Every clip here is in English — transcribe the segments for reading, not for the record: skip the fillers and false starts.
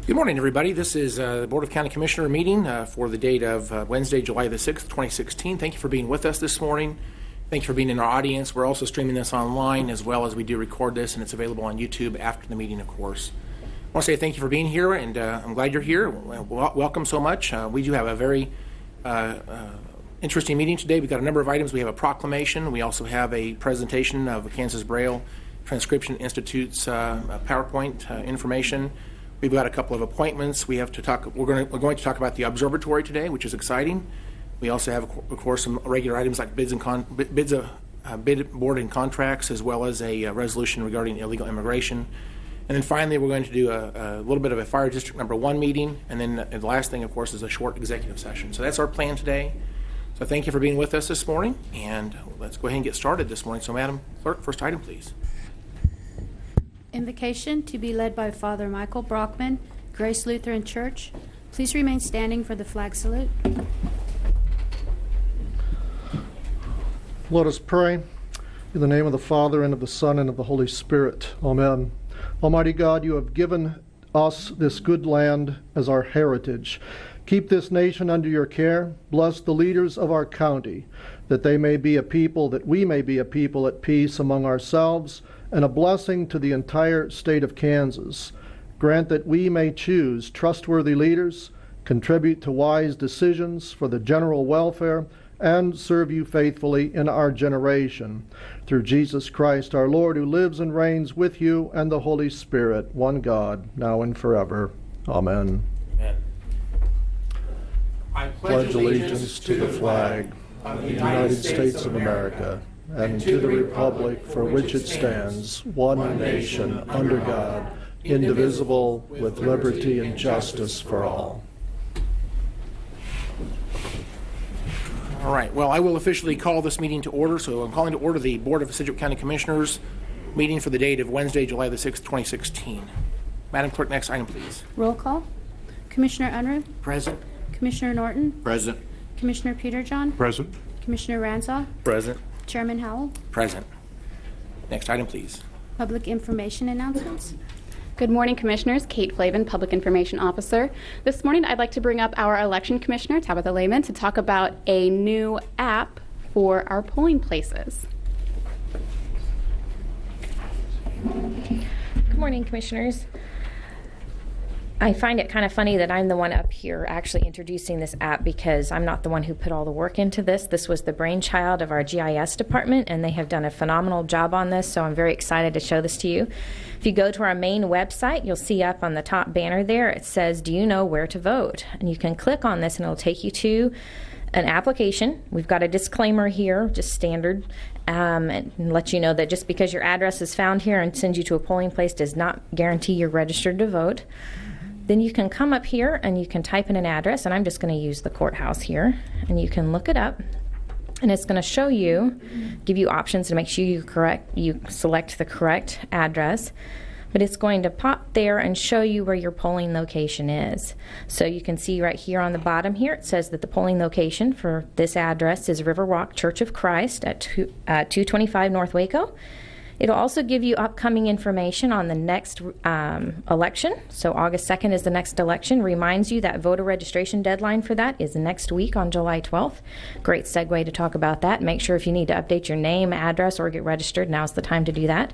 Good morning, everybody. This is the Board of County Commissioner meeting for the date of Wednesday, July the 6th, 2016. Thank you for being with us this morning. Thank you for being in our audience. We're also streaming this online as well as we do record this, and it's available on YouTube after the meeting, of course. I want to say thank you for being here, and I'm glad you're here. Welcome so much. We do have a very interesting meeting today. We've got a number of items. We have a proclamation. We also have a presentation of Kansas BRAILLE Transcription Institute's PowerPoint information. We've got a couple of appointments. We have to talk. We're going to talk about the observatory today, which is exciting. We also have, of course, some regular items like bid board and contracts, as well as a resolution regarding illegal immigration. And then finally, we're going to do a little bit of a Fire District Number 1 meeting, and then the last thing, of course, is a short executive session. So that's our plan today. So thank you for being with us this morning, and let's go ahead and get started this morning. So, Madam Clerk, first item, please. Invocation to be led by Father Michael Brockman, Grace Lutheran Church. Please remain standing for the flag salute. Let us pray. In the name of the Father, and of the Son, and of the Holy Spirit. Amen. Almighty God, you have given us this good land as our heritage. Keep this nation under your care. Bless the leaders of our county, that they may be a people, that we may be a people at peace among ourselves, and a blessing to the entire state of Kansas. Grant that we may choose trustworthy leaders, contribute to wise decisions for the general welfare, and serve you faithfully in our generation. Through Jesus Christ our Lord, who lives and reigns with you and the Holy Spirit, one God, now and forever. Amen. Amen. I pledge allegiance to the flag of the United States of America, and to the republic for which it stands, one nation, under God, indivisible, with liberty and justice for all. All right. Well, I will officially call this meeting to order. So I'm calling to order the Board of Sedgwick County Commissioners meeting for the date of Wednesday, July the 6th, 2016. Madam Clerk, next item, please. Roll call. Commissioner Unruh. Present. Commissioner Norton. Present. Commissioner Peterjohn. Present. Commissioner Ransaw. Present. Chairman Howell. Present. Next item, please. Public information announcements. Good morning, Commissioners. Kate Flavin, Public Information Officer. This morning, I'd like to bring up our Election Commissioner, Tabitha Lehman, to talk about a new app for our polling places. Good morning, Commissioners. I find it kind of funny that I'm the one up here actually introducing this app because I'm not the one who put all the work into this. This was the brainchild of our GIS department, and they have done a phenomenal job on this, so I'm very excited to show this to you. If you go to our main website, you'll see up on the top banner there, it says, "Do you know where to vote?" And you can click on this, and it'll take you to an application. We've got a disclaimer here, just standard, and let you know that just because your address is found here and sends you to a polling place does not guarantee you're registered to vote. Then you can come up here and you can type in an address, and I'm just going to use the courthouse here, and you can look it up, and it's going to show you, give you options to make sure you select the correct address, but it's going to pop there and show you where your polling location is. So you can see right here on the bottom here, it says that the polling location for this address is Riverwalk Church of Christ at 225 North Waco. It'll also give you upcoming information on the next election. So August 2nd is the next election. Reminds you that voter registration deadline for that is next week on July 12th. Great segue to talk about that. Make sure if you need to update your name, address, or get registered, now's the time to do that.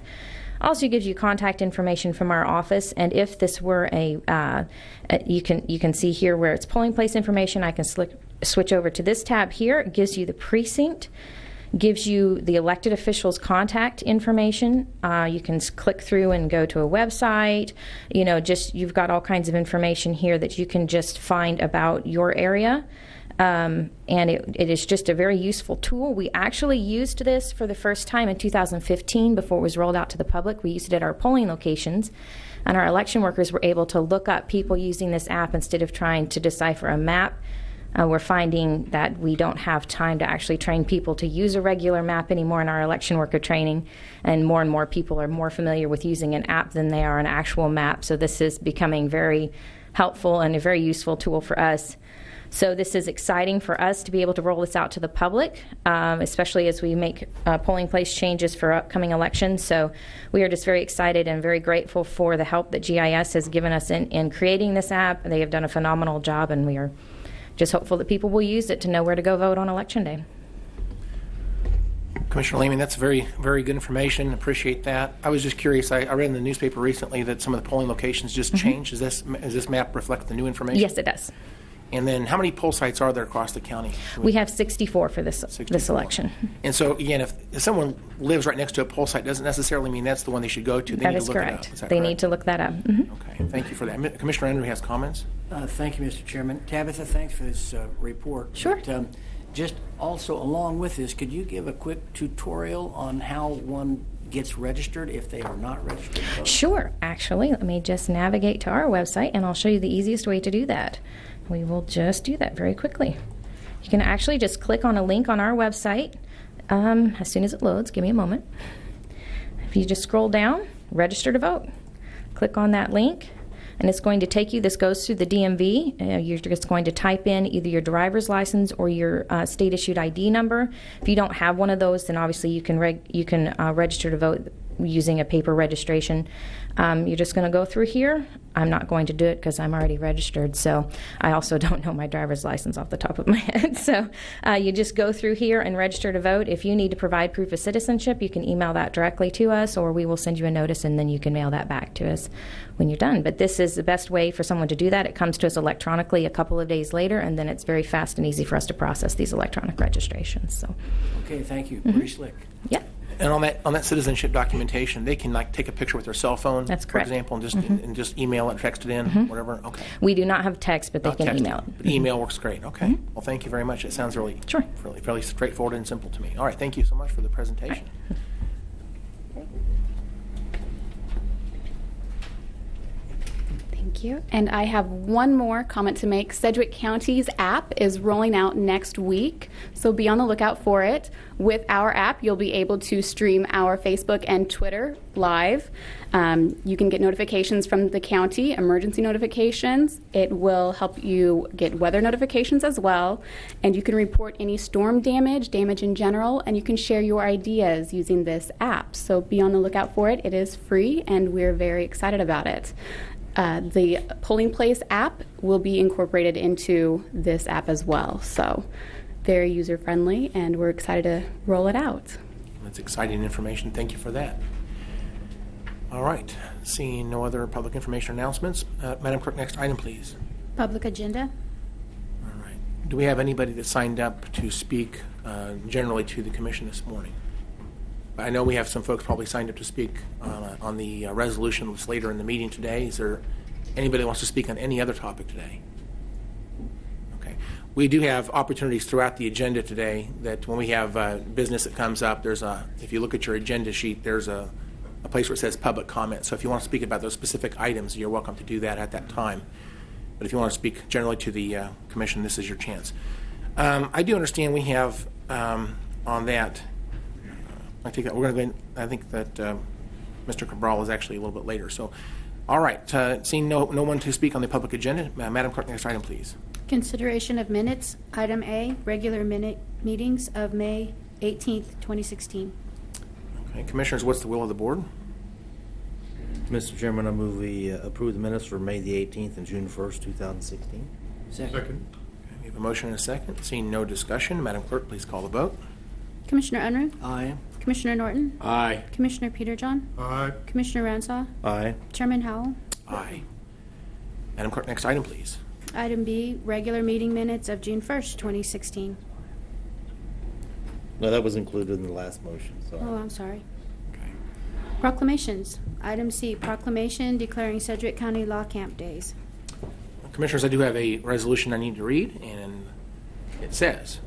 Also gives you contact information from our office, and if this were you can see here where it's polling place information. I can switch over to this tab here. It gives you the precinct, gives you the elected officials' contact information. You can click through and go to a website. You've got all kinds of information here that you can just find about your area. And it is just a very useful tool. We actually used this for the first time in 2015 before it was rolled out to the public. We used it at our polling locations, and our election workers were able to look up people using this app instead of trying to decipher a map. We're finding that we don't have time to actually train people to use a regular map anymore in our election worker training, and more people are more familiar with using an app than they are an actual map. So this is becoming very helpful and a very useful tool for us. So this is exciting for us to be able to roll this out to the public, especially as we make polling place changes for upcoming elections. So we are just very excited and very grateful for the help that GIS has given us in creating this app. They have done a phenomenal job, and we are just hopeful that people will use it to know where to go vote on Election Day. Commissioner Lehman, that's very, very good information. Appreciate that. I was just curious. I read in the newspaper recently that some of the polling locations just changed. Does this map reflect the new information? Yes, it does. And then how many poll sites are there across the county? We have 64 for this 64. election. And so, again, if someone lives right next to a poll site, doesn't necessarily mean that's the one they should go to. They That need is to look correct. it up. Is that They correct? need to look that up. Mhm. Okay, thank you for that. Commissioner Henry has comments? Thank you, Mr. Chairman. Tabitha, thanks for this report. Sure. But, just also along with this, could you give a quick tutorial on how one gets registered if they are not registered? Sure. Actually, let me just navigate to our website, and I'll show you the easiest way to do that. We will just do that very quickly. You can actually just click on a link on our website as soon as it loads. Give me a moment. If you just scroll down, register to vote. Click on that link, and it's going to take you, this goes through the DMV. You're just going to type in either your driver's license or your state-issued ID number. If you don't have one of those, then obviously you can register to vote using a paper registration. You're just going to go through here. I'm not going to do it because I'm already registered, so I also don't know my driver's license off the top of my head. So you just go through here and register to vote. If you need to provide proof of citizenship, you can email that directly to us, or we will send you a notice, and then you can mail that back to us when you're done. But this is the best way for someone to do that. It comes to us electronically a couple of days later, and then it's very fast and easy for us to process these electronic registrations. So, Okay, thank you. Pretty slick. yeah. And on that citizenship documentation, they can take a picture with their cell phone, That's correct. for example, and just email it, text it in, whatever. Okay. We do not have text, but they Not can texting, email it. But email works great. Okay. Well, thank you very much. It sounds really, Sure. fairly straightforward and simple to me. All right. Thank you so much for the presentation. Thank you. And I have one more comment to make. Sedgwick County's app is rolling out next week, so be on the lookout for it. With our app, you'll be able to stream our Facebook and Twitter live. You can get notifications from the county, emergency notifications. It will help you get weather notifications as well. And you can report any storm damage in general, and you can share your ideas using this app. So be on the lookout for it. It is free, and we're very excited about it. The Polling Place app will be incorporated into this app as well. So very user-friendly, and we're excited to roll it out. That's exciting information. Thank you for that. All right. Seeing no other public information announcements, Madam Clerk, next item, please. Public agenda. All right. Do we have anybody that signed up to speak generally to the commission this morning? I know we have some folks probably signed up to speak on the resolution that's later in the meeting today. Is there anybody that wants to speak on any other topic today? Okay. We do have opportunities throughout the agenda today that when we have business that comes up, if you look at your agenda sheet, there's a place where it says public comment. So if you want to speak about those specific items, you're welcome to do that at that time. But if you want to speak generally to the commission, this is your chance. I do understand we have on that. I think that we're going to go. I think that Mr. Cabral is actually a little bit later. So, all right. Seeing no one to speak on the public agenda, Madam Clerk, next item, please. Consideration of minutes. Item A, regular meetings of May 18th, 2016. Okay, Commissioners, what's the will of the board? Mr. Chairman, I move we approve the minutes for May the 18th and June 1st, 2016. Second. Okay, we have a motion and a second. Seeing no discussion, Madam Clerk, please call the vote. Commissioner Unruh. Aye. Commissioner Norton. Aye. Commissioner Peterjohn. Aye. Commissioner Ransaw. Aye. Chairman Howell. Aye. Madam Clerk, next item, please. Item B, regular meeting minutes of June 1st, 2016. No, that was included in the last motion, so. Oh, I'm sorry. Okay. Proclamations. Item C, proclamation declaring Sedgwick County Law Camp Days. Commissioners, I do have a resolution I need to read, and it says,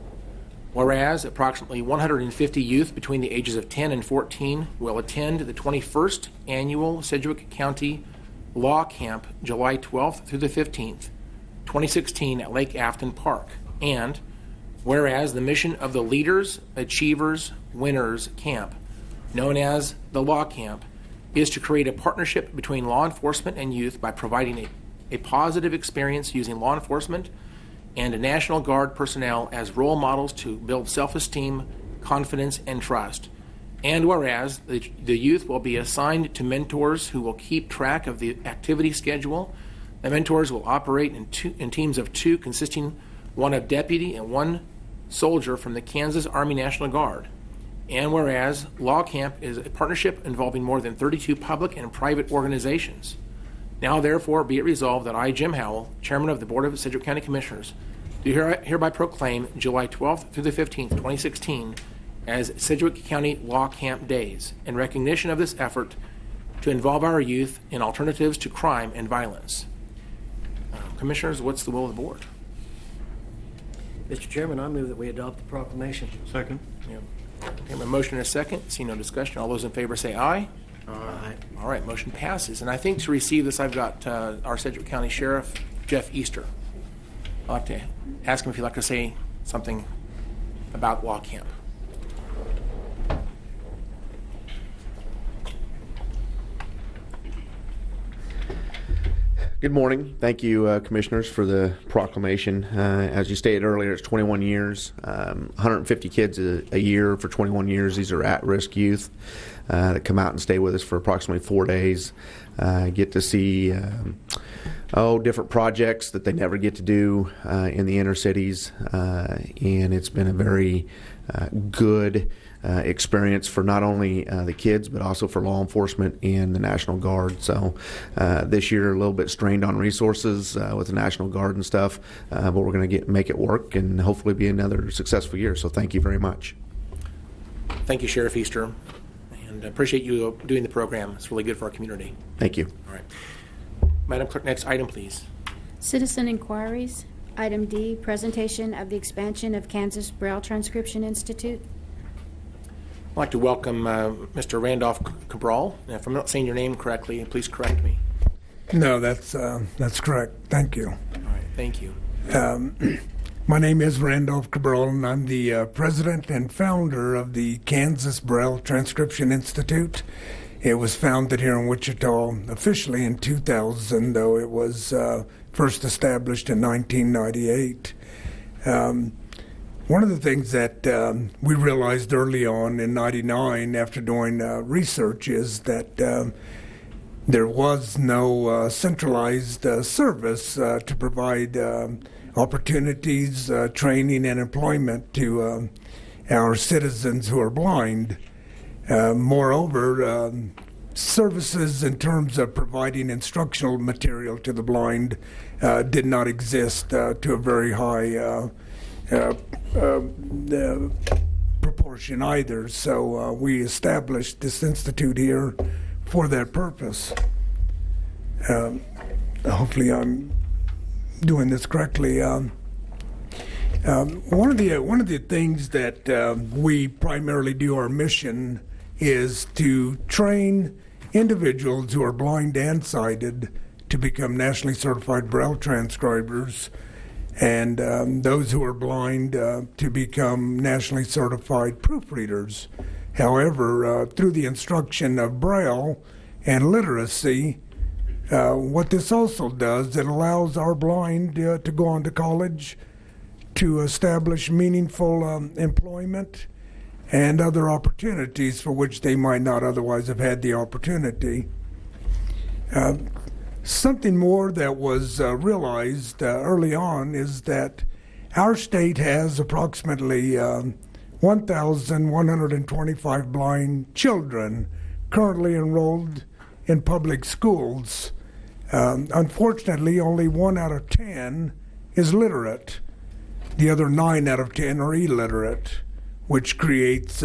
whereas approximately 150 youth between the ages of 10 and 14 will attend the 21st Annual Sedgwick County Law Camp July 12th through the 15th, 2016 at Lake Afton Park. And whereas the mission of the Leaders, Achievers, Winners Camp, known as the Law Camp, is to create a partnership between law enforcement and youth by providing a positive experience using law enforcement and National Guard personnel as role models to build self-esteem, confidence, and trust. And whereas the youth will be assigned to mentors who will keep track of the activity schedule, the mentors will operate in teams of 2, consisting one of deputy and one soldier from the Kansas Army National Guard. And whereas Law Camp is a partnership involving more than 32 public and private organizations. Now therefore be it resolved that I, Jim Howell, Chairman of the Board of Sedgwick County Commissioners, do hereby proclaim July 12th through the 15th, 2016 as Sedgwick County Law Camp Days in recognition of this effort to involve our youth in alternatives to crime and violence. Commissioners, what's the will of the board? Mr. Chairman, I move that we adopt the proclamation. Second. Okay, a motion and a second. See no discussion. All those in favor say aye. Aye. All right, motion passes. And I think to receive this, I've got our Sedgwick County Sheriff, Jeff Easter. I'd like to ask him if he'd like to say something about Law Camp. Good morning. Thank you, Commissioners, for the proclamation. As you stated earlier, it's 21 years, 150 kids a year for 21 years. These are at-risk youth that come out and stay with us for approximately 4 days. Get to see different projects that they never get to do in the inner cities, and it's been a very good experience for not only the kids but also for law enforcement and the National Guard. So this year a little bit strained on resources with the National Guard and stuff, but we're going to make it work and hopefully be another successful year. So thank you very much. Thank you, Sheriff Easter, and I appreciate you doing the program. It's really good for our community. Thank you. All right. Madam Clerk, next item, please. Citizen inquiries. Item D, presentation of the expansion of Kansas Braille Transcription Institute. I'd like to welcome Mr. Randolph Cabral. And if I'm not saying your name correctly, please correct me. No, that's correct. Thank you. All right, thank you. My name is Randolph Cabral, and I'm the president and founder of the Kansas Braille Transcription Institute. It was founded here in Wichita officially in 2000, though it was first established in 1998. One of the things that we realized early on in '99 after doing research is that there was no centralized service to provide opportunities, training, and employment to our citizens who are blind. Moreover, services in terms of providing instructional material to the blind did not exist to a very high proportion either. So we established this institute here for that purpose. Hopefully I'm doing this correctly. One of the things that we primarily do, our mission is to train individuals who are blind and sighted to become nationally certified Braille transcribers, and those who are blind to become nationally certified proofreaders. However, through the instruction of Braille and literacy, what this also does, it allows our blind to go on to college, to establish meaningful employment and other opportunities for which they might not otherwise have had the opportunity. Something more that was realized early on is that our state has approximately 1,125 blind children currently enrolled in public schools. Unfortunately, only 1 out of 10 is literate. The other 9 out of 10 are illiterate, which creates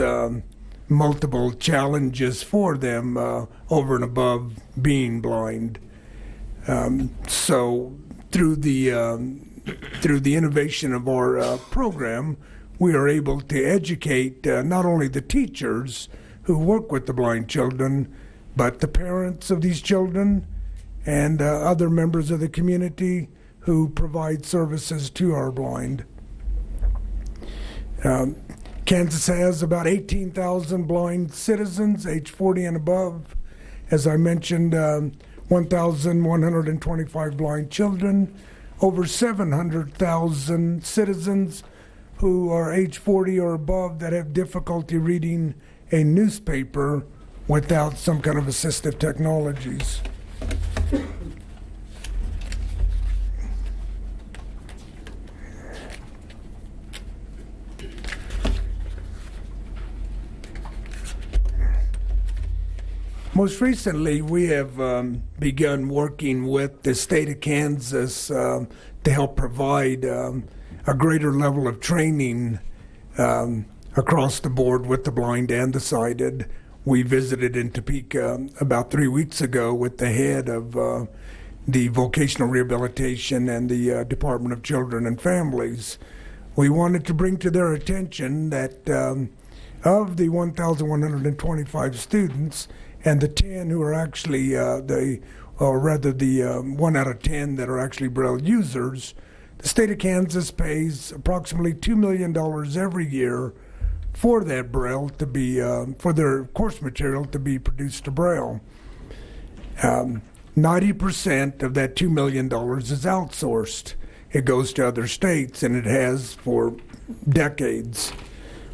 multiple challenges for them over and above being blind. So through the innovation of our program, we are able to educate not only the teachers who work with the blind children, but the parents of these children and other members of the community who provide services to our blind. Kansas has about 18,000 blind citizens, age 40 and above. As I mentioned, 1,125 blind children. over 700,000 citizens who are age 40 or above that have difficulty reading a newspaper without some kind of assistive technologies. Most recently, we have begun working with the state of Kansas to help provide a greater level of training across the board with the blind and the sighted. We visited in Topeka about 3 weeks ago with the head of the vocational rehabilitation and the Department of Children and Families. We wanted to bring to their attention that of the 1,125 students, and the 10 who are actually the 1 out of 10 that are actually Braille users, the state of Kansas pays approximately $2 million every year for that Braille to be, for their course material to be produced to Braille. 90% of that $2 million is outsourced. It goes to other states, and it has for decades.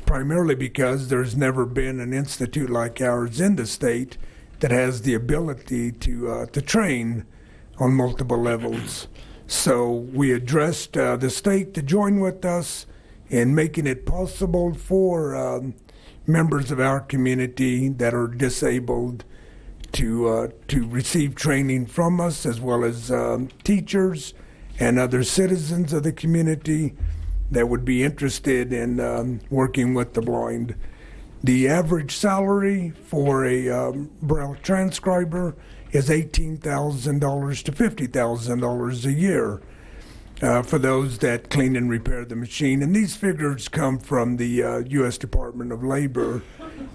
Primarily because there's never been an institute like ours in the state that has the ability to train on multiple levels. So we addressed the state to join with us in making it possible for members of our community that are disabled to receive training from us, as well as teachers and other citizens of the community that would be interested in working with the blind. The average salary for a Braille transcriber is $18,000 to $50,000 a year for those that clean and repair the machine. And these figures come from the U.S. Department of Labor.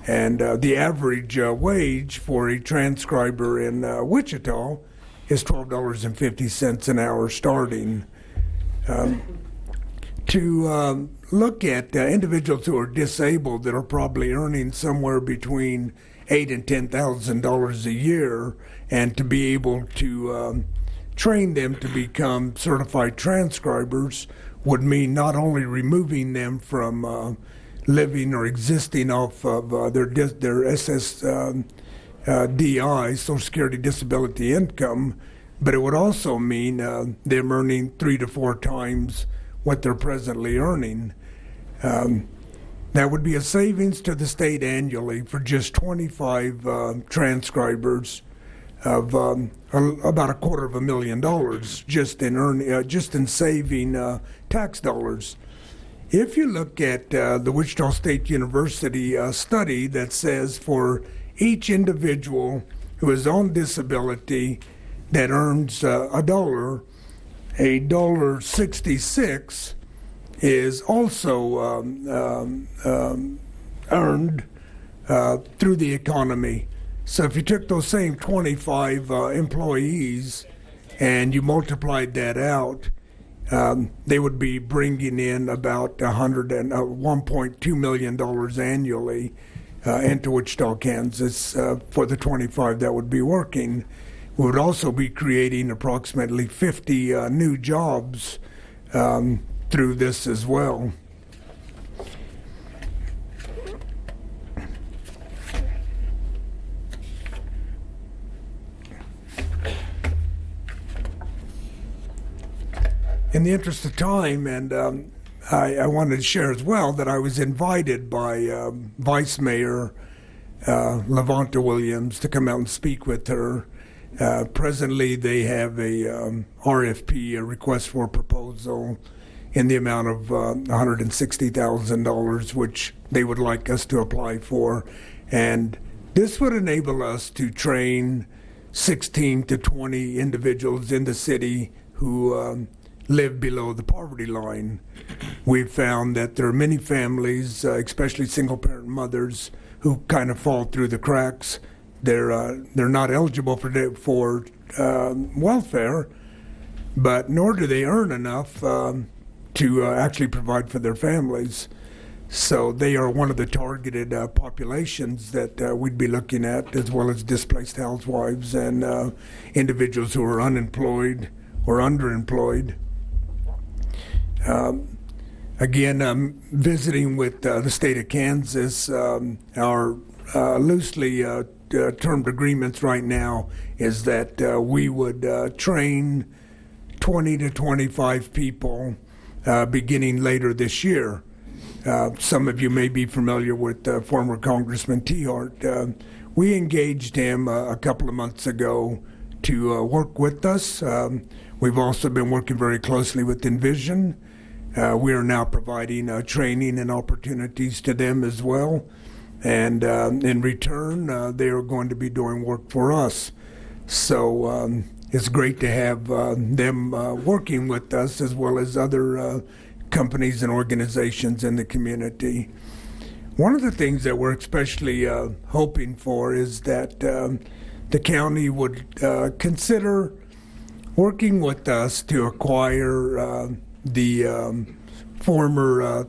And the average wage for a transcriber in Wichita is $12.50 an hour starting. To look at individuals who are disabled that are probably earning somewhere between $8,000 and $10,000 a year, and to be able to train them to become certified transcribers would mean not only removing them from living or existing off of their SSDI, Social Security Disability Income, but it would also mean them earning 3 to 4 times what they're presently earning. That would be a savings to the state annually for just 25 transcribers of about $250,000 just in saving tax dollars. If you look at the Wichita State University study that says for each individual who is on disability that earns $1.66 is also earned through the economy. So if you took those same 25 employees and you multiplied that out, they would be bringing in about $1.2 million annually into Wichita, Kansas for the 25 that would be working. We would also be creating approximately 50 new jobs through this as well. In the interest of time, and I wanted to share as well that I was invited by Vice Mayor Levanta Williams to come out and speak with her. Presently, they have a RFP, a request for proposal, in the amount of $160,000, which they would like us to apply for. And this would enable us to train 16 to 20 individuals in the city who live below the poverty line. We've found that there are many families, especially single-parent mothers, who kind of fall through the cracks. They're not eligible for welfare, but nor do they earn enough to actually provide for their families. So they are one of the targeted populations that we'd be looking at, as well as displaced housewives and individuals who are unemployed or underemployed. Again, I'm visiting with the state of Kansas. Our loosely termed agreements right now is that we would train 20 to 25 people beginning later this year. Some of you may be familiar with former Congressman T-Hart. We engaged him a couple of months ago to work with us. We've also been working very closely with Envision. We are now providing training and opportunities to them as well. And in return, they are going to be doing work for us. So it's great to have them working with us as well as other companies and organizations in the community. One of the things that we're especially hoping for is that the county would consider working with us to acquire the former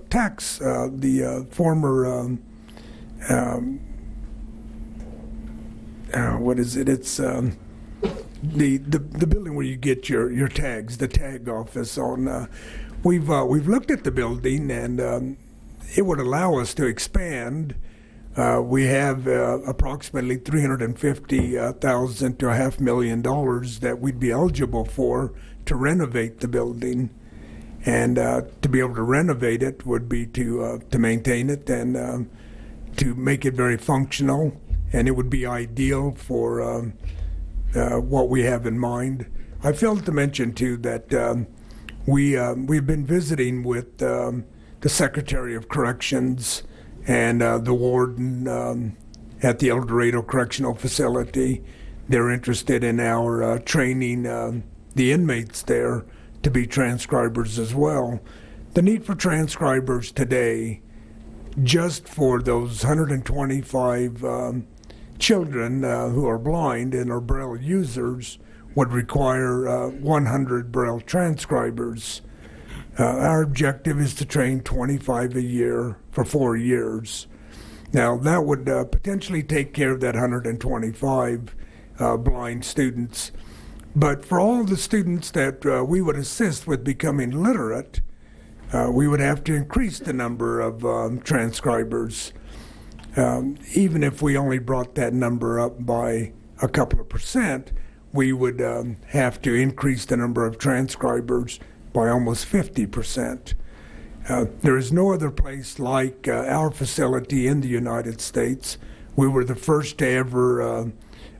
what is it? It's the building where you get your tags, the tag office. On we've looked at the building, and it would allow us to expand. We have approximately $350,000 to $500,000 that we'd be eligible for to renovate the building. And to be able to renovate it would be to maintain it and to make it very functional, and it would be ideal for what we have in mind. I failed to mention too that we've been visiting with the Secretary of Corrections and the warden at the El Dorado Correctional Facility. They're interested in our training the inmates there to be transcribers as well. The need for transcribers today, just for those 125 children who are blind and are Braille users, would require 100 Braille transcribers. Our objective is to train 25 a year for 4 years. Now, that would potentially take care of that 125 blind students. But for all the students that we would assist with becoming literate, we would have to increase the number of transcribers. Even if we only brought that number up by a couple of percent, we would have to increase the number of transcribers by almost 50%. There is no other place like our facility in the United States. We were the first to ever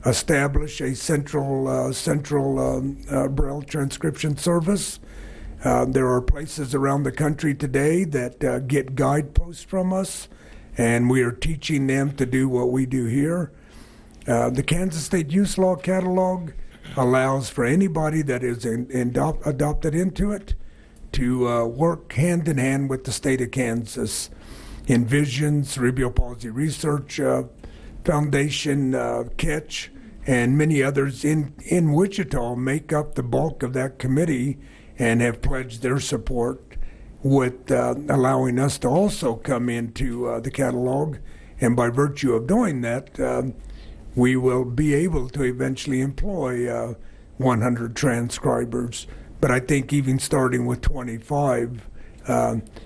establish a central Braille transcription service. There are places around the country today that get guideposts from us, and we are teaching them to do what we do here. The Kansas State Use Law Catalog allows for anybody that is adopted into it to work hand in hand with the state of Kansas. Envision, Cerebral Palsy Research Foundation, Catch, and many others in Wichita make up the bulk of that committee and have pledged their support with allowing us to also come into the catalog. And by virtue of doing that, we will be able to eventually employ 100 transcribers. But I think even starting with 25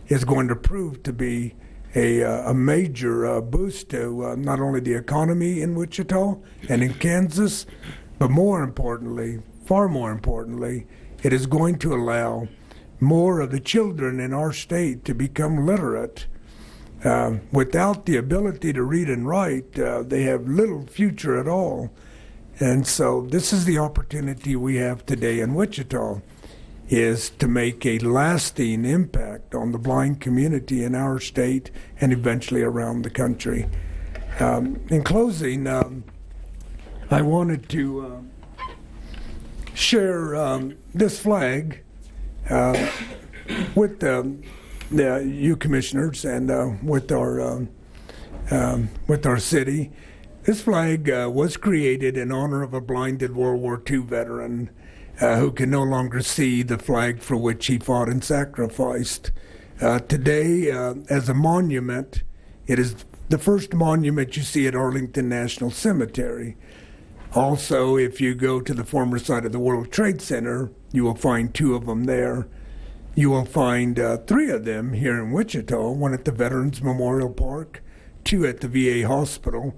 is going to prove to be a major boost to not only the economy in Wichita and in Kansas, but more importantly, far more importantly, it is going to allow more of the children in our state to become literate. Without the ability to read and write, they have little future at all. And so this is the opportunity we have today in Wichita, is to make a lasting impact on the blind community in our state and eventually around the country. In closing, I wanted to share this flag with you commissioners and with our city. This flag was created in honor of a blinded World War II veteran who can no longer see the flag for which he fought and sacrificed. Today, as a monument, it is the first monument you see at Arlington National Cemetery. Also, if you go to the former site of the World Trade Center, you will find 2 of them there. You will find 3 of them here in Wichita, one at the Veterans Memorial Park, 2 at the VA hospital,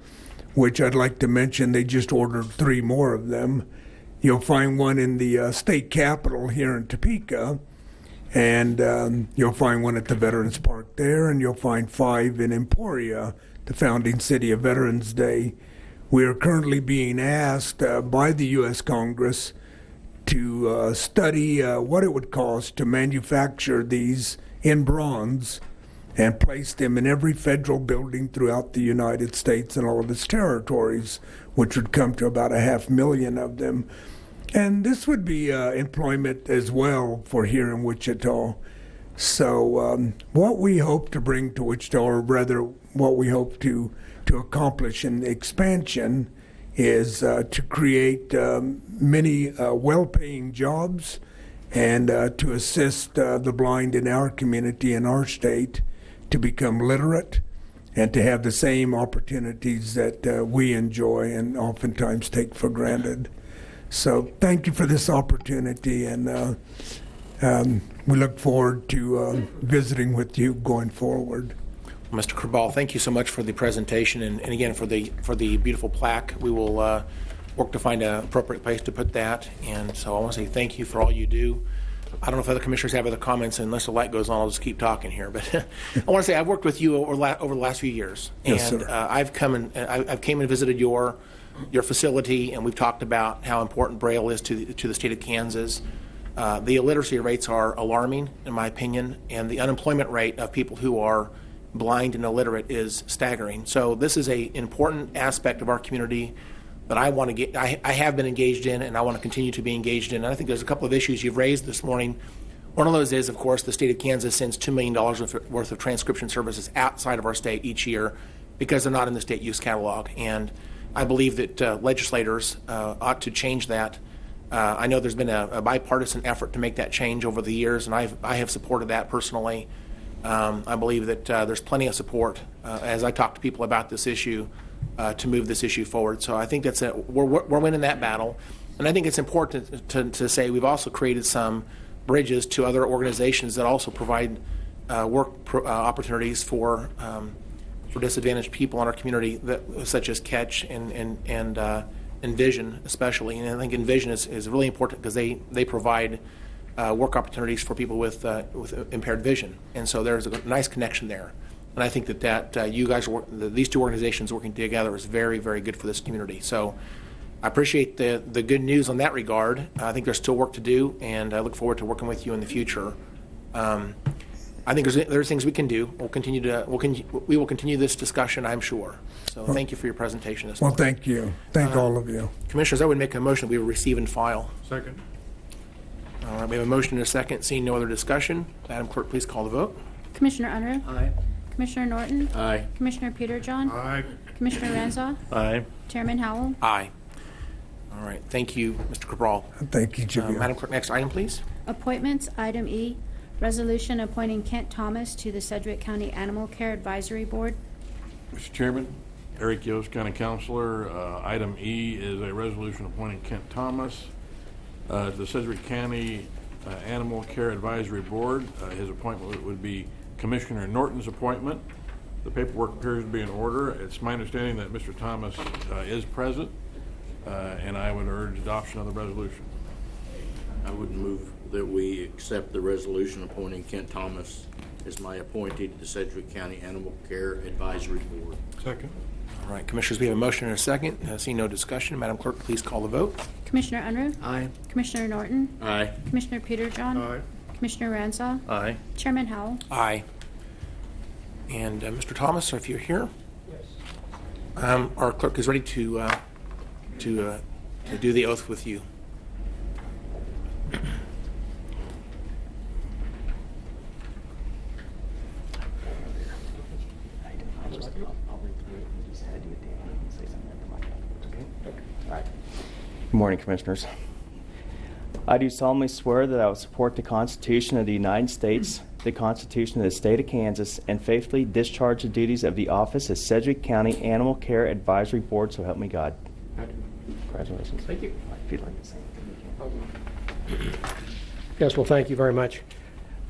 which I'd like to mention they just ordered 3 more of them. You'll find one in the state capitol here in Topeka, and you'll find one at the Veterans Park there, and you'll find 5 in Emporia, the founding city of Veterans Day. We are currently being asked by the U.S. Congress to study what it would cost to manufacture these in bronze and place them in every federal building throughout the United States and all of its territories, which would come to about 500,000 of them. And this would be employment as well for here in Wichita. So what we hope to bring to Wichita, or rather what we hope to accomplish in expansion, is to create many well-paying jobs and to assist the blind in our community, in our state, to become literate and to have the same opportunities that we enjoy and oftentimes take for granted. So thank you for this opportunity, and we look forward to visiting with you going forward. Mr. Cabral, thank you so much for the presentation, and again for the beautiful plaque. We will work to find an appropriate place to put that, and so I want to say thank you for all you do. I don't know if other commissioners have other comments, and unless the light goes on, I'll just keep talking here. But I want to say I've worked with you over the last few years, and Yes, sir. I've came and visited your facility, and we've talked about how important Braille is to the state of Kansas. The illiteracy rates are alarming, in my opinion, and the unemployment rate of people who are blind and illiterate is staggering. So this is an important aspect of our community that I want to get. I have been engaged in, and I want to continue to be engaged in. And I think there's a couple of issues you've raised this morning. One of those is, of course, the state of Kansas sends $2 million worth of transcription services outside of our state each year because they're not in the state use catalog. And I believe that legislators ought to change that. I know there's been a bipartisan effort to make that change over the years, and I have supported that personally. I believe that there's plenty of support as I talk to people about this issue to move this issue forward. So I think we're winning that battle, and I think it's important to say we've also created some bridges to other organizations that also provide work opportunities for disadvantaged people in our community, such as Catch and Envision especially. And I think Envision is really important because they provide work opportunities for people with impaired vision, and so there's a nice connection there. And I think that you guys, these two organizations working together, is very, very good for this community. So I appreciate the good news on that regard. I think there's still work to do, and I look forward to working with you in the future. I think there's things we can do. We will continue this discussion, I'm sure. So thank you for your presentation this morning. Well, thank you. Thank all of you. Commissioners, I would make a motion that we receive and file. Second. All right, we have a motion and a second. Seeing no other discussion, Madam Clerk, please call the vote. Commissioner Unruh. Aye. Commissioner Norton. Aye. Commissioner Peterjohn. Aye. Commissioner Ranzau. Aye. Chairman Howell. Aye. All right, thank you, Mr. Cabral. Thank you, Jimmy. Madam Clerk, next item, please. Appointments, item E, resolution appointing Kent Thomas to the Sedgwick County Animal Care Advisory Board. Mr. Chairman, Eric Yost, County Councilor. Item E is a resolution appointing Kent Thomas to the Sedgwick County Animal Care Advisory Board. His appointment would be Commissioner Norton's appointment. The paperwork appears to be in order. It's my understanding that Mr. Thomas is present, and I would urge adoption of the resolution. I would move that we accept the resolution appointing Kent Thomas as my appointee to the Sedgwick County Animal Care Advisory Board. Second. All right, Commissioners, we have a motion and a second. Seeing no discussion, Madam Clerk, please call the vote. Commissioner Unruh. Aye. Commissioner Norton. Aye. Commissioner Peterjohn. Aye. Commissioner Ranzau. Aye. Chairman Howell. Aye. And Mr. Thomas, if you're here. Yes. Our clerk is ready to do the oath with you. Good morning, Commissioners. I do solemnly swear that I will support the Constitution of the United States, the Constitution of the State of Kansas, and faithfully discharge the duties of the office as Sedgwick County Animal Care Advisory Board, so help me God. Congratulations. Thank you. If you'd like to say anything, you can. Yes, well, thank you very much.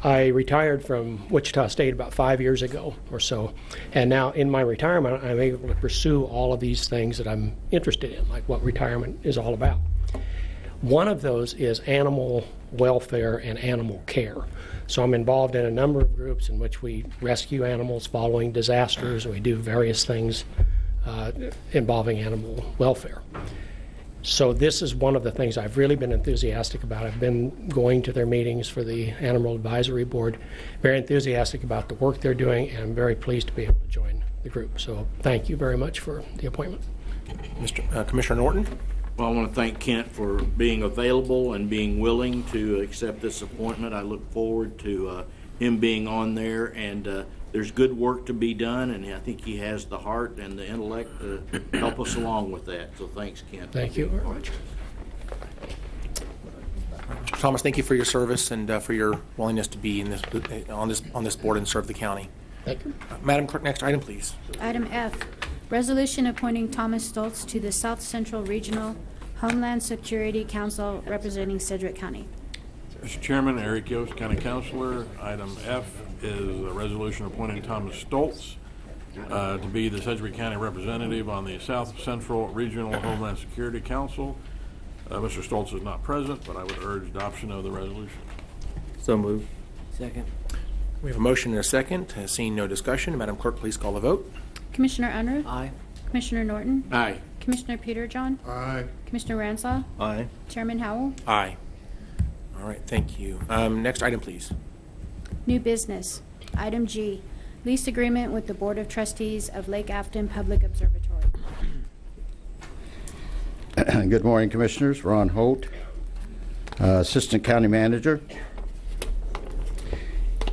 I retired from Wichita State about 5 years ago or so, and now in my retirement, I'm able to pursue all of these things that I'm interested in, like what retirement is all about. One of those is animal welfare and animal care. So I'm involved in a number of groups in which we rescue animals following disasters, and we do various things involving animal welfare. So this is one of the things I've really been enthusiastic about. I've been going to their meetings for the Animal Advisory Board, very enthusiastic about the work they're doing, and I'm very pleased to be able to join the group. So thank you very much for the appointment. Commissioner Norton? Well, I want to thank Kent for being available and being willing to accept this appointment. I look forward to him being on there, and there's good work to be done, and I think he has the heart and the intellect to help us along with that. So thanks, Kent. Thank you very much. Mr. Thomas, thank you for your service and for your willingness to be in this on this board and serve the county. Thank you. Madam Clerk, next item, please. Item F, resolution appointing Thomas Stolz to the South Central Regional Homeland Security Council representing Sedgwick County. Mr. Chairman, Eric Yost, County Councilor. Item F is a resolution appointing Thomas Stolz to be the Sedgwick County representative on the South Central Regional Homeland Security Council. Mr. Stolz is not present, but I would urge adoption of the resolution. So moved. Second. We have a motion and a second. Seeing no discussion, Madam Clerk, please call the vote. Commissioner Unruh? Aye. Commissioner Norton? Aye. Commissioner Peterjohn? Aye. Commissioner Ransall? Aye. Chairman Howell? Aye. All right, thank you. Next item, please. New business. Item G, lease agreement with the Board of Trustees of Lake Afton Public Observatory. Good morning, Commissioners. Ron Holt, Assistant County Manager.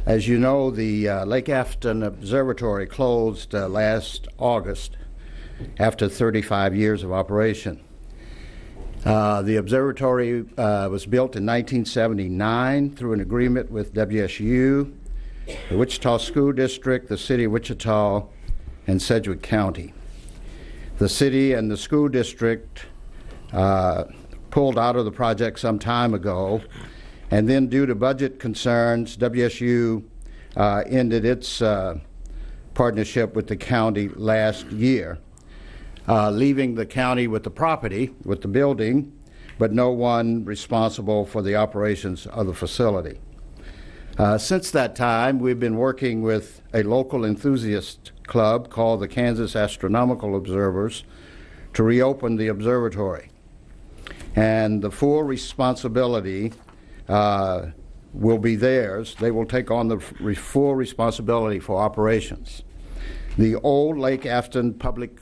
As you know, the Lake Afton Observatory closed last August after 35 years of operation. The observatory was built in 1979 through an agreement with WSU, the Wichita School District, the City of Wichita, and Sedgwick County. The city and the school district pulled out of the project some time ago, and then due to budget concerns, WSU ended its partnership with the county last year, leaving the county with the property, with the building, but no one responsible for the operations of the facility. Since that time, we've been working with a local enthusiast club called the Kansas Astronomical Observers to reopen the observatory. And the full responsibility will be theirs. They will take on the full responsibility for operations. The old Lake Afton Public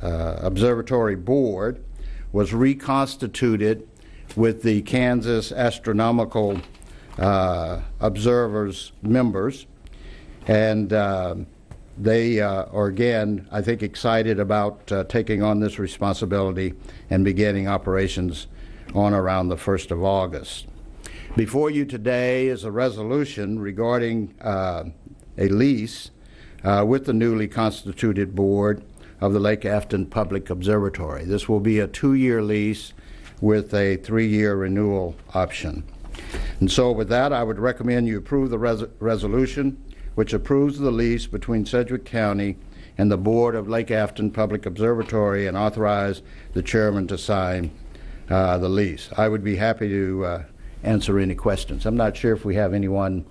Observatory Board was reconstituted with the Kansas Astronomical Observers members, and they are, again, I think, excited about taking on this responsibility and beginning operations on around the 1st of August. Before you today is a resolution regarding a lease with the newly constituted board of the Lake Afton Public Observatory. This will be a 2-year lease with a 3-year renewal option. And so with that, I would recommend you approve the resolution which approves the lease between Sedgwick County and the Board of Lake Afton Public Observatory and authorize the chairman to sign the lease. I would be happy to answer any questions. I'm not sure if we have anyone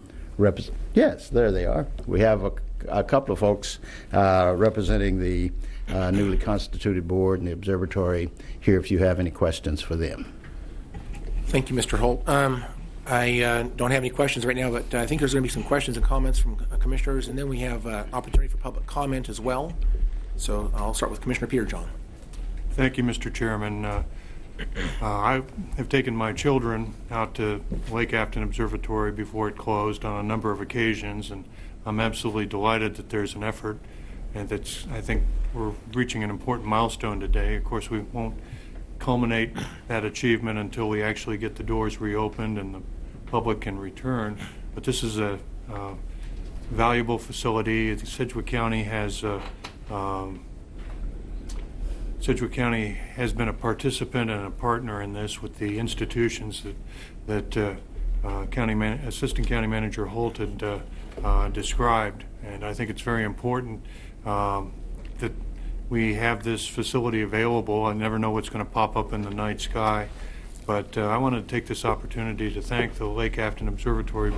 Yes, there they are. We have a couple of folks representing the newly constituted board and the observatory here if you have any questions for them. Thank you, Mr. Holt. I don't have any questions right now, but I think there's going to be some questions and comments from commissioners, and then we have opportunity for public comment as well. So I'll start with Commissioner Peterjohn. Thank you, Mr. Chairman. I have taken my children out to Lake Afton Observatory before it closed on a number of occasions, and I'm absolutely delighted that there's an effort, and that's, I think we're reaching an important milestone today. Of course, we won't culminate that achievement until we actually get the doors reopened and the public can return, but this is a valuable facility. Sedgwick County has been a participant and a partner in this with the institutions that Assistant County Manager Holt had described. And I think it's very important that we have this facility available. I never know what's going to pop up in the night sky. But I want to take this opportunity to thank the Lake Afton Observatory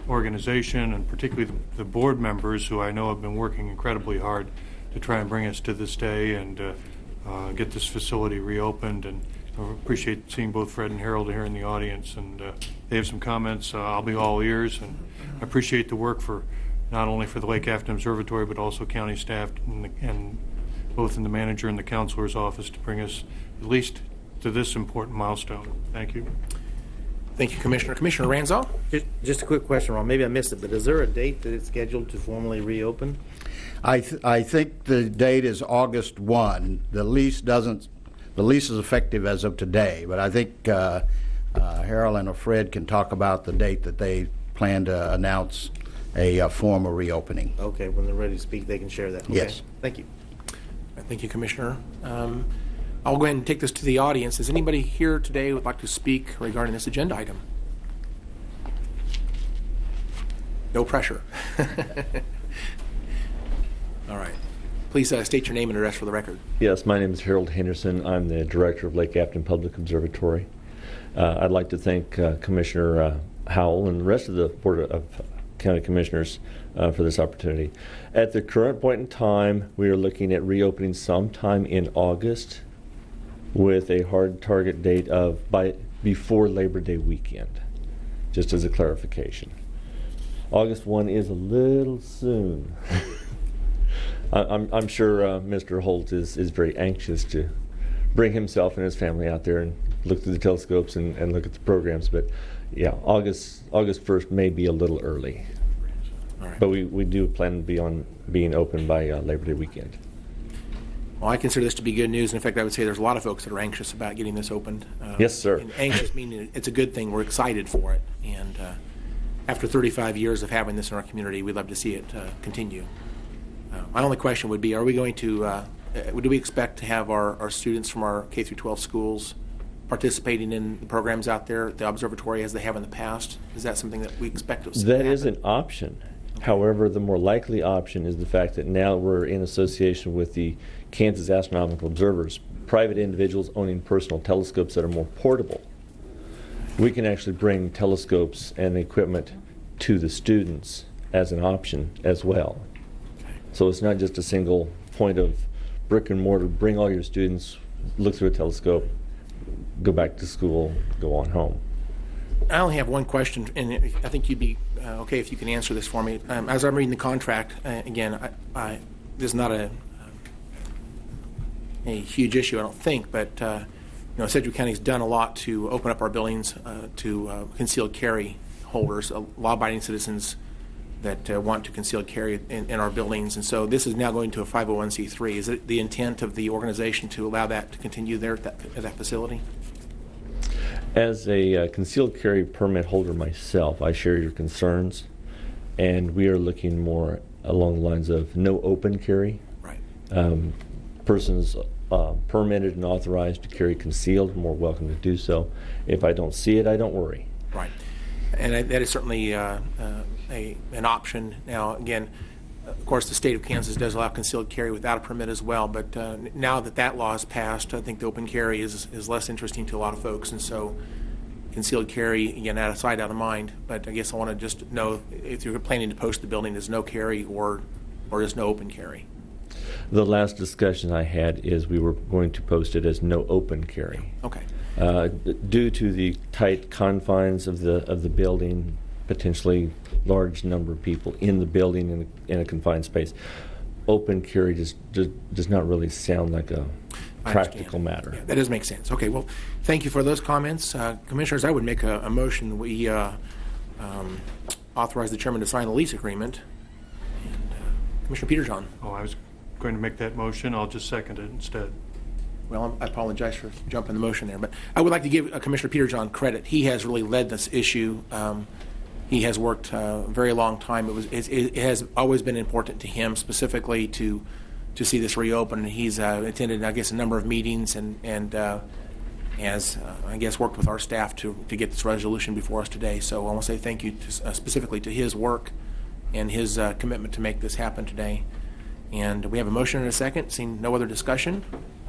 organization, and particularly the board members who I know have been working incredibly hard to try and bring us to this day and get this facility reopened. And I appreciate seeing both Fred and Harold here in the audience, and they have some comments. I'll be all ears, and I appreciate the work for not only for the Lake Afton Observatory but also county staff and both in the manager and the counselor's office to bring us at least to this important milestone. Thank you. Thank you, Commissioner. Commissioner Ranzau? Just a quick question, Ron. Maybe I missed it, but is there a date that it's scheduled to formally reopen? I think the date is August 1. The lease is effective as of today, but I think Harold and Fred can talk about the date that they plan to announce a formal reopening. Okay, when they're ready to speak, they can share that. Okay. Yes. Thank you. Thank you, Commissioner. I'll go ahead and take this to the audience. Does anybody here today would like to speak regarding this agenda item? No pressure. All right. Please state your name and address for the record. Yes, my name is Harold Henderson. I'm the director of Lake Afton Public Observatory. I'd like to thank Commissioner Howell and the rest of the Board of County Commissioners for this opportunity. At the current point in time, we are looking at reopening sometime in August with a hard target date of before Labor Day weekend, just as a clarification. August 1 is a little soon. I'm sure Mr. Holt is very anxious to bring himself and his family out there and look through the telescopes and look at the programs, but yeah, August 1st may be a little early. All right. But we do plan to being open by Labor Day weekend. Well, I consider this to be good news. In fact, I would say there's a lot of folks that are anxious about getting this opened. Yes, sir. And anxious meaning it's a good thing. We're excited for it. And after 35 years of having this in our community, we'd love to see it continue. My only question would be, are we going to, do we expect to have our students from our K through 12 schools participating in the programs out there at the observatory as they have in the past? Is that something that we expect to see That happen? is an option. However, the more likely option is the fact that now we're in association with the Kansas Astronomical Observers, private individuals owning personal telescopes that are more portable. We can actually bring telescopes and equipment to the students as an option as well. So it's not just a single point of brick and mortar, bring all your students, look through a telescope, go back to school, go on home. I only have one question, and I think you'd be okay if you can answer this for me. As I'm reading the contract, again, this is not a huge issue, I don't think, but Sedgwick County's done a lot to open up our buildings to concealed carry holders, law-abiding citizens that want to concealed carry in our buildings, and so this is now going to a 501c3. Is it the intent of the organization to allow that to continue there at that facility? As a concealed carry permit holder myself, I share your concerns, and we are looking more along the lines of no open carry. Right. Persons permitted and authorized to carry concealed are more welcome to do so. If I don't see it, I don't worry. Right. And that is certainly an option. Now, again, of course, the state of Kansas does allow concealed carry without a permit as well, but now that law is passed, I think the open carry is less interesting to a lot of folks, and so concealed carry, again, out of sight, out of mind. But I guess I want to just know if you're planning to post the building, there's no carry or there's no open carry. The last discussion I had is we were going to post it as no open carry. Okay. Due to the tight confines of the building, potentially large number of people in the building in a confined space, open carry just does not really sound like a practical matter. Yeah, that does make sense. Okay, well, thank you for those comments. Commissioners, I would make a motion that we authorize the chairman to sign the lease agreement. And, Commissioner Peterjohn. Oh, I was going to make that motion. I'll just second it instead. Well, I apologize for jumping the motion there, but I would like to give Commissioner Peterjohn credit. He has really led this issue. He has worked a very long time. It has always been important to him specifically to see this reopen. He's attended, I guess, a number of meetings and has, I guess, worked with our staff to get this resolution before us today. So I want to say thank you specifically to his work and his commitment to make this happen today. And we have a motion and a second. Seeing no other discussion,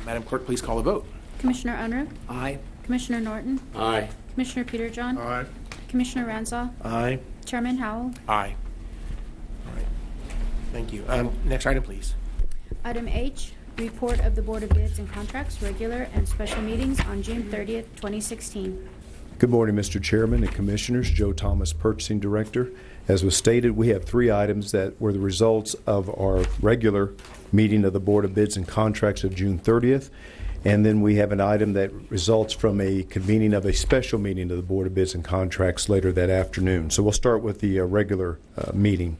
Madam Clerk, please call the vote. Commissioner Unruh? Aye. Commissioner Norton? Aye. Commissioner Peterjohn? Aye. Commissioner Ranzau? Aye. Chairman Howell? Aye. All right. Thank you. Next item, please. Item H, report of the Board of Bids and Contracts, regular and special meetings on June 30th, 2016. Good morning, Mr. Chairman and Commissioners. Joe Thomas, Purchasing Director. As was stated, we have 3 items that were the results of our regular meeting of the Board of Bids and Contracts of June 30th. And then we have an item that results from a convening of a special meeting of the Board of Bids and Contracts later that afternoon. So we'll start with the regular meeting.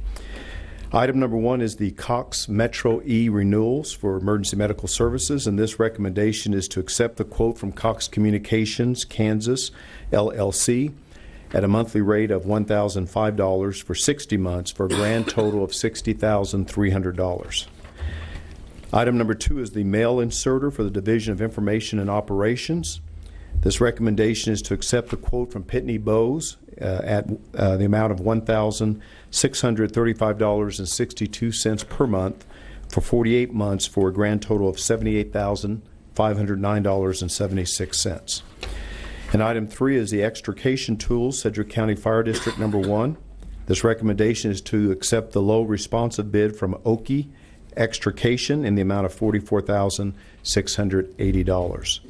Item number 1 is the Cox Metro E renewals for emergency medical services, and this recommendation is to accept the quote from Cox Communications, Kansas, LLC, at a monthly rate of $1,005 for 60 months for a grand total of $60,300. Item number 2 is the mail inserter for the Division of Information and Operations. This recommendation is to accept the quote from Pitney Bowes at the amount of $1,635.62 per month for 48 months for a grand total of $78,509.76. And item 3 is the extrication tools, Sedgwick County Fire District number 1. This recommendation is to accept the low responsive bid from Oki Extrication in the amount of $44,680.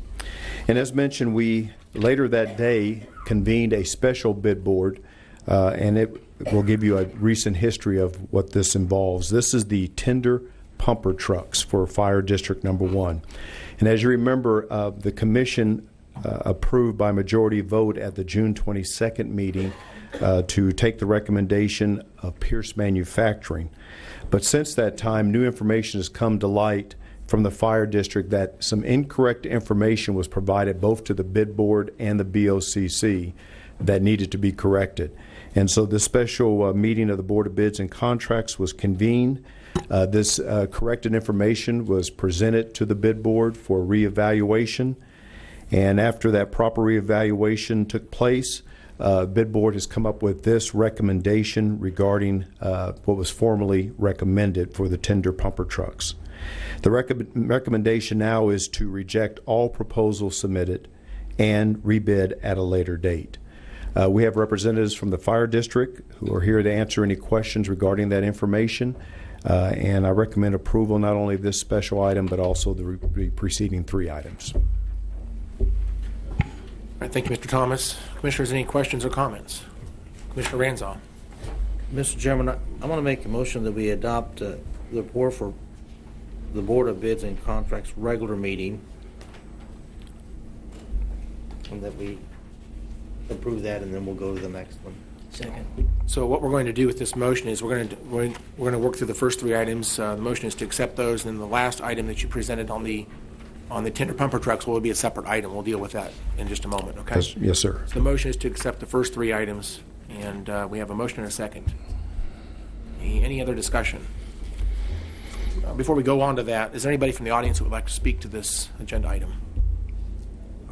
And as mentioned, we later that day convened a special bid board, and it will give you a recent history of what this involves. This is the tender pumper trucks for Fire District number 1. And as you remember, the Commission approved by majority vote at the June 22nd meeting to take the recommendation of Pierce Manufacturing. But since that time, new information has come to light from the Fire District that some incorrect information was provided both to the bid board and the BOCC that needed to be corrected. And so the special meeting of the Board of Bids and Contracts was convened. This corrected information was presented to the bid board for reevaluation. And after that proper reevaluation took place, bid board has come up with this recommendation regarding what was formerly recommended for the tender pumper trucks. The recommendation now is to reject all proposals submitted and rebid at a later date. We have representatives from the Fire District who are here to answer any questions regarding that information, and I recommend approval not only of this special item but also the preceding 3 items. All right, thank you, Mr. Thomas. Commissioners, any questions or comments? Commissioner Ranzau. Mr. Chairman, I want to make a motion that we adopt the report for the Board of Bids and Contracts regular meeting, and that we approve that, and then we'll go to the next one. Second. So what we're going to do with this motion is we're going to work through the first 3 items. The motion is to accept those, and then the last item that you presented on the tender pumper trucks will be a separate item. We'll deal with that in just a moment, okay? Yes, sir. So the motion is to accept the first 3 items, and we have a motion and a second. Any other discussion? Before we go on to that, is there anybody from the audience who would like to speak to this agenda item?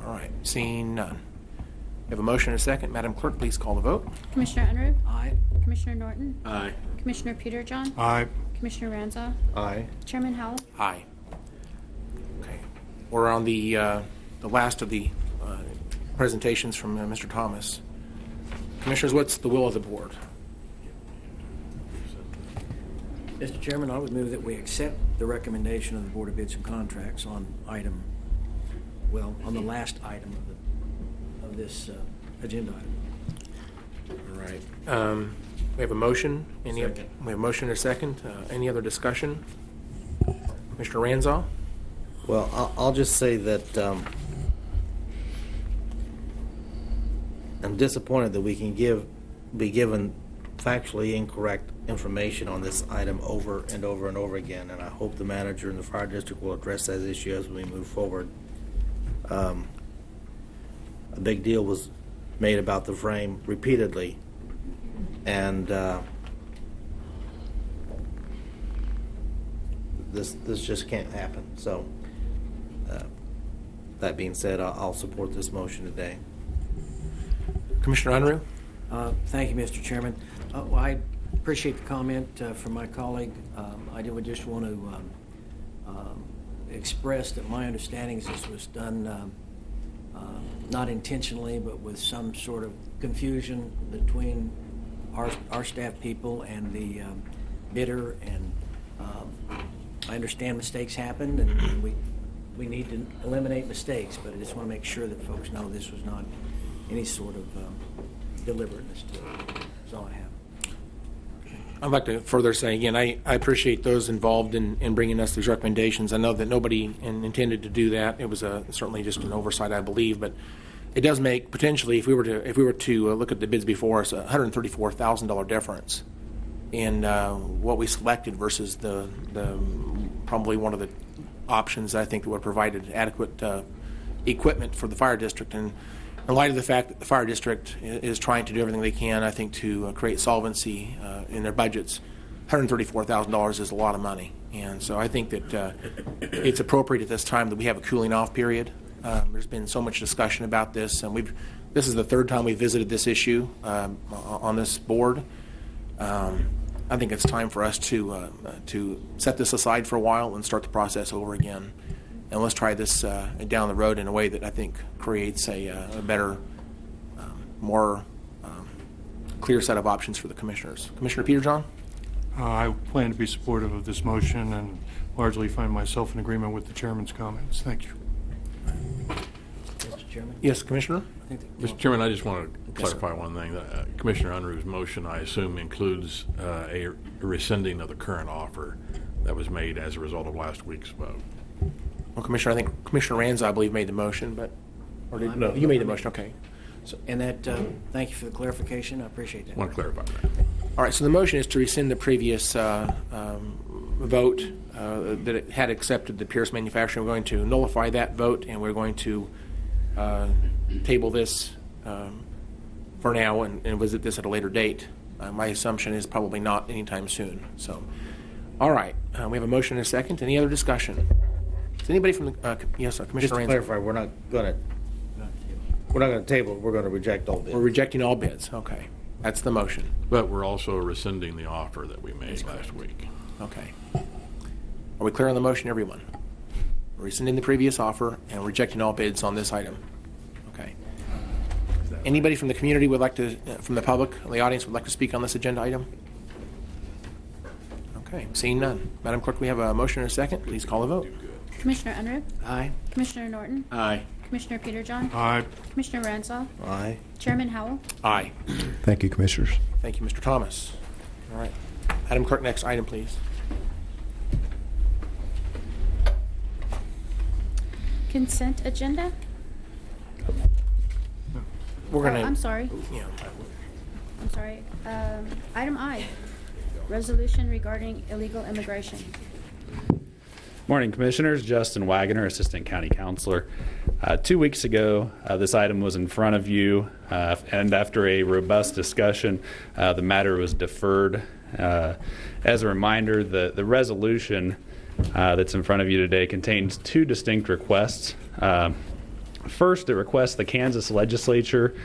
All right, seeing none. We have a motion and a second. Madam Clerk, please call the vote. Commissioner Unruh? Aye. Commissioner Norton? Aye. Commissioner Peterjohn? Aye. Commissioner Ranzau? Aye. Chairman Howell? Aye. Okay. We're on the last of the presentations from Mr. Thomas. Commissioners, what's the will of the board? Mr. Chairman, I would move that we accept the recommendation of the Board of Bids and Contracts on on the last item of this agenda item. All right. We have a motion. We have a motion and a second. Any other discussion? Commissioner Ranzau? Well, I'll just say that I'm disappointed that we can be given factually incorrect information on this item over and over and over again, and I hope the manager and the Fire District will address that issue as we move forward. A big deal was made about the frame repeatedly, and this just can't happen. So that being said, I'll support this motion today. Commissioner Unruh? Thank you, Mr. Chairman. Well, I appreciate the comment from my colleague. I would just want to express that my understanding is this was done not intentionally, but with some sort of confusion between our staff people and the bidder. And I understand mistakes happen, and we need to eliminate mistakes, but I just want to make sure that folks know this was not any sort of deliberateness to it. That's all I have. I'd like to further say again, I appreciate those involved in bringing us these recommendations. I know that nobody intended to do that. It was certainly just an oversight, I believe, but it does make potentially, if we were to look at the bids before us, a $134,000 difference in what we selected versus the probably one of the options I think that would have provided adequate equipment for the fire district. And in light of the fact that the fire district is trying to do everything they can, I think, to create solvency in their budgets, $134,000 is a lot of money. And so I think that it's appropriate at this time that we have a cooling off period. There's been so much discussion about this, and this is the third time we've visited this issue on this board. I think it's time for us to set this aside for a while and start the process over again. And let's try this down the road in a way that I think creates a better, more clear set of options for the commissioners. Commissioner Peterjohn? I plan to be supportive of this motion and largely find myself in agreement with the chairman's comments. Thank you. Mr. Chairman? Yes, Commissioner? Mr. Chairman, I just want to clarify one thing. Commissioner Unruh's motion, I assume, includes a rescinding of the current offer that was made as a result of last week's vote. Well, Commissioner, I think Commissioner Ranza, I believe, made the motion, but no, you made the motion. Okay. So, and that, thank you for the clarification. I appreciate that. I want to clarify that. All right. So the motion is to rescind the previous vote that it had accepted the Pierce manufacturing. We're going to nullify that vote, and we're going to table this for now and visit this at a later date. My assumption is probably not anytime soon. So, all right. We have a motion and a second. Any other discussion? Is anybody from the yes, Commissioner Just to Ranza? clarify, we're not going to table. We're going to reject all bids. We're rejecting all bids. Okay, that's the motion. But we're also rescinding the offer that we made last week. Okay. Are we clear on the motion, everyone? We're rescinding the previous offer and rejecting all bids on this item. Okay. Anybody from the community would like to, from the public, the audience, would like to speak on this agenda item? Okay, seeing none. Madam Clerk, we have a motion and a second. Please call the vote. Commissioner Unruh? Aye. Commissioner Norton? Aye. Commissioner Peterjohn? Aye. Commissioner Ranzau? Aye. Chairman Howell? Aye. Thank you, Commissioners. Thank you, Mr. Thomas. All right. Madam Clerk, next item, please. Consent agenda? We're going to... I'm sorry. Yeah. I'm sorry. Item I, resolution regarding illegal immigration. Morning, Commissioners. Justin Wagoner, Assistant County Counselor. 2 weeks ago, this item was in front of you, and after a robust discussion, the matter was deferred. As a reminder, the resolution that's in front of you today contains two distinct requests. First, it requests the Kansas legislature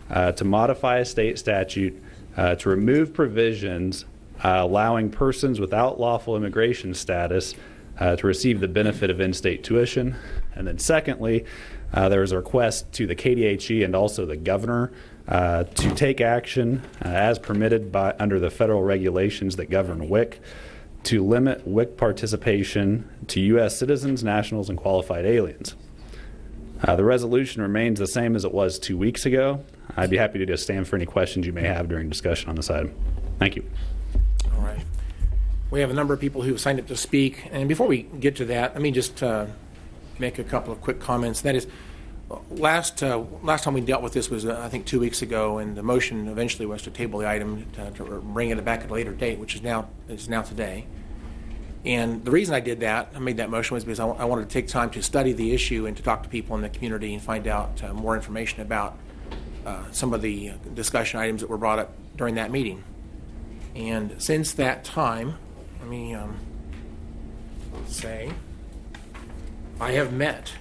to modify a state statute to remove provisions allowing persons without lawful immigration status to receive the benefit of in-state tuition. And then secondly, there is a request to the KDHE and also the governor to take action as permitted by under the federal regulations that govern WIC to limit WIC participation to U.S. citizens, nationals, and qualified aliens. The resolution remains the same as it was 2 weeks ago. I'd be happy to just stand for any questions you may have during discussion on this item. Thank you. All right. We have a number of people who have signed up to speak. And before we get to that, let me just make a couple of quick comments. That is, last time we dealt with this was, I think, 2 weeks ago, and the motion eventually was to table the item to bring it back at a later date, which is now today. And the reason I did that, I made that motion, was because I wanted to take time to study the issue and to talk to people in the community and find out more information about some of the discussion items that were brought up during that meeting. And since that time, let me say, I have met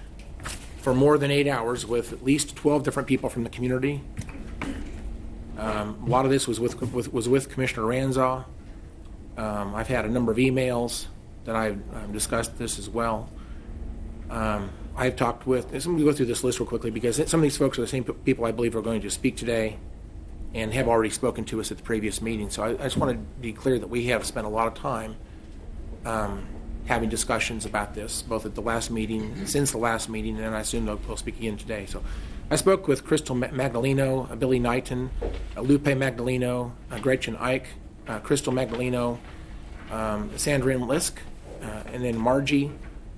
for more than 8 hours with at least 12 different people from the community. A lot of this was with Commissioner Ranzaw. I've had a number of emails that I've discussed this as well. I've talked with, so I'm going to go through this list real quickly because some of these folks are the same people I believe are going to speak today and have already spoken to us at the previous meeting. So I just want to be clear that we have spent a lot of time having discussions about this, both at the last meeting, since the last meeting, and I assume they'll speak again today. So I spoke with Crystal Magdaleno, Billy Knighton, Lupe Magdaleno, Gretchen Ike, Crystal Magdaleno, Sandrine Lisk, and then Margie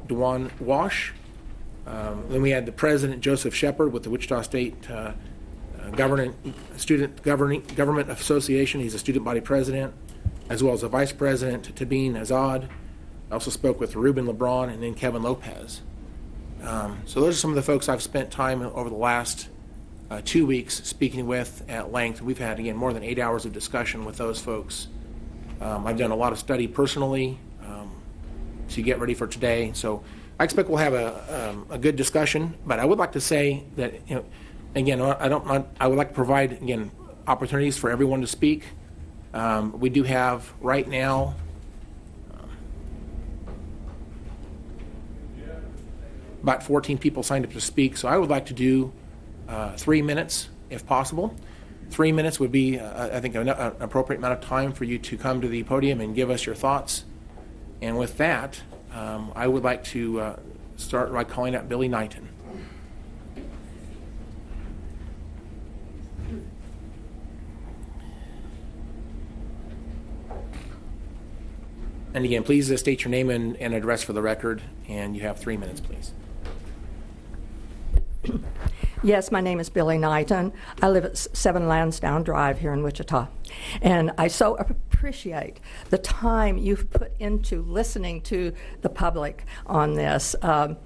Dewan Wash. Then we had the president, Joseph Shepard, with the Wichita State Government Association. He's a student body president, as well as the vice president, Tabine Azad. I also spoke with Ruben LeBron and then Kevin Lopez. So those are some of the folks I've spent time over the last 2 weeks speaking with at length. We've had, again, more than 8 hours of discussion with those folks. I've done a lot of study personally to get ready for today. So I expect we'll have a good discussion, but I would like to say that, again, I would like to provide, again, opportunities for everyone to speak. We do have right now about 14 people signed up to speak, so I would like to do 3 minutes if possible. 3 minutes would be, I think, an appropriate amount of time for you to come to the podium and give us your thoughts. And with that, I would like to start by calling out Billy Knighton. And again, please state your name and address for the record, and you have 3 minutes, please. Yes, my name is Billy Knighton. I live at 7 Lansdowne Drive here in Wichita. And I so appreciate the time you've put into listening to the public on this. I'm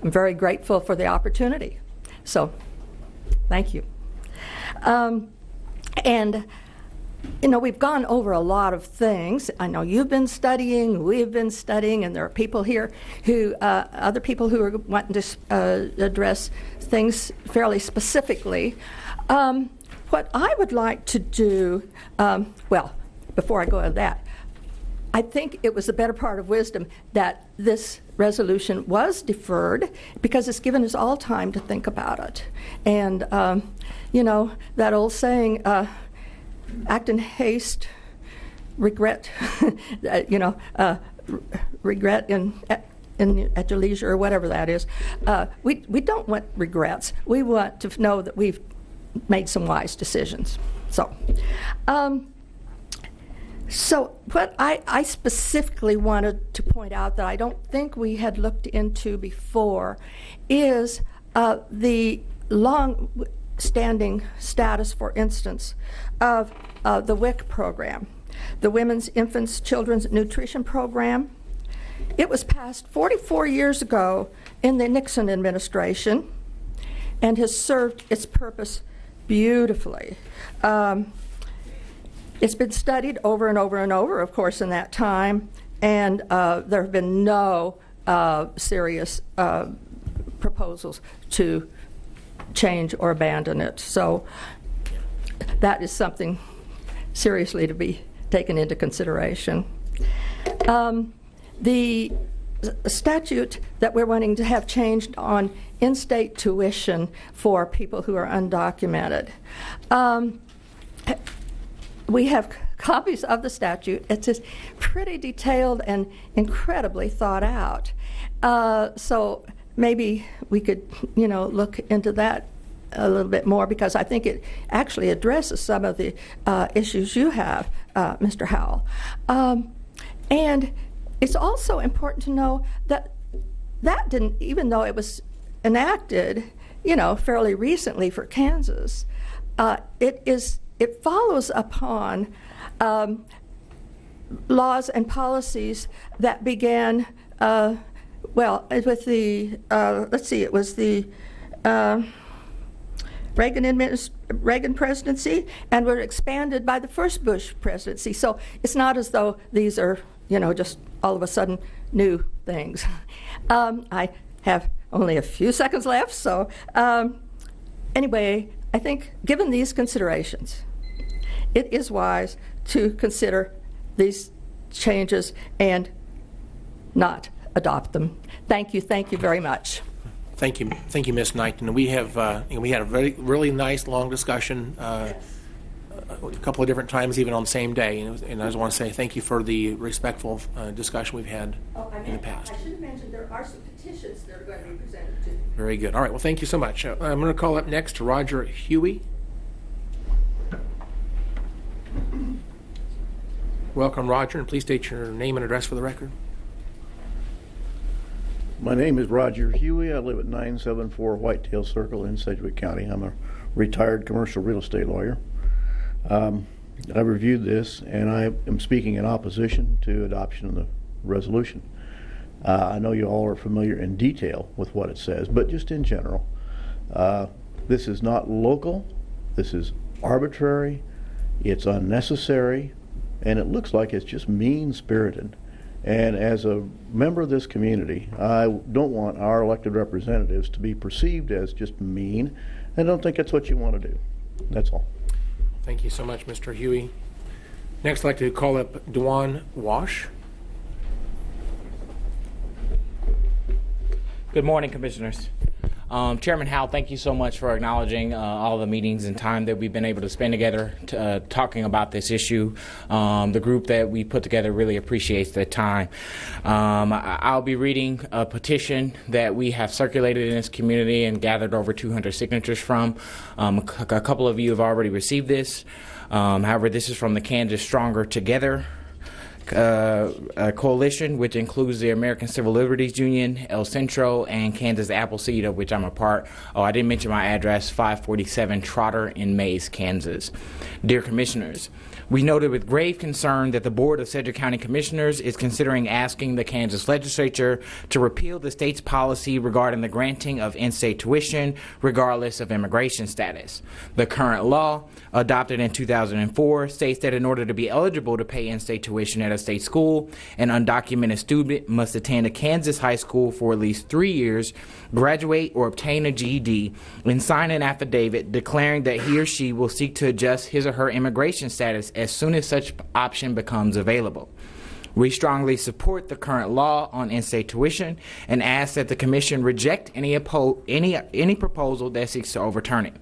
very grateful for the opportunity. So, thank you. And you know, we've gone over a lot of things. I know you've been studying, we've been studying, and there are people here who, other people who are wanting to address things fairly specifically. What I would like to do, well, before I go to that, I think it was the better part of wisdom that this resolution was deferred because it's given us all time to think about it. And, you know, that old saying, act in haste, regret, regret at your leisure, or whatever that is. We don't want regrets. We want to know that we've made some wise decisions. So, so what I specifically wanted to point out that I don't think we had looked into before is the long-standing status, for instance, of the WIC program, the Women's, Infants, Children's Nutrition Program. It was passed 44 years ago in the Nixon administration and has served its purpose beautifully. It's been studied over and over and over, of course, in that time, and there have been no serious proposals to change or abandon it. So that is something seriously to be taken into consideration. The statute that we're wanting to have changed on in-state tuition for people who are undocumented. We have copies of the statute. It's just pretty detailed and incredibly thought out. So maybe we could, you know, look into that a little bit more, because I think it actually addresses some of the issues you have, Mr. Howell. And it's also important to know that that didn't, even though it was enacted, you know, fairly recently for Kansas, it follows upon laws and policies that began, well, with the, let's see, it was the Reagan presidency, and were expanded by the first Bush presidency. So it's not as though these are, you know, just all of a sudden new things. I have only a few seconds left. So anyway, I think given these considerations, it is wise to consider these changes and not adopt them. Thank you very much. Thank you, Ms. Knighton. We have we had a really nice long discussion a couple of different times, even on the same day. And I just want to say thank you for the respectful discussion we've had in the past. I should have mentioned there are some petitions that are going to be presented to you. Very good. All right. Well, thank you so much. I'm going to call up next Roger Huey. Welcome, Roger, and please state your name and address for the record. My name is Roger Huey. I live at 974 Whitetail Circle in Sedgwick County. I'm a retired commercial real estate lawyer. I reviewed this, and I am speaking in opposition to adoption of the resolution. I know you all are familiar in detail with what it says, but just in general, this is not local. This is arbitrary. It's unnecessary, and it looks like it's just mean-spirited. And as a member of this community, I don't want our elected representatives to be perceived as just mean. I don't think that's what you want to do. That's all. Thank you so much, Mr. Huey. Next, I'd like to call up Dwan Wash. Good morning, Commissioners. Chairman Howell, thank you so much for acknowledging all the meetings and time that we've been able to spend together talking about this issue. The group that we put together really appreciates that time. I'll be reading a petition that we have circulated in this community and gathered over 200 signatures from. A couple of you have already received this. However, this is from the Kansas Stronger Together coalition, which includes the American Civil Liberties Union, El Centro, and Kansas Appleseed, of which I'm a part. Oh, I didn't mention my address, 547 Trotter in Mays, Kansas. Dear Commissioners, we noted with grave concern that the Board of Sedgwick County Commissioners is considering asking the Kansas legislature to repeal the state's policy regarding the granting of in-state tuition regardless of immigration status. The current law, adopted in 2004, states that in order to be eligible to pay in-state tuition at a state school, an undocumented student must attend a Kansas high school for at least 3 years, graduate or obtain a GED, and sign an affidavit declaring that he or she will seek to adjust his or her immigration status as soon as such option becomes available. We strongly support the current law on in-state tuition and ask that the Commission reject any proposal that seeks to overturn it.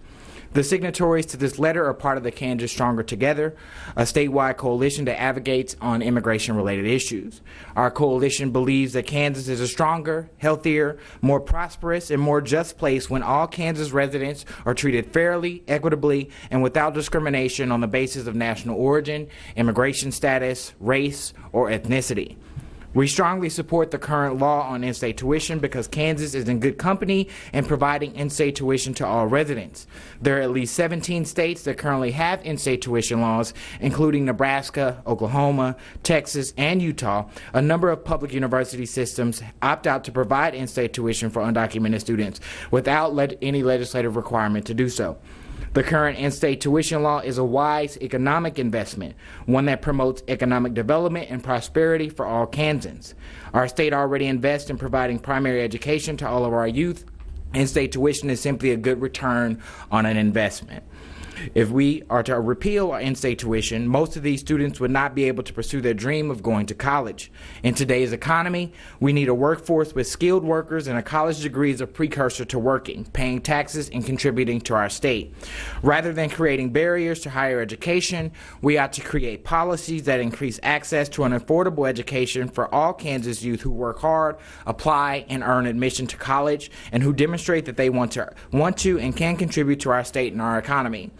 The signatories to this letter are part of the Kansas Stronger Together, a statewide coalition that advocates on immigration-related issues. Our coalition believes that Kansas is a stronger, healthier, more prosperous, and more just place when all Kansas residents are treated fairly, equitably, and without discrimination on the basis of national origin, immigration status, race, or ethnicity. We strongly support the current law on in-state tuition because Kansas is in good company in providing in-state tuition to all residents. There are at least 17 states that currently have in-state tuition laws, including Nebraska, Oklahoma, Texas, and Utah. A number of public university systems opt out to provide in-state tuition for undocumented students without any legislative requirement to do so. The current in-state tuition law is a wise economic investment, one that promotes economic development and prosperity for all Kansans. Our state already invests in providing primary education to all of our youth. In-state tuition is simply a good return on an investment. If we are to repeal our in-state tuition, most of these students would not be able to pursue their dream of going to college. In today's economy, we need a workforce with skilled workers, and a college degree is a precursor to working, paying taxes, and contributing to our state. Rather than creating barriers to higher education, we ought to create policies that increase access to an affordable education for all Kansas youth who work hard, apply, and earn admission to college, and who demonstrate that they want to and can contribute to our state and our economy.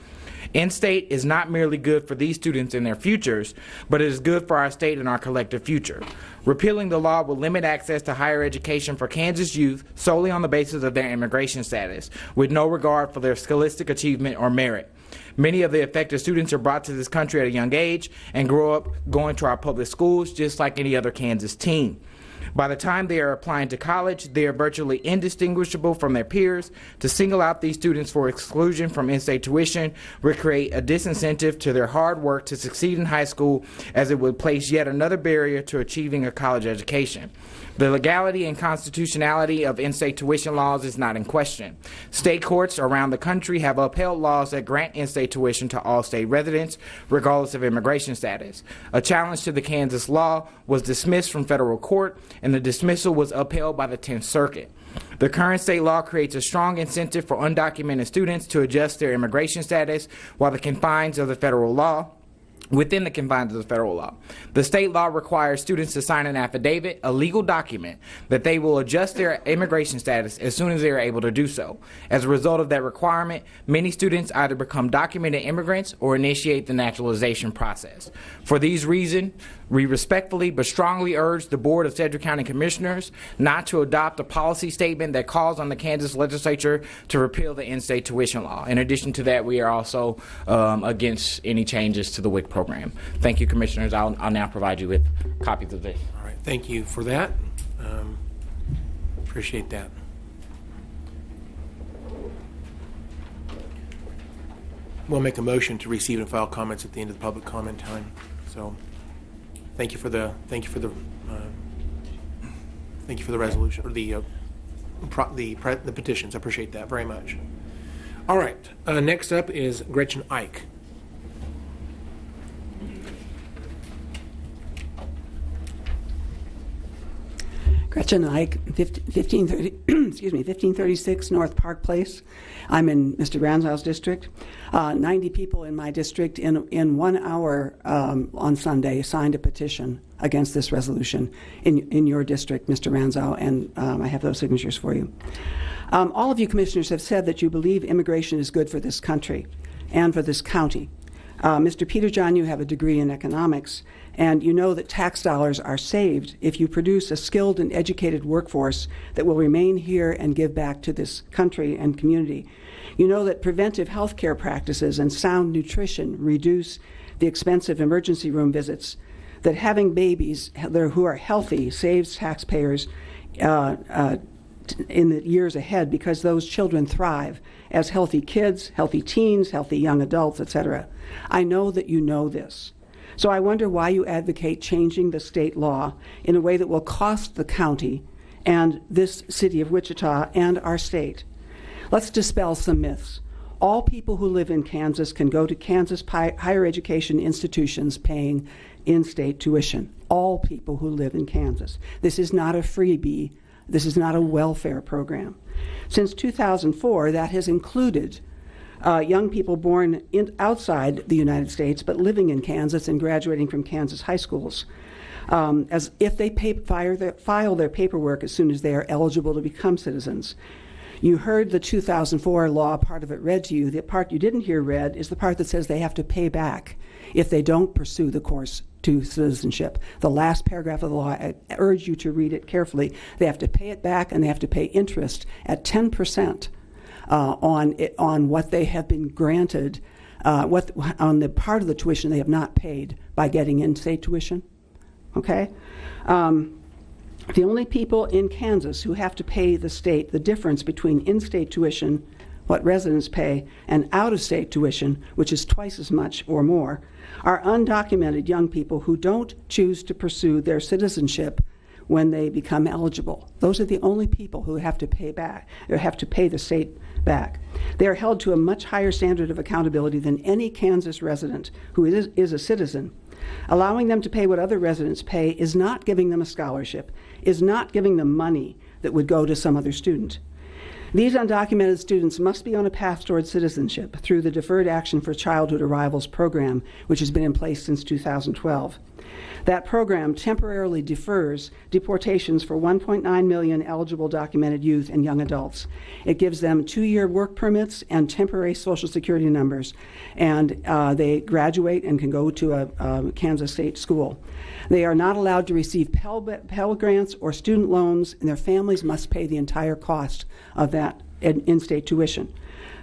In-state is not merely good for these students and their futures, but it is good for our state and our collective future. Repealing the law will limit access to higher education for Kansas youth solely on the basis of their immigration status, with no regard for their scholastic achievement or merit. Many of the affected students are brought to this country at a young age and grow up going to our public schools just like any other Kansas teen. By the time they are applying to college, they are virtually indistinguishable from their peers. To single out these students for exclusion from in-state tuition would create a disincentive to their hard work to succeed in high school, as it would place yet another barrier to achieving a college education. The legality and constitutionality of in-state tuition laws is not in question. State courts around the country have upheld laws that grant in-state tuition to all state residents, regardless of immigration status. A challenge to the Kansas law was dismissed from federal court, and the dismissal was upheld by the 10th Circuit. The current state law creates a strong incentive for undocumented students to adjust their immigration status within the confines of the federal law. The state law requires students to sign an affidavit, a legal document, that they will adjust their immigration status as soon as they are able to do so. As a result of that requirement, many students either become documented immigrants or initiate the naturalization process. For these reasons, we respectfully but strongly urge the Board of Sedgwick County Commissioners not to adopt a policy statement that calls on the Kansas legislature to repeal the in-state tuition law. In addition to that, we are also against any changes to the WIC program. Thank you, Commissioners. I'll now provide you with copies of this. All right. Thank you for that. Appreciate that. We'll make a motion to receive and file comments at the end of the public comment time. So. Thank you for the resolution or the petitions. I appreciate that very much. All right. Next up is Gretchen Ike. Gretchen Ike, 1536 North Park Place. I'm in Mr. Ransow's district. 90 people in my district in 1 hour on Sunday signed a petition against this resolution in your district, Mr. Ranzow, and I have those signatures for you. All of you commissioners have said that you believe immigration is good for this country and for this county. Mr. Peter John, you have a degree in economics, and you know that tax dollars are saved if you produce a skilled and educated workforce that will remain here and give back to this country and community. You know that preventive health care practices and sound nutrition reduce the expensive emergency room visits, that having babies who are healthy saves taxpayers in the years ahead, because those children thrive as healthy kids, healthy teens, healthy young adults, etc. I know that you know this. So I wonder why you advocate changing the state law in a way that will cost the county and this city of Wichita and our state. Let's dispel some myths. All people who live in Kansas can go to Kansas higher education institutions paying in-state tuition. All people who live in Kansas. This is not a freebie. This is not a welfare program. Since 2004, that has included young people born outside the United States but living in Kansas and graduating from Kansas high schools, as if they file their paperwork as soon as they are eligible to become citizens. You heard the 2004 law, part of it read to you. The part you didn't hear read is the part that says they have to pay back if they don't pursue the course to citizenship. The last paragraph of the law, I urge you to read it carefully. They have to pay it back, and they have to pay interest at 10% on what they have been granted, on the part of the tuition they have not paid by getting in-state tuition. Okay? The only people in Kansas who have to pay the state the difference between in-state tuition, what residents pay, and out-of-state tuition, which is twice as much or more, are undocumented young people who don't choose to pursue their citizenship when they become eligible. Those are the only people who have to pay back, or have to pay the state back. They are held to a much higher standard of accountability than any Kansas resident who is a citizen. Allowing them to pay what other residents pay is not giving them a scholarship, is not giving them money that would go to some other student. These undocumented students must be on a path toward citizenship through the Deferred Action for Childhood Arrivals program, which has been in place since 2012. That program temporarily defers deportations for 1.9 million eligible documented youth and young adults. It gives them 2-year work permits and temporary Social Security numbers, and they graduate and can go to a Kansas State school. They are not allowed to receive Pell Grants or student loans, and their families must pay the entire cost of that in-state tuition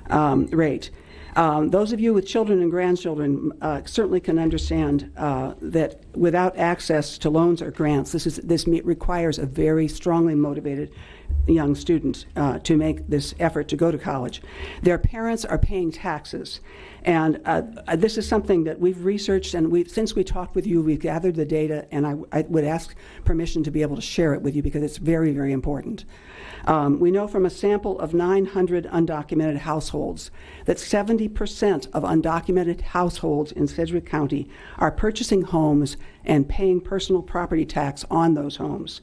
rate. Those of you with children and grandchildren certainly can understand that without access to loans or grants, this requires a very strongly motivated young student to make this effort to go to college. Their parents are paying taxes. And this is something that we've researched, and since we talked with you, we've gathered the data, and I would ask permission to be able to share it with you because it's very, very important. We know from a sample of 900 undocumented households that 70% of undocumented households in Sedgwick County are purchasing homes and paying personal property tax on those homes.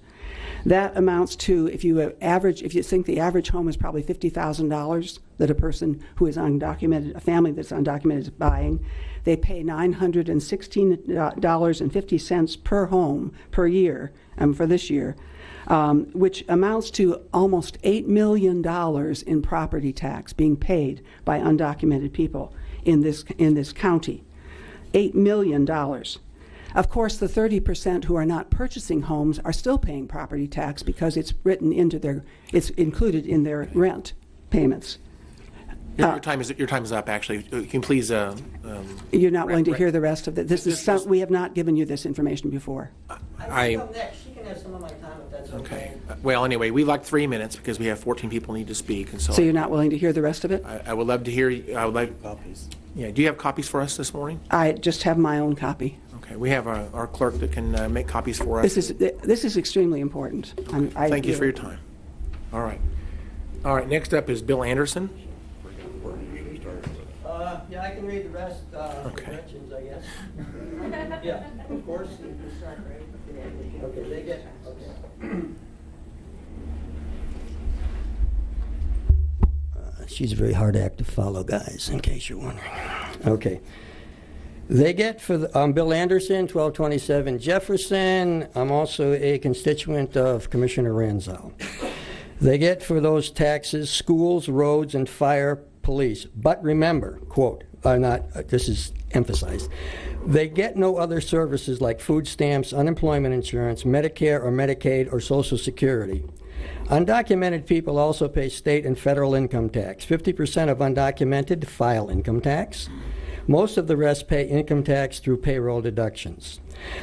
That amounts to, if you think the average home is probably $50,000 that a person who is undocumented, a family that's undocumented is buying, they pay $916.50 per home per year for this year, which amounts to almost $8 million in property tax being paid by undocumented people in this county. $8 million. Of course, the 30% who are not purchasing homes are still paying property tax because it's it's included in their rent payments. Your time is up. Actually, you can please. You're not willing to hear the rest of it. We have not given you this information before. I can come next. She can have some of my time if that's okay. Well, anyway, we like 3 minutes because we have 14 people need to speak, and so you're not willing to hear the rest of it? I would love to hear. I would like copies. Yeah. Do you have copies for us this morning? I just have my own copy. Okay. We have our clerk that can make copies for us. This is extremely important. Thank you for your time. All right. All right. Next up is Bill Anderson. Yeah, I can read the rest. Directions, I guess. Yeah, of course. Okay, they get. Okay. She's a very hard act to follow, guys, in case you're wondering. Okay. They get I'm Bill Anderson, 1227 Jefferson. I'm also a constituent of Commissioner Ranzel. They get for those taxes schools, roads, and fire, police. But remember, quote, this is emphasized, they get no other services like food stamps, unemployment insurance, Medicare or Medicaid, or Social Security. Undocumented people also pay state and federal income tax. 50% of undocumented file income tax. Most of the rest pay income tax through payroll deductions.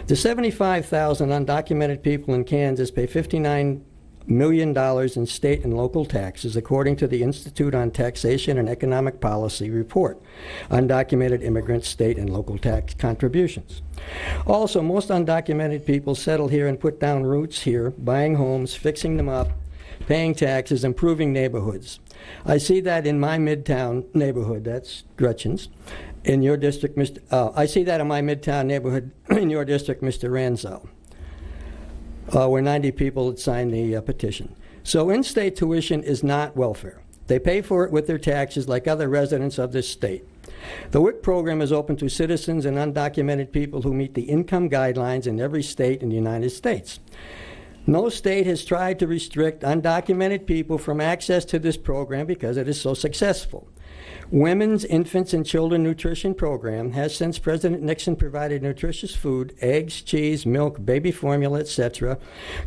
The 75,000 undocumented people in Kansas pay $59 million in state and local taxes, according to the Institute on Taxation and Economic Policy report, Undocumented Immigrant State and Local Tax Contributions. Also, most undocumented people settle here and put down roots here, buying homes, fixing them up, paying taxes, improving neighborhoods. I see that in my Midtown neighborhood, that's Gretchen's. In your district, I see that in my Midtown neighborhood, in your district, Mr. Ranzel. Where 90 people had signed the petition. So in-state tuition is not welfare. They pay for it with their taxes like other residents of this state. The WIC program is open to citizens and undocumented people who meet the income guidelines in every state in the United States. No state has tried to restrict undocumented people from access to this program because it is so successful. Women's, Infants, and Children Nutrition Program has, since President Nixon, provided nutritious food, eggs, cheese, milk, baby formula, etc.,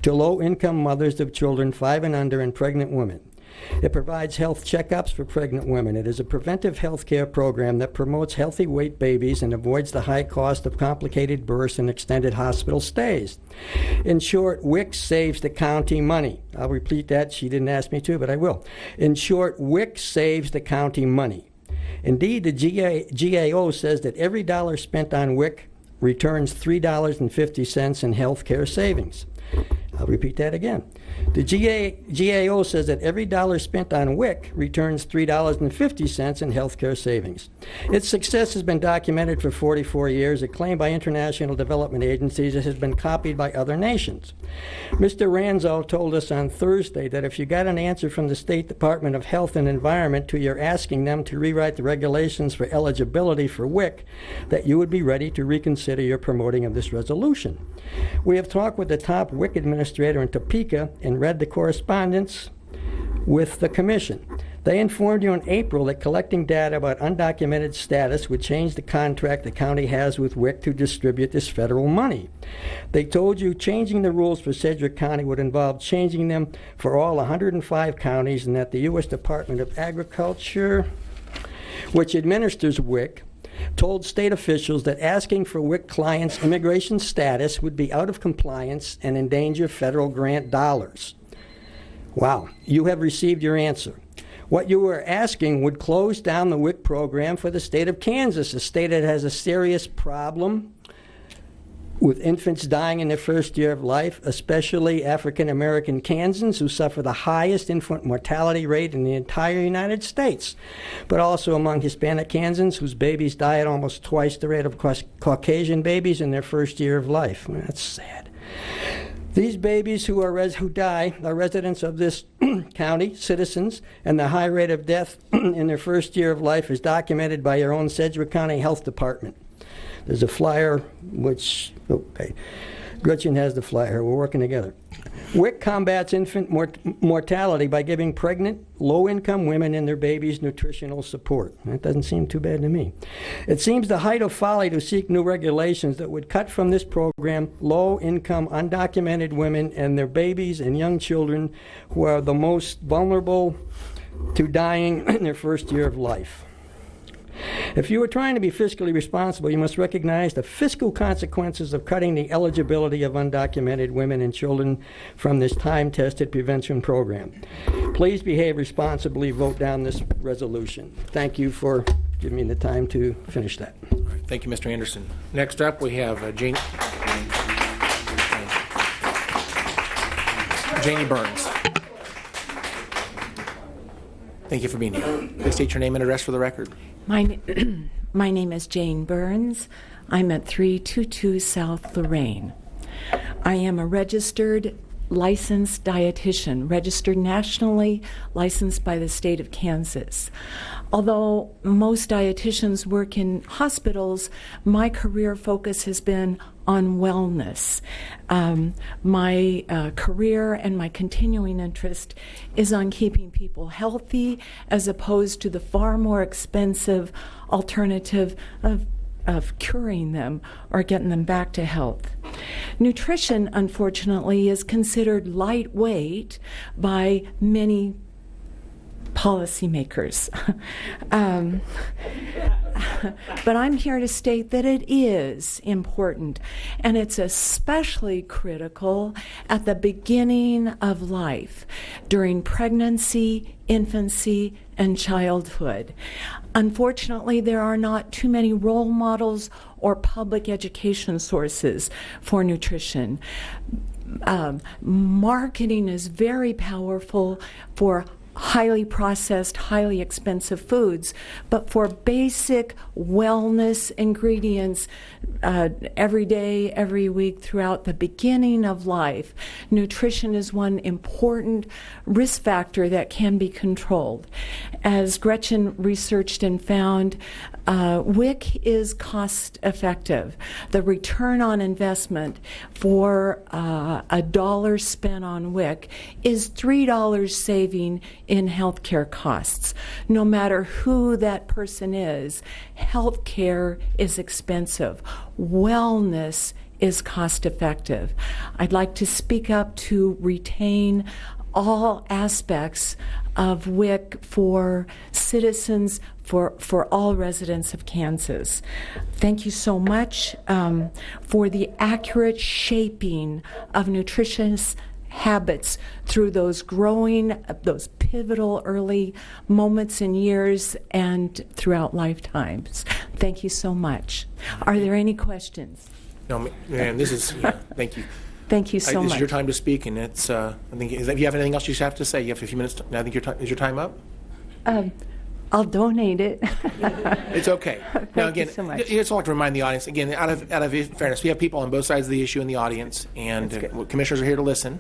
to low-income mothers of children 5 and under and pregnant women. It provides health checkups for pregnant women. It is a preventive health care program that promotes healthy weight babies and avoids the high cost of complicated births and extended hospital stays. In short, WIC saves the county money. I'll repeat that. She didn't ask me to, but I will. In short, WIC saves the county money. Indeed, the GAO says that every dollar spent on WIC returns $3.50 in health care savings. I'll repeat that again. The GAO says that every dollar spent on WIC returns $3.50 in health care savings. Its success has been documented for 44 years, acclaimed by international development agencies. It has been copied by other nations. Mr. Ranzo told us on Thursday that if you got an answer from the State Department of Health and Environment to your asking them to rewrite the regulations for eligibility for WIC, that you would be ready to reconsider your promoting of this resolution. We have talked with the top WIC administrator in Topeka and read the correspondence with the Commission. They informed you in April that collecting data about undocumented status would change the contract the county has with WIC to distribute this federal money. They told you changing the rules for Sedgwick County would involve changing them for all 105 counties, and that the U.S. Department of Agriculture which administers WIC, told state officials that asking for WIC clients' immigration status would be out of compliance and endanger federal grant dollars. Wow, you have received your answer. What you were asking would close down the WIC program for the state of Kansas, a state that has a serious problem with infants dying in their first year of life, especially African-American Kansans who suffer the highest infant mortality rate in the entire United States, but also among Hispanic Kansans whose babies die at almost twice the rate of Caucasian babies in their first year of life. Well, that's sad. These babies who die are residents of this county, citizens, and the high rate of death in their first year of life is documented by your own Sedgwick County Health Department. There's a flyer which, okay, Gretchen has the flyer. We're working together. WIC combats infant mortality by giving pregnant, low-income women and their babies nutritional support. That doesn't seem too bad to me. It seems the height of folly to seek new regulations that would cut from this program low-income, undocumented women and their babies and young children who are the most vulnerable to dying in their first year of life. If you are trying to be fiscally responsible, you must recognize the fiscal consequences of cutting the eligibility of undocumented women and children from this time-tested prevention program. Please behave responsibly. Vote down this resolution. Thank you for giving me the time to finish that. All right, thank you, Mr. Anderson. Next up, we have Janie Burns. Thank you for being here. Please state your name and address for the record. My name is Jane Burns. I'm at 322 South Lorraine. I am a registered licensed dietitian, registered nationally, licensed by the state of Kansas. Although most dietitians work in hospitals, my career focus has been on wellness. My career and my continuing interest is on keeping people healthy as opposed to the far more expensive alternative of curing them or getting them back to health. Nutrition, unfortunately, is considered lightweight by many policymakers. But I'm here to state that it is important, and it's especially critical at the beginning of life, during pregnancy, infancy, and childhood. Unfortunately, there are not too many role models or public education sources for nutrition. Marketing is very powerful for highly processed, highly expensive foods, but for basic wellness ingredients every day, every week, throughout the beginning of life, nutrition is one important risk factor that can be controlled. As Gretchen researched and found, WIC is cost effective. The return on investment for a dollar spent on WIC is $3 saving in healthcare costs. No matter who that person is, healthcare is expensive. Wellness is cost effective. I'd like to speak up to retain all aspects of WIC for citizens, for all residents of Kansas. Thank you so much for the accurate shaping of nutritious habits through those pivotal early moments and years and throughout lifetimes. Thank you so much. Are there any questions? No, and this is, thank you. Thank you so much. This is your time to speak, and it's, I think, if you have anything else you have to say, you have a few minutes. I think is your time up? I'll donate it. It's okay. Now, again, you so much. it's all like to remind the audience, again, out of fairness, we have people on both sides of the issue in the audience, and commissioners are here to listen.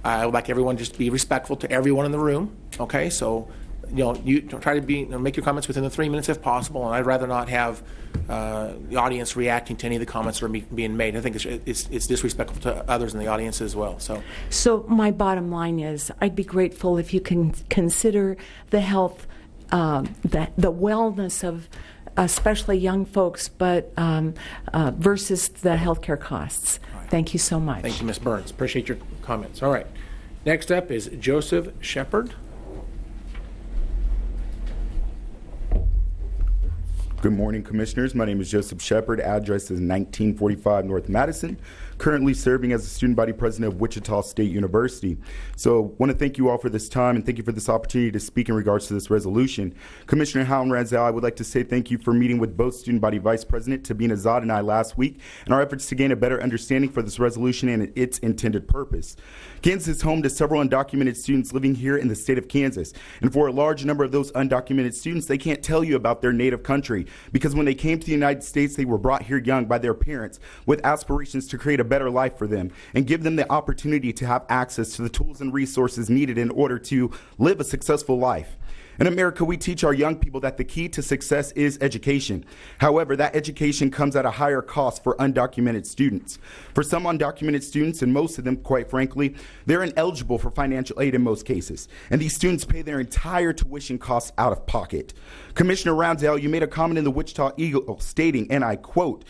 I would like everyone just to be respectful to everyone in the room, okay? So, you try to make your comments within the 3 minutes if possible, and I'd rather not have the audience reacting to any of the comments that are being made. I think it's disrespectful to others in the audience as well. So my bottom line is, I'd be grateful if you can consider the health, the wellness of especially young folks, but versus the healthcare costs. Right. Thank you so much. Thank you, Ms. Burns. Appreciate your comments. All right. Next up is Joseph Shepard. Good morning, Commissioners. My name is Joseph Shepard. Address is 1945 North Madison. Currently serving as the student body president of Wichita State University. So want to thank you all for this time and thank you for this opportunity to speak in regards to this resolution. Commissioner Howell and Ranzel, I would like to say thank you for meeting with both student body vice president Tabina Azad and I last week in our efforts to gain a better understanding for this resolution and its intended purpose. Kansas is home to several undocumented students living here in the state of Kansas. And for a large number of those undocumented students, they can't tell you about their native country because when they came to the United States, they were brought here young by their parents with aspirations to create a better life for them and give them the opportunity to have access to the tools and resources needed in order to live a successful life. In America, we teach our young people that the key to success is education. However, that education comes at a higher cost for undocumented students. For some undocumented students, and most of them, quite frankly, they're ineligible for financial aid in most cases. And these students pay their entire tuition costs out of pocket. Commissioner Roundell, you made a comment in the Wichita Eagle stating, and I quote,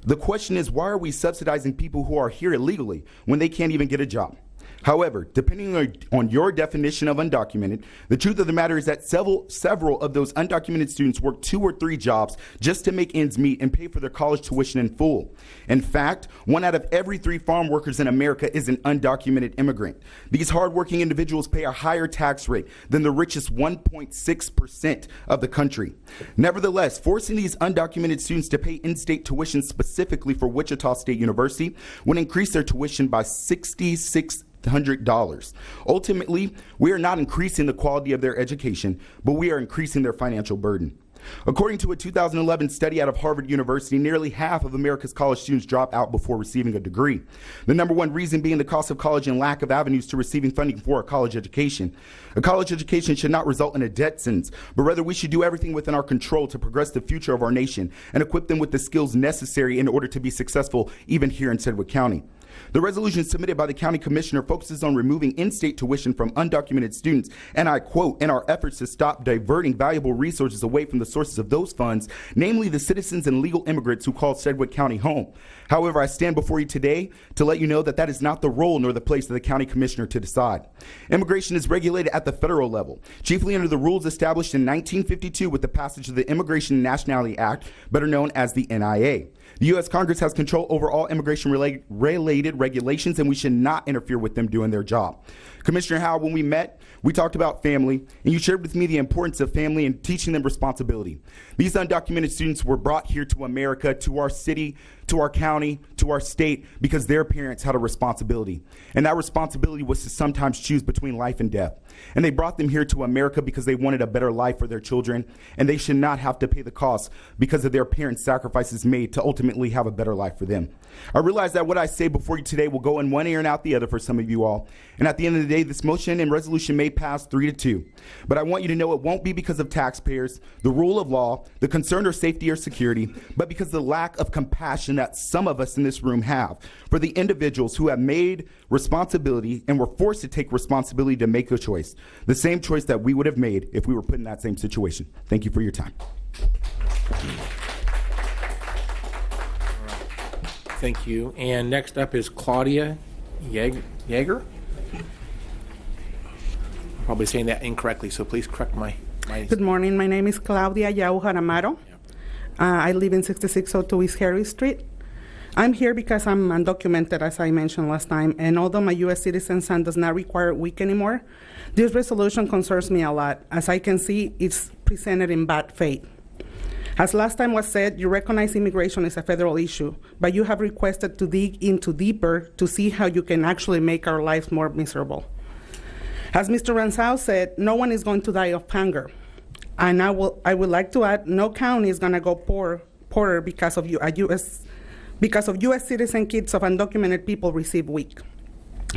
"The question is, why are we subsidizing people who are here illegally when they can't even get a job?" However, depending on your definition of undocumented, the truth of the matter is that several of those undocumented students work 2 or 3 jobs just to make ends meet and pay for their college tuition in full. In fact, 1 out of every 3 farm workers in America is an undocumented immigrant. These hardworking individuals pay a higher tax rate than the richest 1.6% of the country. Nevertheless, forcing these undocumented students to pay in-state tuition specifically for Wichita State University would increase their tuition by $6,600. Ultimately, we are not increasing the quality of their education, but we are increasing their financial burden. According to a 2011 study out of Harvard University, nearly half of America's college students drop out before receiving a degree. The number one reason being the cost of college and lack of avenues to receiving funding for a college education. A college education should not result in a debt sentence, but rather we should do everything within our control to progress the future of our nation and equip them with the skills necessary in order to be successful even here in Sedgwick County. The resolution submitted by the county commissioner focuses on removing in-state tuition from undocumented students, and I quote, "in our efforts to stop diverting valuable resources away from the sources of those funds, namely the citizens and legal immigrants who call Sedgwick County home." However, I stand before you today to let you know that that is not the role nor the place of the county commissioner to decide. Immigration is regulated at the federal level, chiefly under the rules established in 1952 with the passage of the Immigration and Nationality Act, better known as the NIA. The U.S. Congress has control over all immigration-related regulations, and we should not interfere with them doing their job. Commissioner Howell, when we met, we talked about family, and you shared with me the importance of family and teaching them responsibility. These undocumented students were brought here to America, to our city, to our county, to our state, because their parents had a responsibility. And that responsibility was to sometimes choose between life and death. And they brought them here to America because they wanted a better life for their children, and they should not have to pay the cost because of their parents' sacrifices made to ultimately have a better life for them. I realize that what I say before you today will go in one ear and out the other for some of you all. And at the end of the day, this motion and resolution may pass 3-2. But I want you to know it won't be because of taxpayers, the rule of law, the concern or safety or security, but because of the lack of compassion that some of us in this room have for the individuals who have made responsibility and were forced to take responsibility to make a choice, the same choice that we would have made if we were put in that same situation. Thank you for your time. Thank you. And next up is Claudia Yeager. I'm probably saying that incorrectly, so please correct my Good morning. My name is Claudia Yau Jaramaro. I live in 6602 East Harris Street. I'm here because I'm undocumented, as I mentioned last time, and although my U.S. citizen son does not require a week anymore, this resolution concerns me a lot. As I can see, it's presented in bad faith. As last time was said, you recognize immigration is a federal issue, but you have requested to dig into deeper to see how you can actually make our lives more miserable. As Mr. Ranzau said, no one is going to die of hunger. And I would like to add, no county is going to go poorer because of U.S. citizen kids of undocumented people receive WIC.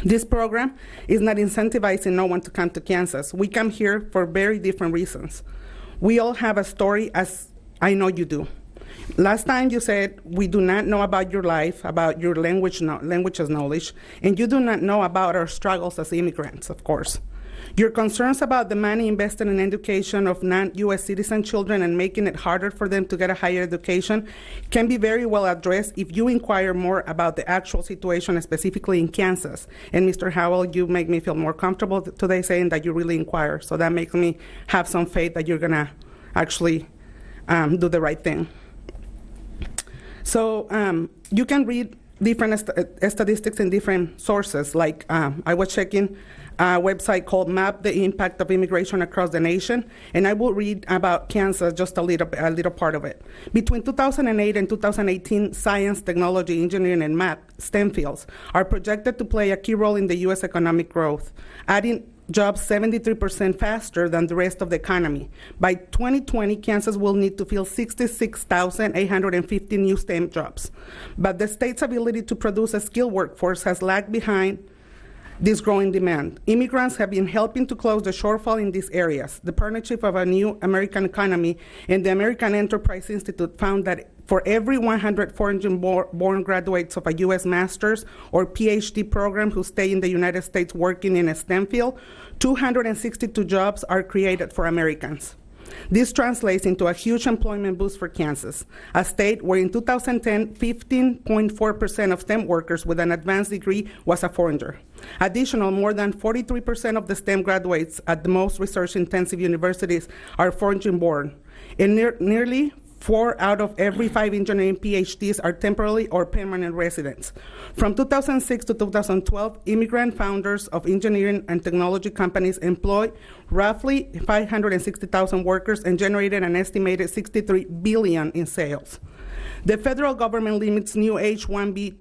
This program is not incentivizing no one to come to Kansas. We come here for very different reasons. We all have a story, as I know you do. Last time you said we do not know about your life, about your language's knowledge, and you do not know about our struggles as immigrants, of course. Your concerns about the money invested in education of non-U.S. citizen children and making it harder for them to get a higher education can be very well addressed if you inquire more about the actual situation, specifically in Kansas. And Mr. Howell, you make me feel more comfortable today saying that you really inquire. So that makes me have some faith that you're going to actually do the right thing. So you can read different statistics in different sources. Like I was checking a website called Map the Impact of Immigration Across the Nation, and I will read about Kansas, just a little part of it. Between 2008 and 2018, science, technology, engineering, and math, STEM fields, are projected to play a key role in the U.S. economic growth, adding jobs 73% faster than the rest of the economy. By 2020, Kansas will need to fill 66,850 new STEM jobs. But the state's ability to produce a skilled workforce has lagged behind this growing demand. Immigrants have been helping to close the shortfall in these areas. The partnership of a new American economy and the American Enterprise Institute found that for every 100 foreign-born graduates of a U.S. master's or PhD program who stay in the United States working in a STEM field, 262 jobs are created for Americans. This translates into a huge employment boost for Kansas, a state where in 2010, 15.4% of STEM workers with an advanced degree was a foreigner. Additional, more than 43% of the STEM graduates at the most research-intensive universities are foreign-born, and nearly 4 out of every 5 engineering PhDs are temporary or permanent residents. From 2006 to 2012, immigrant founders of engineering and technology companies employed roughly 560,000 workers and generated an estimated $63 billion in sales. The federal government limits new H-1B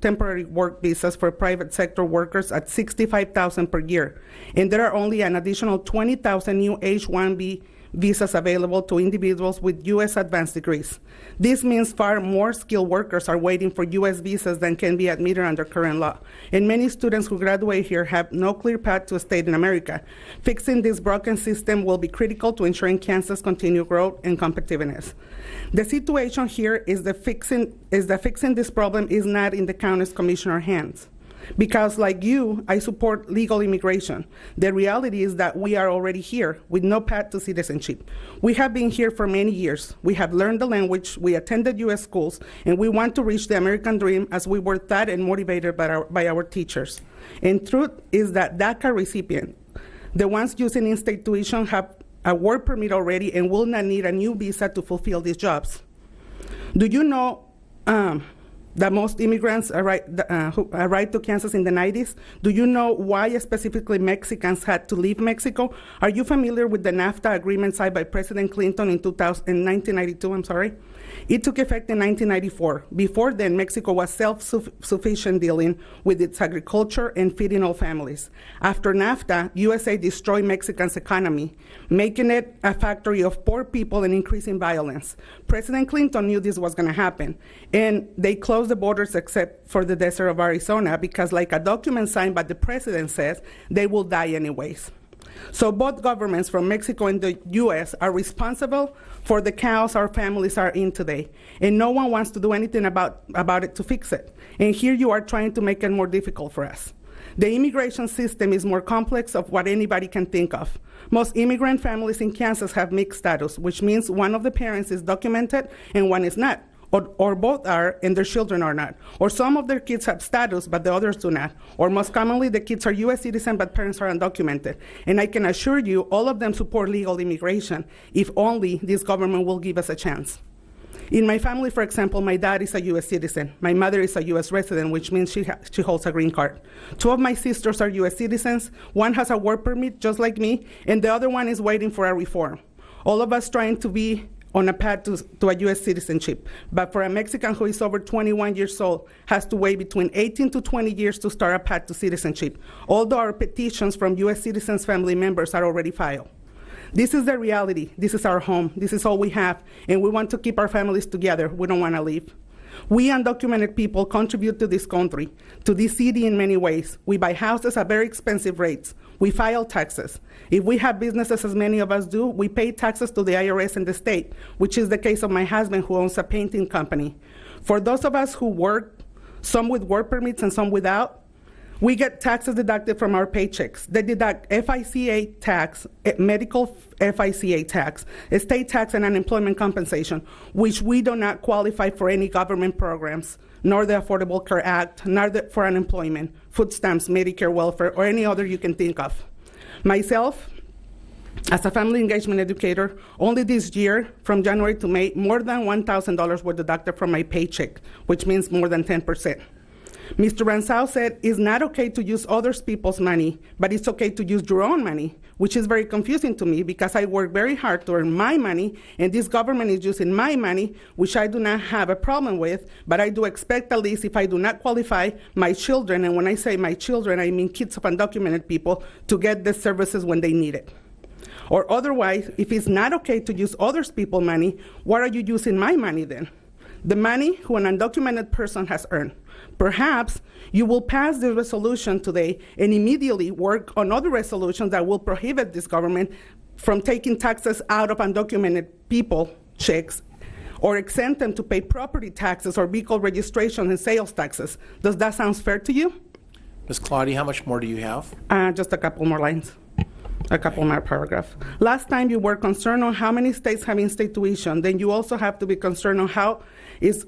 temporary work visas for private sector workers at 65,000 per year, and there are only an additional 20,000 new H-1B visas available to individuals with U.S. advanced degrees. This means far more skilled workers are waiting for U.S. visas than can be admitted under current law, and many students who graduate here have no clear path to a stay in America. Fixing this broken system will be critical to ensuring Kansas' continued growth and competitiveness. The situation here is that fixing this problem is not in the county's commissioner's hands. Because like you, I support legal immigration. The reality is that we are already here with no path to citizenship. We have been here for many years. We have learned the language, we attended U.S. schools, and we want to reach the American dream as we were taught and motivated by our teachers. And truth is that DACA recipients, the ones using in-state tuition, have a work permit already and will not need a new visa to fulfill these jobs. Do you know that most immigrants who arrived to Kansas in the 90s? Do you know why specifically Mexicans had to leave Mexico? Are you familiar with the NAFTA agreement signed by President Clinton in 1992? It took effect in 1994. Before then, Mexico was self-sufficient dealing with its agriculture and feeding all families. After NAFTA, USA destroyed Mexico's economy, making it a factory of poor people and increasing violence. President Clinton knew this was going to happen, and they closed the borders except for the desert of Arizona because, like a document signed by the president says, they will die anyways. So both governments from Mexico and the U.S. are responsible for the chaos our families are in today, and no one wants to do anything about it to fix it. And here you are trying to make it more difficult for us. The immigration system is more complex of what anybody can think of. Most immigrant families in Kansas have mixed status, which means one of the parents is documented and one is not. Or both are and their children are not. Or some of their kids have status but the others do not. Or most commonly the kids are U.S. citizens but parents are undocumented. And I can assure you all of them support legal immigration if only this government will give us a chance. In my family, for example, my dad is a U.S. citizen. My mother is a U.S. resident, which means she holds a green card. 2 of my sisters are U.S. citizens. One has a work permit just like me, and the other one is waiting for a reform. All of us trying to be on a path to a U.S. citizenship. But for a Mexican who is over 21 years old, has to wait between 18 to 20 years to start a path to citizenship, although our petitions from U.S. citizens' family members are already filed. This is the reality. This is our home. This is all we have, and we want to keep our families together. We don't want to leave. We undocumented people contribute to this country, to this city in many ways. We buy houses at very expensive rates. We file taxes. If we have businesses, as many of us do, we pay taxes to the IRS and the state, which is the case of my husband who owns a painting company. For those of us who work, some with work permits and some without, we get taxes deducted from our paychecks. They deduct FICA tax, medical FICA tax, estate tax, and unemployment compensation, which we do not qualify for any government programs, nor the Affordable Care Act, nor for unemployment, food stamps, Medicare, welfare, or any other you can think of. Myself, As a family engagement educator, only this year, from January to May, more than $1,000 were deducted from my paycheck, which means more than 10%. Mr. Ransau said it's not okay to use other people's money, but it's okay to use your own money, which is very confusing to me because I work very hard to earn my money, and this government is using my money, which I do not have a problem with, but I do expect, at least if I do not qualify, my children, and when I say my children, I mean kids of undocumented people, to get the services when they need it. Or otherwise, if it's not okay to use other people's money, what are you using my money then? The money who an undocumented person has earned. Perhaps you will pass this resolution today and immediately work on other resolutions that will prohibit this government from taking taxes out of undocumented people checks or exempt them to pay property taxes or vehicle registration and sales taxes. Does that sound fair to you? Ms. Claudia, how much more do you have? Just a couple more lines. A couple more paragraphs. Last time you were concerned on how many states have in-state tuition, then you also have to be concerned on how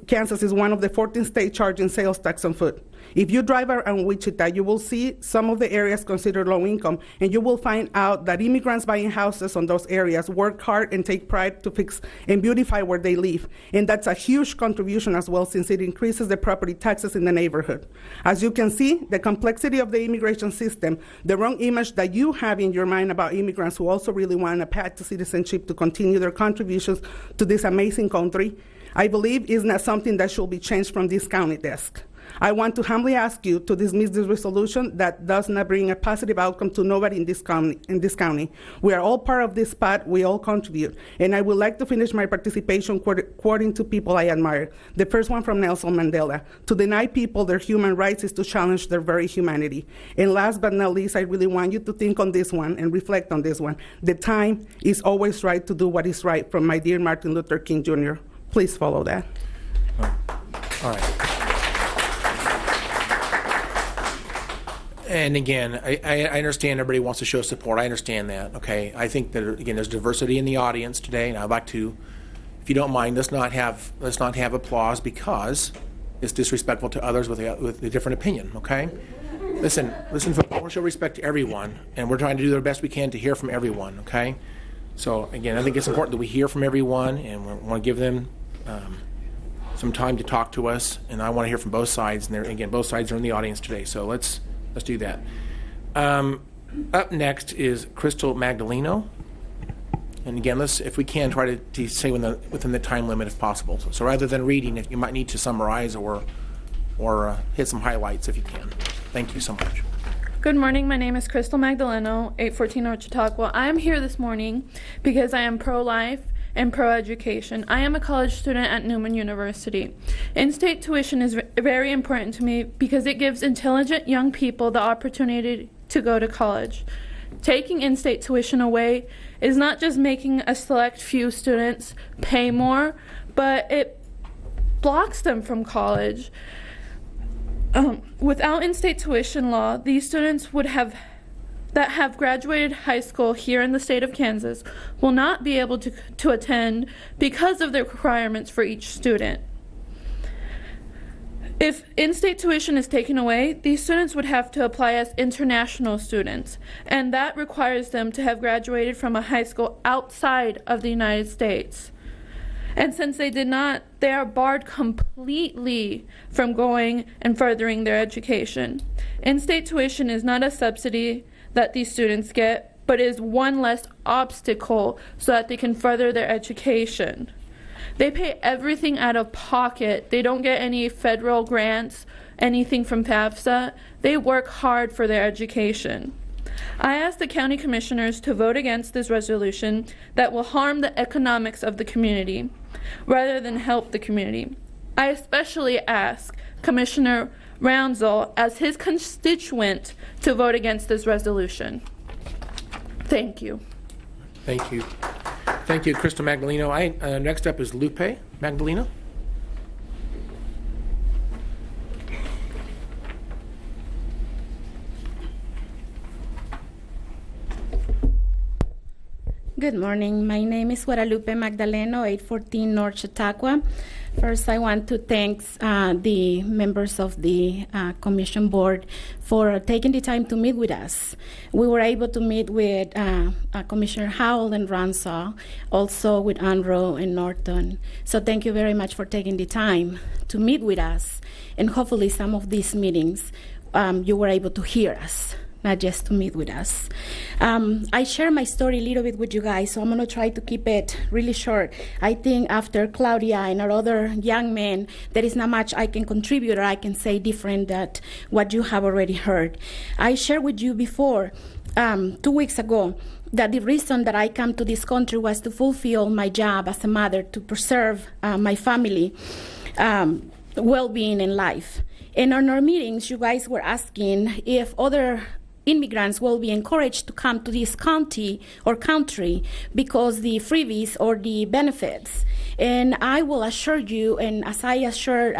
Kansas is one of the 14 states charging sales tax on food. If you drive around Wichita, you will see some of the areas considered low income, and you will find out that immigrants buying houses on those areas work hard and take pride to fix and beautify where they live. And that's a huge contribution as well, since it increases the property taxes in the neighborhood. As you can see, the complexity of the immigration system, the wrong image that you have in your mind about immigrants who also really want a path to citizenship to continue their contributions to this amazing country, I believe is not something that should be changed from this county desk. I want to humbly ask you to dismiss this resolution that does not bring a positive outcome to nobody in this county. We are all part of this pot. We all contribute. And I would like to finish my participation quoting two people I admire. The first one from Nelson Mandela. To deny people their human rights is to challenge their very humanity. And last but not least, I really want you to think on this one and reflect on this one. The time is always right to do what is right, from my dear Martin Luther King Jr. Please follow that. All right. And again, I understand everybody wants to show support. I understand that. Okay. I think that, again, there's diversity in the audience today, and I'd like to, if you don't mind, let's not have applause because it's disrespectful to others with a different opinion. Okay. Listen. Folks, I want to show respect to everyone, and we're trying to do the best we can to hear from everyone. Okay. So again, I think it's important that we hear from everyone, and we want to give them some time to talk to us. And I want to hear from both sides. And again, both sides are in the audience today. So let's do that. Up next is Crystal Magdaleno. And again, let's, if we can, try to say within the time limit if possible. So rather than reading, you might need to summarize or hit some highlights if you can. Thank you so much. Good morning. My name is Crystal Magdaleno, 814 North Chautauqua. I am here this morning because I am pro-life and pro-education. I am a college student at Newman University. In-state tuition is very important to me because it gives intelligent young people the opportunity to go to college. Taking in-state tuition away is not just making a select few students pay more, but it blocks them from college. Without in-state tuition law, these students that have graduated high school here in the state of Kansas will not be able to attend because of the requirements for each student. If in-state tuition is taken away, these students would have to apply as international students, and that requires them to have graduated from a high school outside of the United States. And since they did not, they are barred completely from going and furthering their education. In-state tuition is not a subsidy that these students get, but is one less obstacle so that they can further their education. They pay everything out of pocket. They don't get any federal grants, anything from FAFSA. They work hard for their education. I ask the county commissioners to vote against this resolution that will harm the economics of the community rather than help the community. I especially ask Commissioner Rounzel, as his constituent, to vote against this resolution. Thank you. Thank you. Thank you, Crystal Magdaleno. Next up is Lupe Magdaleno. Good morning. My name is Guadalupe Magdaleno, 814 North Chautauqua. First, I want to thank the members of the Commission Board for taking the time to meet with us. We were able to meet with Commissioner Howell and Ransaw, also with Unruh and Norton. So thank you very much for taking the time to meet with us. And hopefully some of these meetings you were able to hear us, not just to meet with us. I share my story a little bit with you guys, so I'm going to try to keep it really short. I think after Claudia and our other young men, there is not much I can contribute or I can say different than what you have already heard. I shared with you before, 2 weeks ago, that the reason that I come to this country was to fulfill my job as a mother, to preserve my family well-being in life. And on our meetings, you guys were asking if other immigrants will be encouraged to come to this county or country because the freebies or the benefits. And I will assure you, and as I assured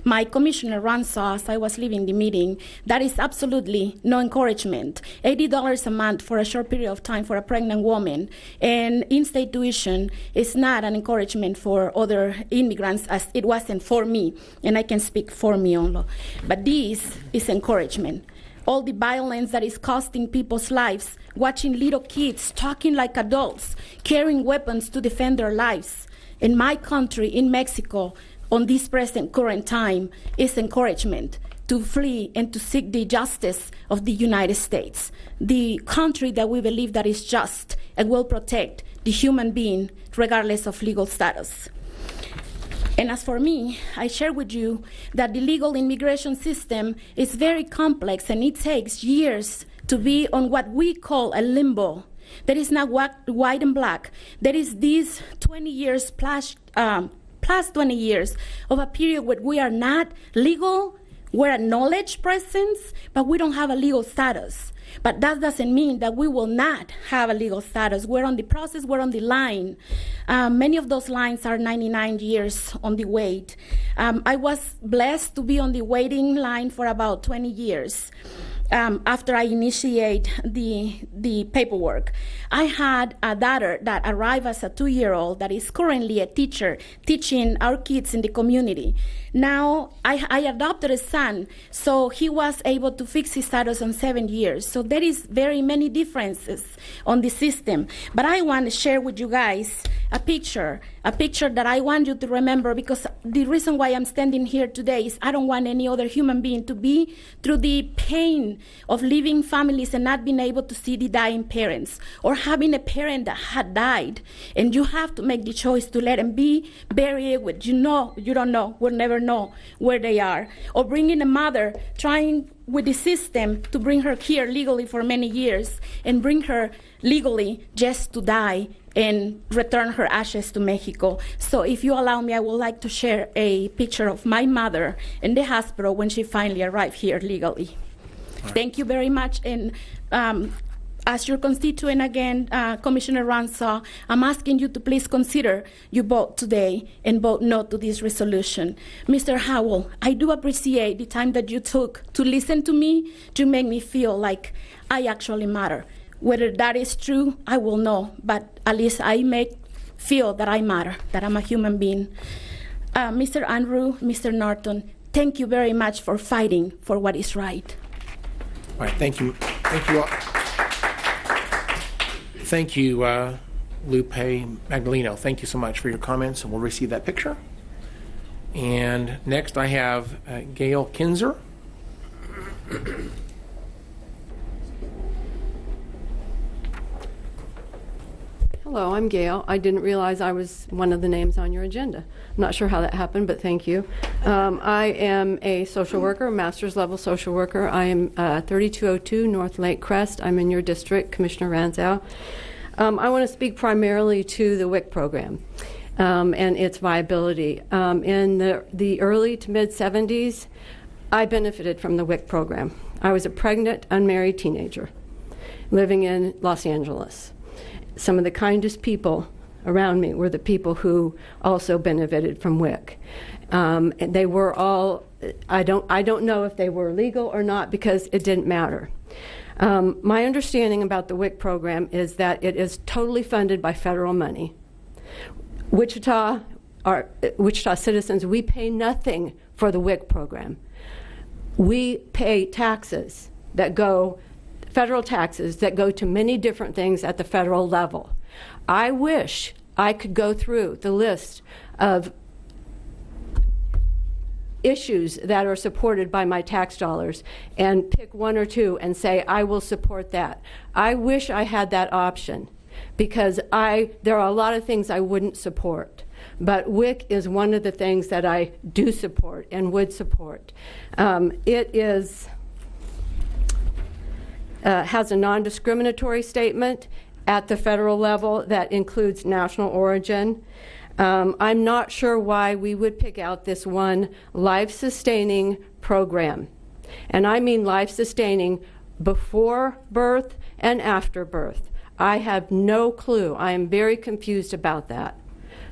my Commissioner Ransaw as I was leaving the meeting, that is absolutely no encouragement. $80 a month for a short period of time for a pregnant woman, and in-state tuition is not an encouragement for other immigrants as it wasn't for me, and I can speak for me only. But this is encouragement. All the violence that is costing people's lives, watching little kids talking like adults, carrying weapons to defend their lives. In my country, in Mexico, on this present current time, is encouragement to flee and to seek the justice of the United States, the country that we believe that is just and will protect the human being regardless of legal status. And as for me, I share with you that the legal immigration system is very complex and it takes years to be on what we call a limbo. There is not white and black. There is these 20 years plus 20 years of a period where we are not legal, we're a knowledge presence, but we don't have a legal status. But that doesn't mean that we will not have a legal status. We're on the process, we're on the line. Many of those lines are 99 years on the wait. I was blessed to be on the waiting line for about 20 years. After I initiate the paperwork. I had a daughter that arrived as a 2-year-old that is currently a teacher teaching our kids in the community. Now, I adopted a son, so he was able to fix his status in 7 years. So there is very many differences on the system. But I want to share with you guys a picture that I want you to remember, because the reason why I'm standing here today is I don't want any other human being to be through the pain of leaving families and not being able to see the dying parents, or having a parent that had died, and you have to make the choice to let them be buried with, you don't know, we'll never know where they are, or bringing a mother trying with the system to bring her here legally for many years and bring her legally just to die and return her ashes to Mexico. So if you allow me, I would like to share a picture of my mother in the hospital when she finally arrived here legally. Right. Thank you very much. And as your constituent again, Commissioner Ransaw, I'm asking you to please consider your vote today and vote no to this resolution. Mr. Howell, I do appreciate the time that you took to listen to me, to make me feel like I actually matter. Whether that is true, I will know, but at least I make feel that I matter, that I'm a human being. Mr. Unruh, Mr. Norton, thank you very much for fighting for what is right. All right, thank you. Thank you all. Thank you, Lupe Magdaleno. Thank you so much for your comments, and we'll receive that picture. And next I have Gail Kinzer. Hello, I'm Gail. I didn't realize I was one of the names on your agenda. I'm not sure how that happened, but thank you. I am a social worker, a master's level social worker. I am 3202 North Lake Crest. I'm in your district, Commissioner Ransaw. I want to speak primarily to the WIC program and its viability. In the early to mid 70s, I benefited from the WIC program. I was a pregnant, unmarried teenager living in Los Angeles. Some of the kindest people around me were the people who also benefited from WIC. They were all, I don't know if they were legal or not because it didn't matter. My understanding about the WIC program is that it is totally funded by federal money. Wichita citizens, we pay nothing for the WIC program. We pay taxes that go, federal taxes that go to many different things at the federal level. I wish I could go through the list of issues that are supported by my tax dollars and pick one or two and say, I will support that. I wish I had that option, because there are a lot of things I wouldn't support. But WIC is one of the things that I do support and would support. It has a non-discriminatory statement at the federal level that includes national origin. I'm not sure why we would pick out this one life-sustaining program. And I mean life-sustaining before birth and after birth. I have no clue. I am very confused about that,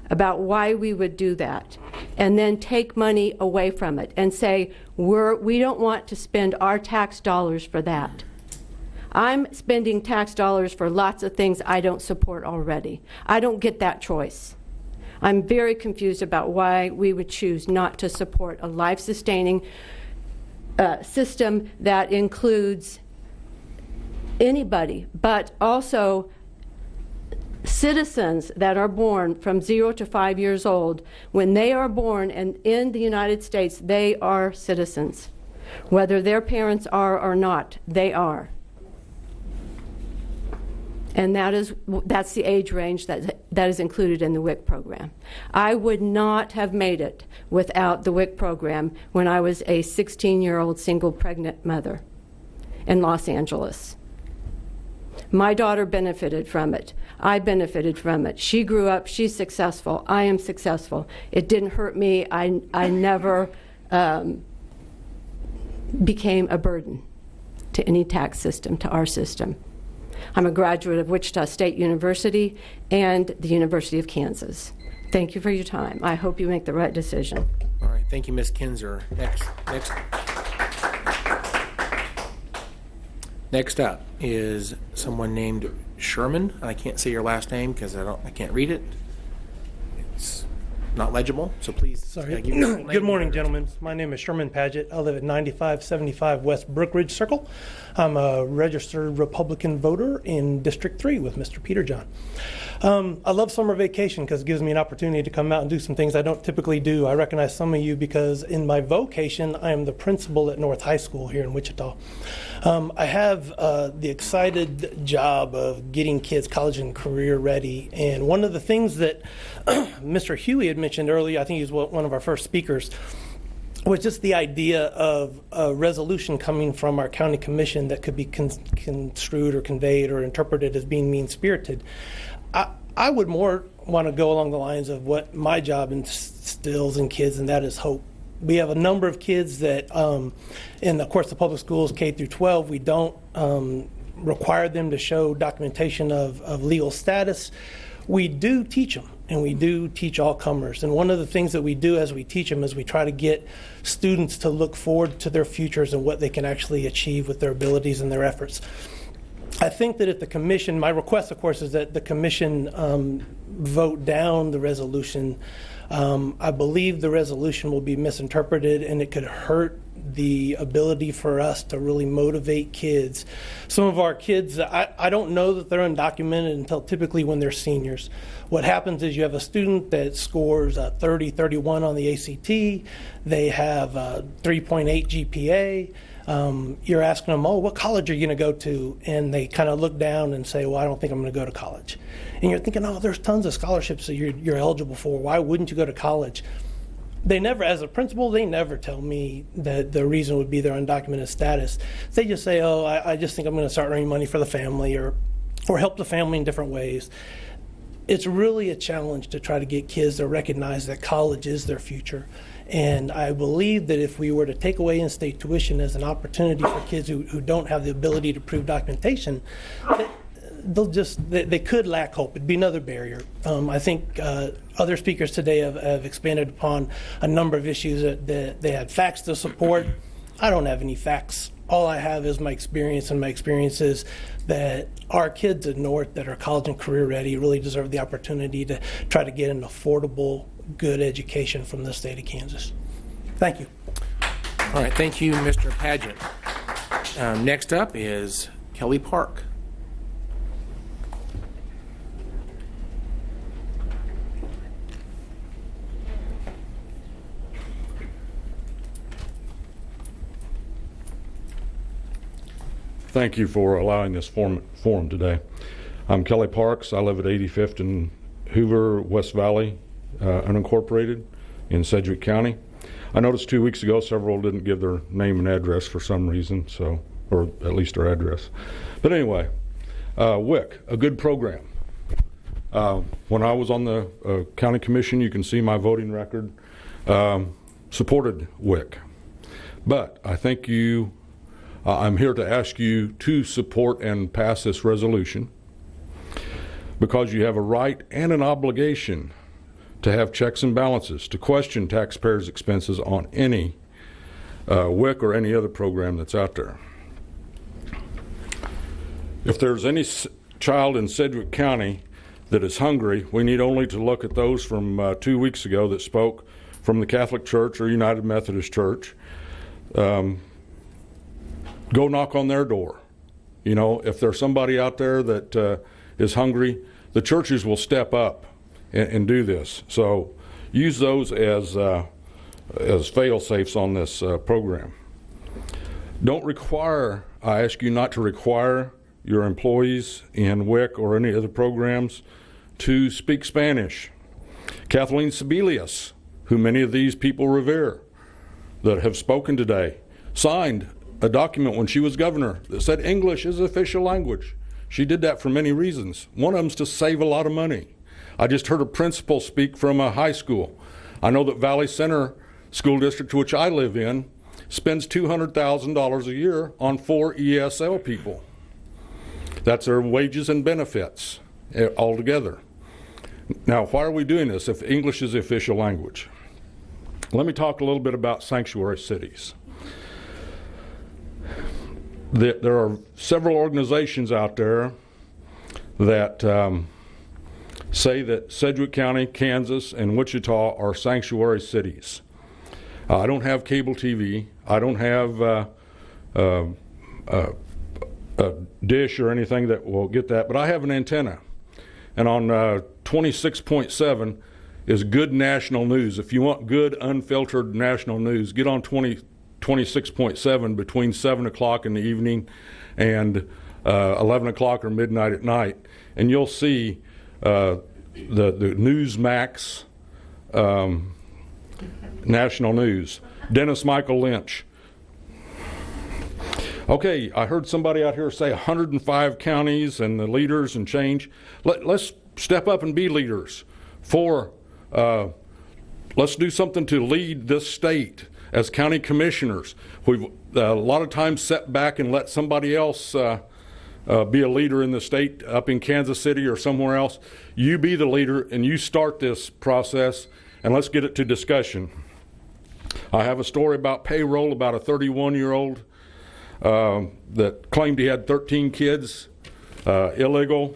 about why we would do that, and then take money away from it and say, we don't want to spend our tax dollars for that. I'm spending tax dollars for lots of things I don't support already. I don't get that choice. I'm very confused about why we would choose not to support a life-sustaining system that includes anybody, but also citizens that are born from 0 to 5 years old. When they are born and in the United States, they are citizens. Whether their parents are or not, they are. And that's the age range that is included in the WIC program. I would not have made it without the WIC program when I was a 16-year-old single pregnant mother in Los Angeles. My daughter benefited from it. I benefited from it. She grew up. She's successful. I am successful. It didn't hurt me. I never became a burden to any tax system, to our system. I'm a graduate of Wichita State University and the University of Kansas. Thank you for your time. I hope you make the right decision. All right. Thank you, Ms. Kinzer. Next up is someone named Sherman. I can't say your last name because I can't read it. It's not legible, so please. Sorry. Give your full name. Good morning, gentlemen. My name is Sherman Paget. I live at 9575 West Brookridge Circle. I'm a registered Republican voter in District 3 with Mr. Peter John. I love summer vacation because it gives me an opportunity to come out and do some things I don't typically do. I recognize some of you because in my vocation, I am the principal at North High School here in Wichita. I have the excited job of getting kids college and career ready. And one of the things that Mr. Huey had mentioned earlier, I think he was one of our first speakers, was just the idea of a resolution coming from our county commission that could be construed or conveyed or interpreted as being mean-spirited. I would more want to go along the lines of what my job instills in kids, and that is hope. We have a number of kids that, in of course the public schools K through 12, we don't require them to show documentation of legal status. We do teach them, and we do teach all comers. And one of the things that we do as we teach them is we try to get students to look forward to their futures and what they can actually achieve with their abilities and their efforts. I think that if the commission, my request, of course, is that the commission vote down the resolution. I believe the resolution will be misinterpreted, and it could hurt the ability for us to really motivate kids. Some of our kids, I don't know that they're undocumented until typically when they're seniors. What happens is you have a student that scores 30, 31 on the ACT. They have 3.8 GPA. You're asking them, what college are you going to go to? And they kind of look down and say, well, I don't think I'm going to go to college. And you're thinking, there's tons of scholarships that you're eligible for. Why wouldn't you go to college? They never, as a principal, they never tell me that the reason would be their undocumented status. They just say, I just think I'm going to start earning money for the family or help the family in different ways. It's really a challenge to try to get kids to recognize that college is their future. And I believe that if we were to take away in-state tuition as an opportunity for kids who don't have the ability to prove documentation, they could lack hope. It'd be another barrier. I think other speakers today have expanded upon a number of issues that they had facts to support. I don't have any facts all I have is my experience, and my experience is that our kids at North that are college and career ready really deserve the opportunity to try to get an affordable, good education from the state of Kansas. Thank you. All right, thank you, Mr. Paget. Next up is Kelly Park. Thank you for allowing this forum today. I'm Kelly Parks. I live at 85th and Hoover, West Valley, unincorporated in Sedgwick County. I noticed 2 weeks ago several didn't give their name and address for some reason, so, or at least their address. But anyway, WIC, a good program. When I was on the county commission, you can see my voting record, supported WIC. But I think I'm here to ask you to support and pass this resolution because you have a right and an obligation to have checks and balances, to question taxpayers' expenses on any WIC or any other program that's out there. If there's any child in Sedgwick County that is hungry, we need only to look at those from 2 weeks ago that spoke from the Catholic Church or United Methodist Church. Go knock on their door. You know, if there's somebody out there that is hungry, the churches will step up and do this. So use those as fail-safes on this program. I ask you not to require your employees in WIC or any other programs to speak Spanish. Kathleen Sebelius, who many of these people revere that have spoken today, signed a document when she was governor that said English is official language. She did that for many reasons. One of them is to save a lot of money. I just heard a principal speak from a high school. I know that Valley Center School District, which I live in, spends $200,000 a year on 4 ESL people. That's their wages and benefits altogether. Now, why are we doing this if English is the official language? Let me talk a little bit about sanctuary cities. There are several organizations out there that say that Sedgwick County, Kansas, and Wichita are sanctuary cities. I don't have cable TV. I don't have a dish or anything that will get that, but I have an antenna. And on 26.7 is good national news. If you want good, unfiltered national news, get on 26.7 between 7 o'clock in the evening and 11 o'clock or midnight at night, and you'll see the Newsmax national news. Dennis Michael Lynch. Okay, I heard somebody out here say 105 counties and the leaders and change. Let's step up and be leaders. Let's do something to lead this state as county commissioners. We've a lot of times set back and let somebody else be a leader in the state up in Kansas City or somewhere else. You be the leader and you start this process, and let's get it to discussion. I have a story about payroll about a 31-year-old that claimed he had 13 kids, illegal.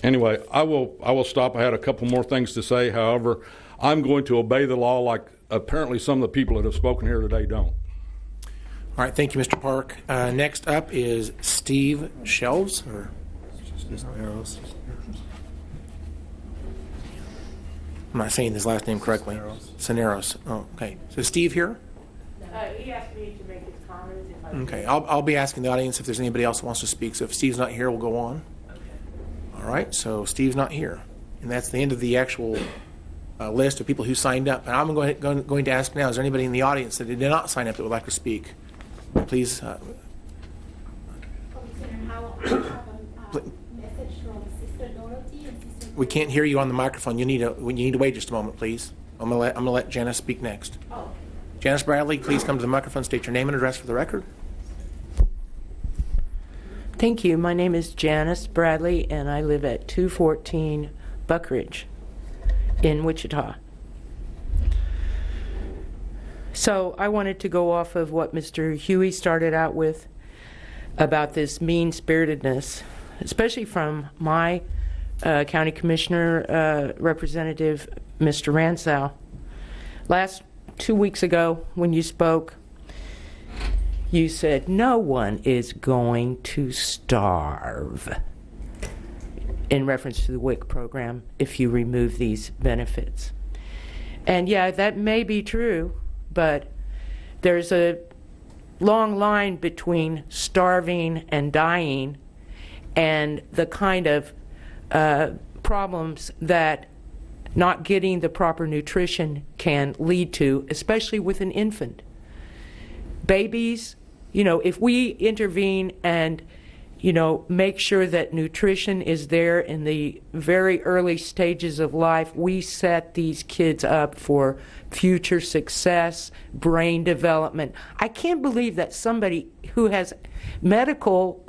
Anyway, I will stop. I had a couple more things to say. However, I'm going to obey the law like apparently some of the people that have spoken here today don't. All right, thank you, Mr. Park. Next up is Steve Shelves. I'm not saying his last name correctly. Cineros. Oh, okay. So Steve here? He asked me to make his comments. Okay, I'll be asking the audience if there's anybody else who wants to speak. So if Steve's not here, we'll go on. Okay. All right, so Steve's not here. And that's the end of the actual list of people who signed up. And I'm going to ask now, is there anybody in the audience that did not sign up that would like to speak? Please. We can't hear you on the microphone. You need to wait just a moment, please. I'm gonna let Janice speak next. Oh. Janice Bradley, please come to the microphone. State your name and address for the record. Thank you. My name is Janice Bradley, and I live at 214 Buckridge in Wichita. So I wanted to go off of what Mr. Huey started out with about this mean-spiritedness, especially from my county commissioner, Representative Mr. Ransow. 2 weeks ago, when you spoke, you said no one is going to starve, in reference to the WIC program, if you remove these benefits. And yeah, that may be true, but there's a long line between starving and dying and the kind of problems that not getting the proper nutrition can lead to, especially with an infant. Babies, if we intervene and, make sure that nutrition is there in the very early stages of life, we set these kids up for future success, brain development. I can't believe that somebody who has medical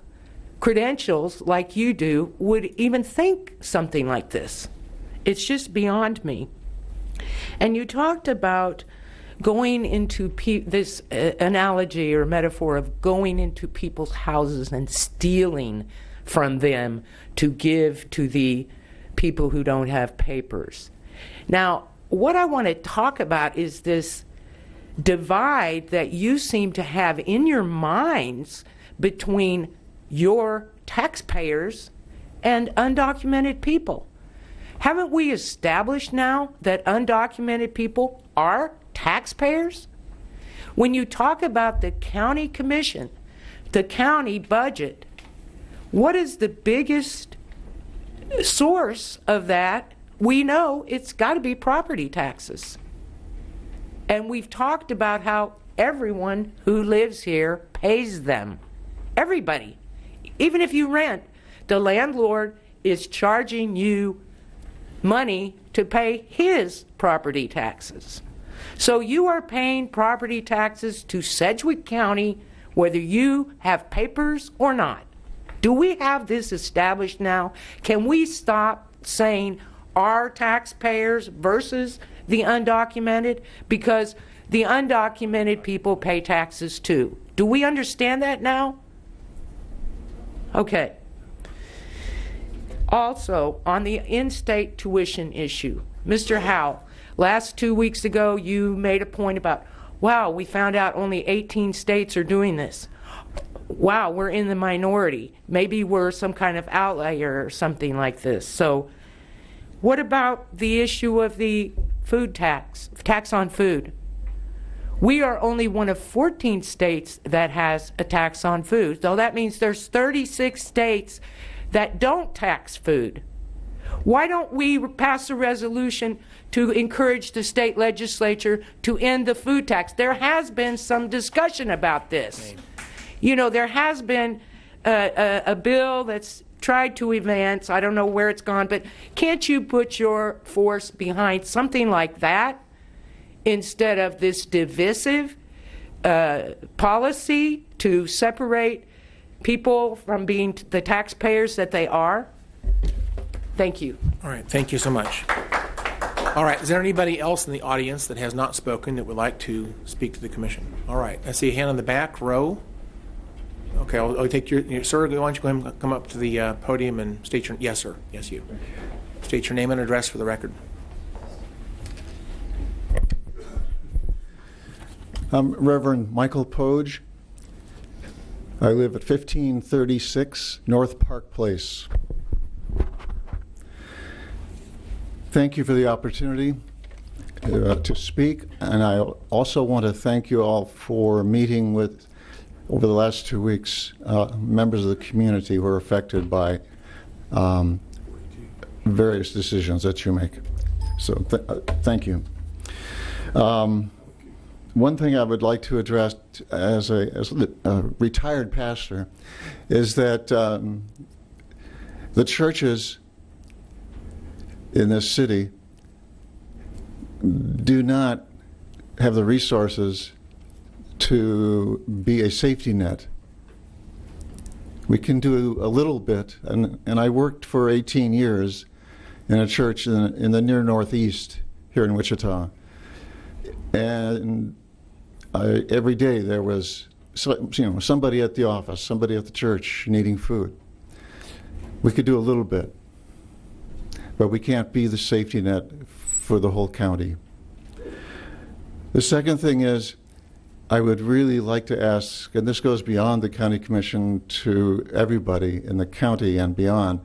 credentials like you do would even think something like this. It's just beyond me. And you talked about going into this analogy or metaphor of going into people's houses and stealing from them to give to the people who don't have papers. Now, what I want to talk about is this divide that you seem to have in your minds between your taxpayers and undocumented people. Haven't we established now that undocumented people are taxpayers? When you talk about the county commission, the county budget, what is the biggest source of that? We know it's got to be property taxes. And we've talked about how everyone who lives here pays them. Everybody. Even if you rent, the landlord is charging you money to pay his property taxes. So you are paying property taxes to Sedgwick County whether you have papers or not. Do we have this established now? Can we stop saying our taxpayers versus the undocumented? Because the undocumented people pay taxes too. Do we understand that now? Okay. Also, on the in-state tuition issue, Mr. Howell, last 2 weeks ago you made a point about, wow, we found out only 18 states are doing this. Wow, we're in the minority. Maybe we're some kind of outlier or something like this. So what about the issue of the food tax on food? We are only one of 14 states that has a tax on food. So that means there's 36 states that don't tax food. Why don't we pass a resolution to encourage the state legislature to end the food tax? There has been some discussion about this. There has been a bill that's tried to advance. I don't know where it's gone, but can't you put your force behind something like that instead of this divisive policy to separate people from being the taxpayers that they are? Thank you. All right, thank you so much. All right, is there anybody else in the audience that has not spoken that would like to speak to the commission? All right, I see a hand on the back row. Okay, I'll take your sir, why don't you go ahead and come up to the podium and state your, yes sir, yes you. State your name and address for the record. I'm Reverend Michael Poge. I live at 1536 North Park Place. Thank you for the opportunity to speak, and I also want to thank you all for meeting with, over the last 2 weeks, members of the community who are affected by various decisions that you make. So thank you. One thing I would like to address as a retired pastor is that the churches in this city do not have the resources to be a safety net. We can do a little bit, and I worked for 18 years in a church in the near northeast here in Wichita. And every day there was somebody at the office, somebody at the church needing food. We could do a little bit, but we can't be the safety net for the whole county. The second thing is, I would really like to ask, and this goes beyond the county commission to everybody in the county and beyond,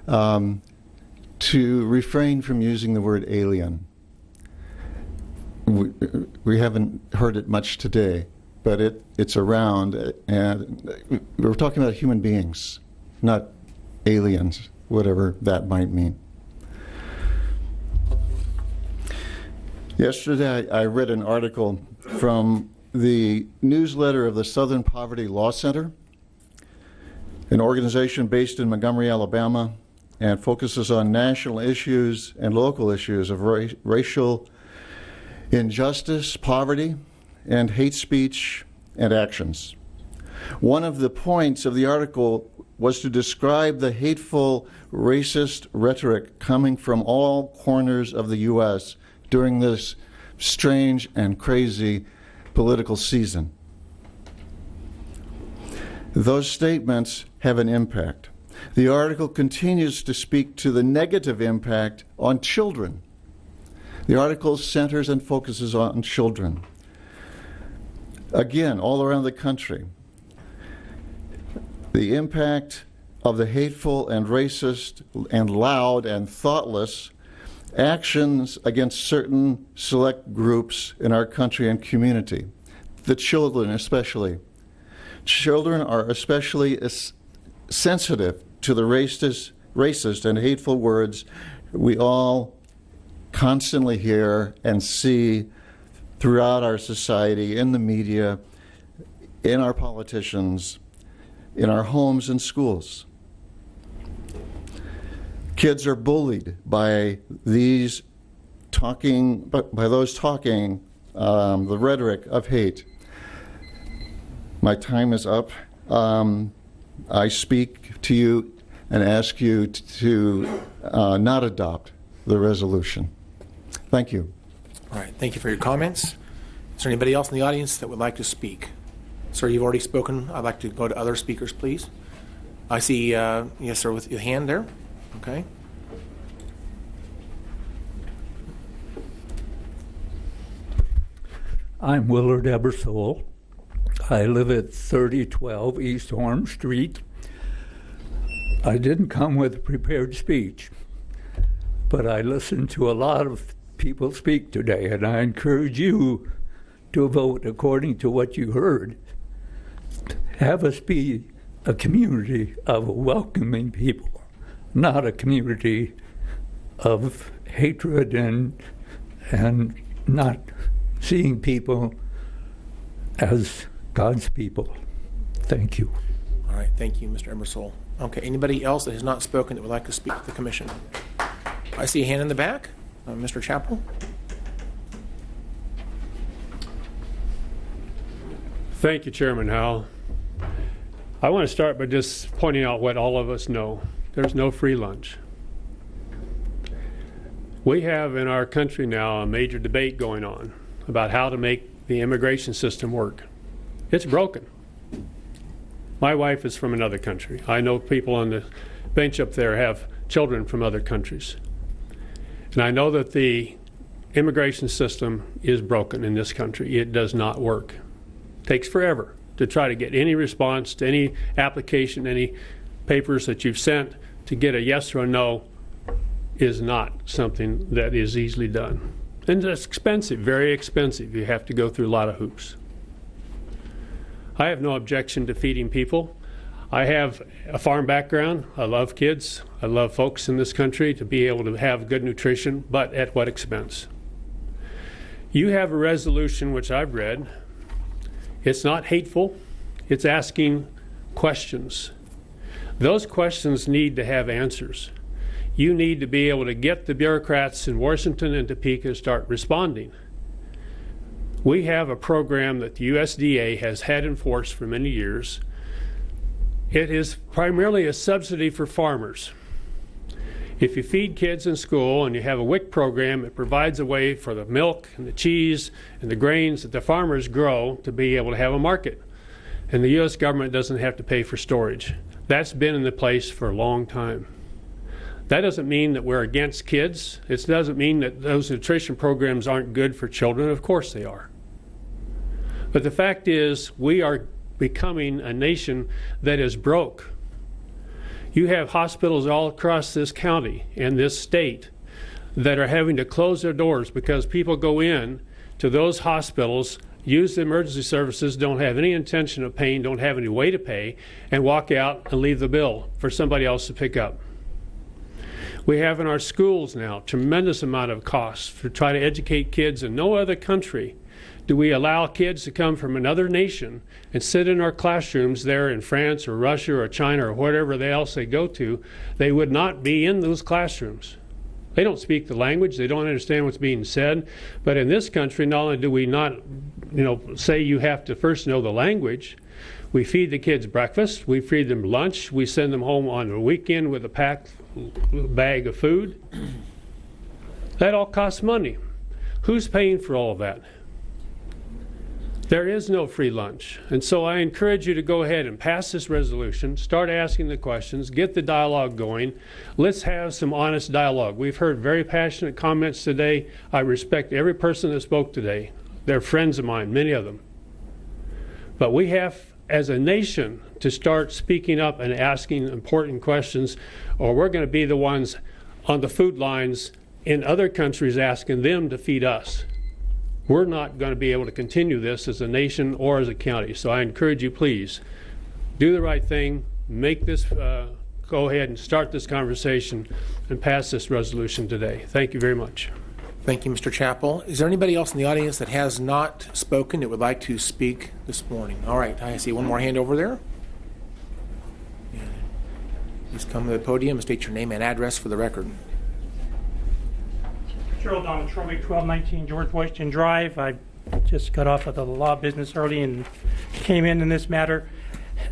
to refrain from using the word alien. We haven't heard it much today, but it's around, and we're talking about human beings, not aliens, whatever that might mean. Yesterday, I read an article from the newsletter of the Southern Poverty Law Center, an organization based in Montgomery, Alabama, and focuses on national issues and local issues of racial injustice, poverty, and hate speech and actions. One of the points of the article was to describe the hateful, racist rhetoric coming from all corners of the U.S. during this strange and crazy political season. Those statements have an impact. The article continues to speak to the negative impact on children. The article centers and focuses on children. Again, all around the country, the impact of the hateful and racist and loud and thoughtless actions against certain select groups in our country and community, the children especially. Children are especially sensitive to the racist and hateful words we all constantly hear and see throughout our society, in the media, in our politicians, in our homes and schools. Kids are bullied by those talking the rhetoric of hate. My time is up. I speak to you and ask you to not adopt the resolution. Thank you. All right, thank you for your comments. Is there anybody else in the audience that would like to speak? Sir, you've already spoken. I'd like to go to other speakers, please. I see, yes, sir, with your hand there. Okay. I'm Willard Ebersole. I live at 3012 East Orange Street. I didn't come with a prepared speech, but I listened to a lot of people speak today, and I encourage you to vote according to what you heard. Have us be a community of welcoming people, not a community of hatred and not seeing people as God's people. Thank you. All right, thank you, Mr. Ebersole. Okay, anybody else that has not spoken that would like to speak to the commission? I see a hand in the back. Mr. Chappell. Thank you, Chairman Howell. I want to start by just pointing out what all of us know. There's no free lunch. We have in our country now a major debate going on about how to make the immigration system work. It's broken. My wife is from another country. I know people on the bench up there have children from other countries. And I know that the immigration system is broken in this country. It does not work. It takes forever to try to get any response to any application, any papers that you've sent to get a yes or a no is not something that is easily done. And it's expensive, very expensive. You have to go through a lot of hoops. I have no objection to feeding people. I have a farm background. I love kids. I love folks in this country to be able to have good nutrition, but at what expense? You have a resolution which I've read. It's not hateful. It's asking questions. Those questions need to have answers. You need to be able to get the bureaucrats in Washington and Topeka to start responding. We have a program that the USDA has had in force for many years. It is primarily a subsidy for farmers. If you feed kids in school and you have a WIC program, it provides a way for the milk and the cheese and the grains that the farmers grow to be able to have a market. and the U.S. government doesn't have to pay for storage. That's been in the place for a long time. That doesn't mean that we're against kids. It doesn't mean that those nutrition programs aren't good for children. Of course they are. But the fact is, we are becoming a nation that is broke. You have hospitals all across this county and this state that are having to close their doors because people go in to those hospitals, use the emergency services, don't have any intention of paying, don't have any way to pay, and walk out and leave the bill for somebody else to pick up. We have in our schools now tremendous amount of costs to try to educate kids. In no other country do we allow kids to come from another nation and sit in our classrooms there in France or Russia or China or whatever else they go to. They would not be in those classrooms. They don't speak the language. They don't understand what's being said. But in this country, not only do we not, say you have to first know the language, we feed the kids breakfast, we feed them lunch, we send them home on the weekend with a packed bag of food. That all costs money. Who's paying for all of that? There is no free lunch. And so I encourage you to go ahead and pass this resolution, start asking the questions, get the dialogue going. Let's have some honest dialogue. We've heard very passionate comments today. I respect every person that spoke today. They're friends of mine, many of them. But we have, as a nation, to start speaking up and asking important questions, or we're going to be the ones on the food lines in other countries asking them to feed us. We're not going to be able to continue this as a nation or as a county. So I encourage you, please, do the right thing, make this, go ahead and start this conversation and pass this resolution today. Thank you very much. Thank you, Mr. Chappell. Is there anybody else in the audience that has not spoken that would like to speak this morning? All right, I see one more hand over there. Please come to the podium and state your name and address for the record. Gerald Domitrovic, 1219 George Washington Drive. I just got off of the law business early and came in this matter.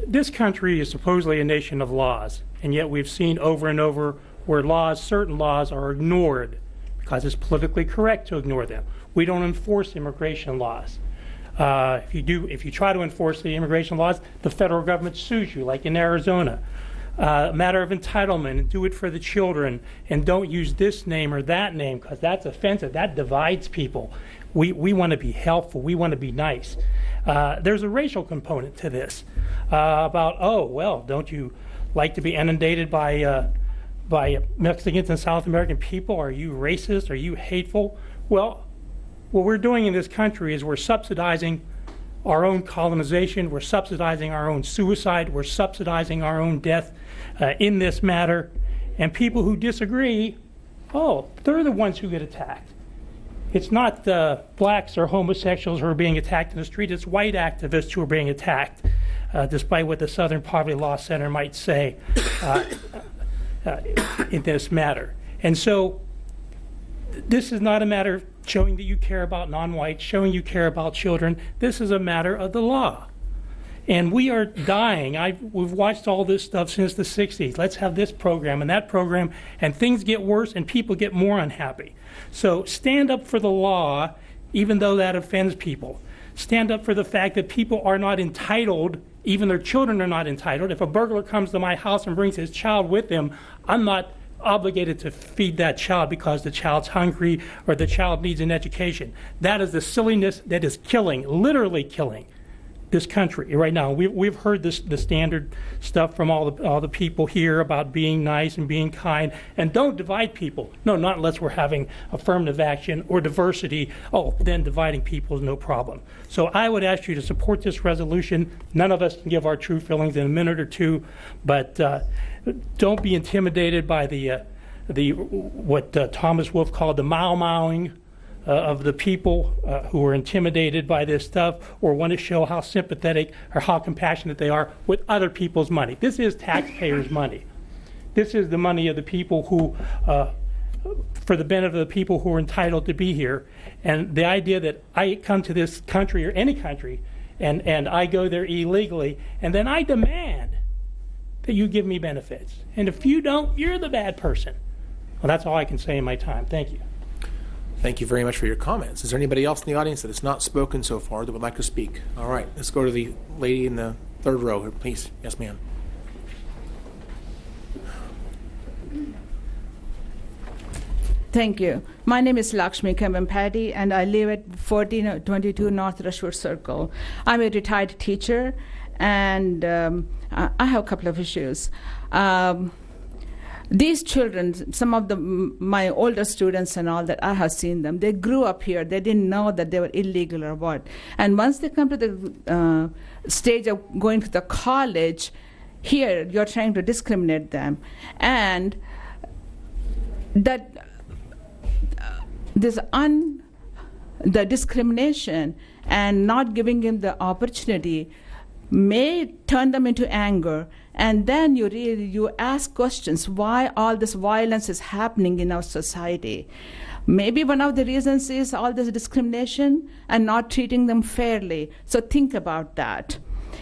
This country is supposedly a nation of laws, and yet we've seen over and over where certain laws are ignored because it's politically correct to ignore them. We don't enforce immigration laws. If you try to enforce the immigration laws, the federal government sues you, like in Arizona. A matter of entitlement, and do it for the children, and don't use this name or that name because that's offensive. That divides people. We want to be helpful. We want to be nice. There's a racial component to this about, don't you like to be inundated by Mexicans and South American people? Are you racist? Are you hateful? Well, what we're doing in this country is we're subsidizing our own colonization, we're subsidizing our own suicide, we're subsidizing our own death in this matter. And people who disagree, they're the ones who get attacked. It's not the blacks or homosexuals who are being attacked in the street, it's white activists who are being attacked, despite what the Southern Poverty Law Center might say in this matter. And so this is not a matter of showing that you care about non-whites, showing you care about children. This is a matter of the law. And we are dying. We've watched all this stuff since the 60s. Let's have this program and that program, and things get worse and people get more unhappy. So stand up for the law, even though that offends people. Stand up for the fact that people are not entitled, even their children are not entitled. If a burglar comes to my house and brings his child with him, I'm not obligated to feed that child because the child's hungry or the child needs an education. That is the silliness that is killing, literally killing, this country right now. We've heard the standard stuff from all the people here about being nice and being kind, and don't divide people. No, not unless we're having affirmative action or diversity. Then dividing people is no problem. So I would ask you to support this resolution. None of us can give our true feelings in a minute or two, but don't be intimidated by what Thomas Wolfe called the Mau-Mauing of the people who are intimidated by this stuff or want to show how sympathetic or how compassionate they are with other people's money. This is taxpayers' money. This is the money of the people who, for the benefit of the people who are entitled to be here. And the idea that I come to this country or any country and I go there illegally and then I demand that you give me benefits. And if you don't, you're the bad person. Well, that's all I can say in my time. Thank you. Thank you very much for your comments. Is there anybody else in the audience that has not spoken so far that would like to speak? All right, let's go to the lady in the third row here, please. Yes, ma'am. Thank you. My name is Lakshmi Kembampati, and I live at 1422 North Rushwood Circle. I'm a retired teacher, and I have a couple of issues. These children, some of my older students and all that, I have seen them. They grew up here. They didn't know that they were illegal or what. And once they come to the stage of going to the college, here you're trying to discriminate them. And that the discrimination and not giving them the opportunity may turn them into anger, and then you ask questions why all this violence is happening in our society. Maybe one of the reasons is all this discrimination and not treating them fairly. So think about that.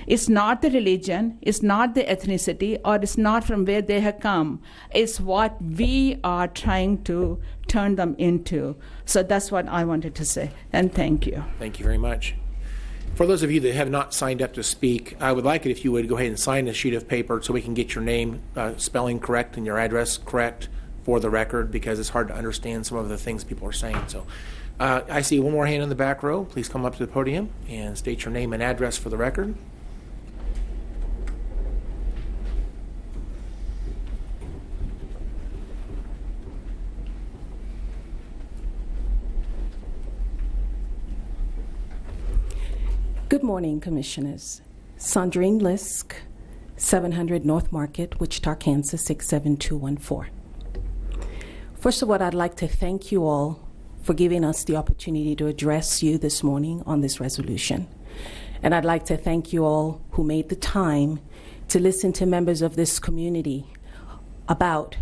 It's not the religion, it's not the ethnicity, or it's not from where they have come. It's what we are trying to turn them into. So that's what I wanted to say, and thank you. Thank you very much. For those of you that have not signed up to speak, I would like it if you would go ahead and sign a sheet of paper so we can get your name, spelling correct, and your address correct for the record, because it's hard to understand some of the things people are saying. So I see one more hand in the back row. Please come up to the podium and state your name and address for the record. Good morning, Commissioners. Sandrine Lisk, 700 North Market, Wichita, Kansas, 67214. First of all, I'd like to thank you all for giving us the opportunity to address you this morning on this resolution. And I'd like to thank you all who made the time to listen to members of this community about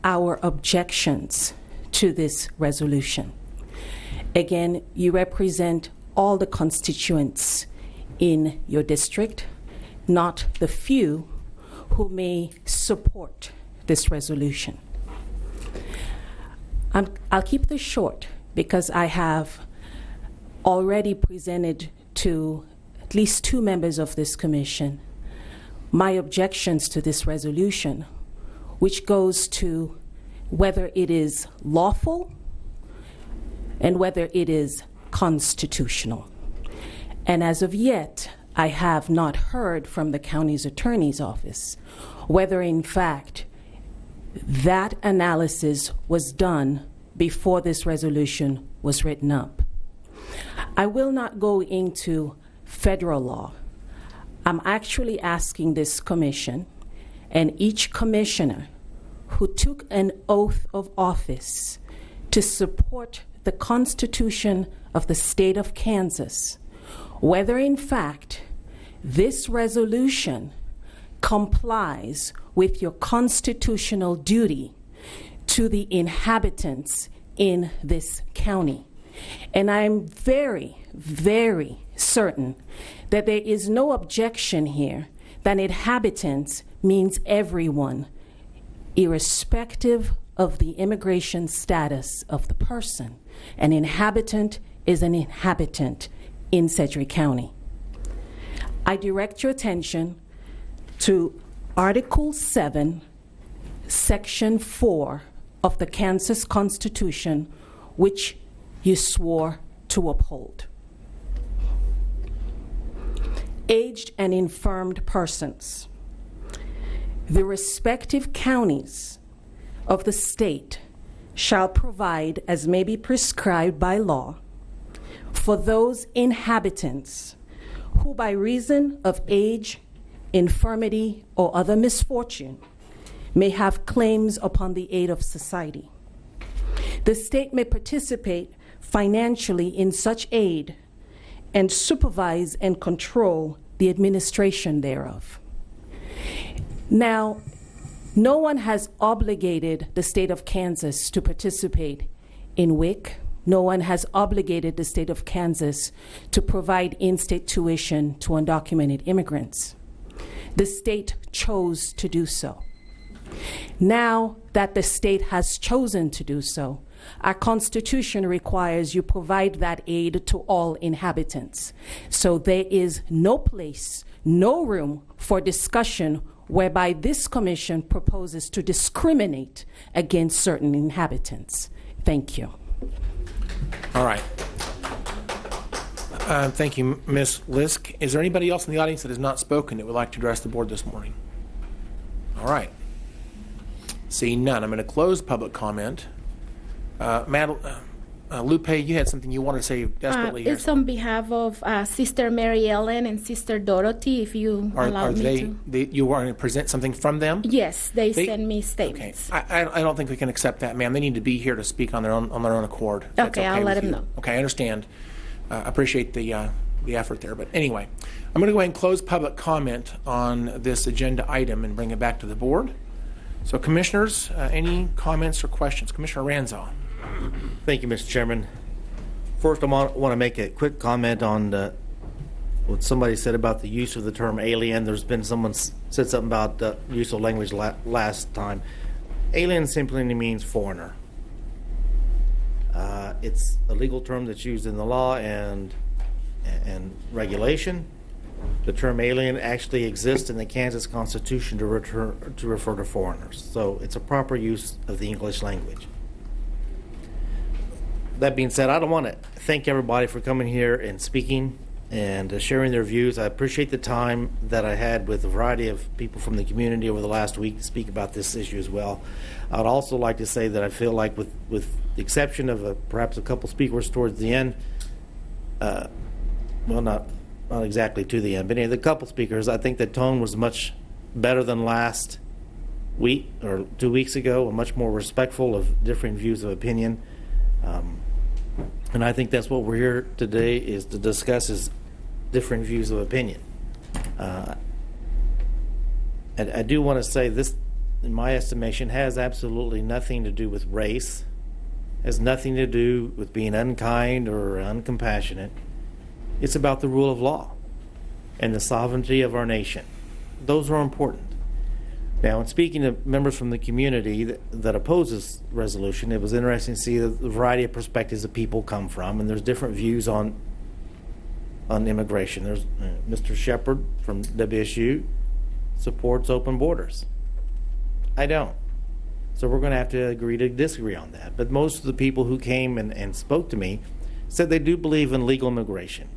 our objections to this resolution. Again, you represent all the constituents in your district, not the few who may support this resolution. I'll keep this short because I have already presented to at least 2 members of this commission my objections to this resolution, which goes to whether it is lawful and whether it is constitutional. And as of yet, I have not heard from the county's attorney's office whether in fact that analysis was done before this resolution was written up. I will not go into federal law. I'm actually asking this commission and each commissioner who took an oath of office to support the Constitution of the state of Kansas, whether in fact this resolution complies with your constitutional duty to the inhabitants in this county. And I'm very, very certain that there is no objection here that inhabitants means everyone, irrespective of the immigration status of the person. An inhabitant is an inhabitant in Sedgwick County. I direct your attention to Article 7, Section 4 of the Kansas Constitution, which you swore to uphold. Aged and infirmed persons. The respective counties of the state shall provide, as may be prescribed by law, for those inhabitants who by reason of age, infirmity, or other misfortune may have claims upon the aid of society. The state may participate financially in such aid and supervise and control the administration thereof. Now, no one has obligated the state of Kansas to participate in WIC. No one has obligated the state of Kansas to provide in-state tuition to undocumented immigrants. The state chose to do so. Now that the state has chosen to do so, Our Constitution requires you provide that aid to all inhabitants. So there is no place, no room for discussion whereby this commission proposes to discriminate against certain inhabitants. Thank you. All right. Thank you, Ms. Lisk. Is there anybody else in the audience that has not spoken that would like to address the board this morning? All right. Seeing none, I'm going to close public comment. Lupe, you had something you want to say desperately here. It's on behalf of Sister Mary Ellen and Sister Dorothy, if you allow me to. You want to present something from them? Yes, they send me statements. Okay. I don't think we can accept that, ma'am. They need to be here to speak on their own accord. Okay, I'll let them know. Okay, I understand. Appreciate the effort there. But anyway, I'm going to go ahead and close public comment on this agenda item and bring it back to the board. So, commissioners, any comments or questions? Commissioner Ranzau. Thank you, Mr. Chairman. First, I want to make a quick comment on what somebody said about the use of the term alien. There's been someone said something about the use of language last time. Alien simply means foreigner. It's a legal term that's used in the law and regulation. The term alien actually exists in the Kansas Constitution to refer to foreigners. So it's a proper use of the English language. That being said, I don't want to thank everybody for coming here and speaking and sharing their views. I appreciate the time that I had with a variety of people from the community over the last week to speak about this issue as well. I'd also like to say that I feel like with the exception of perhaps a couple speakers towards the end, well, not exactly to the end, but anyway, the couple speakers, I think the tone was much better than last week or 2 weeks ago, and much more respectful of different views of opinion. And I think that's what we're here today is to discuss is different views of opinion. And I do want to say this, in my estimation, has absolutely nothing to do with race, has nothing to do with being unkind or uncompassionate. It's about the rule of law and the sovereignty of our nation. Those are important. Now, in speaking to members from the community that oppose this resolution, it was interesting to see the variety of perspectives that people come from, and there's different views on immigration. There's Mr. Shepard from WSU supports open borders. I don't. So we're going to have to agree to disagree on that. But most of the people who came and spoke to me said they do believe in legal immigration.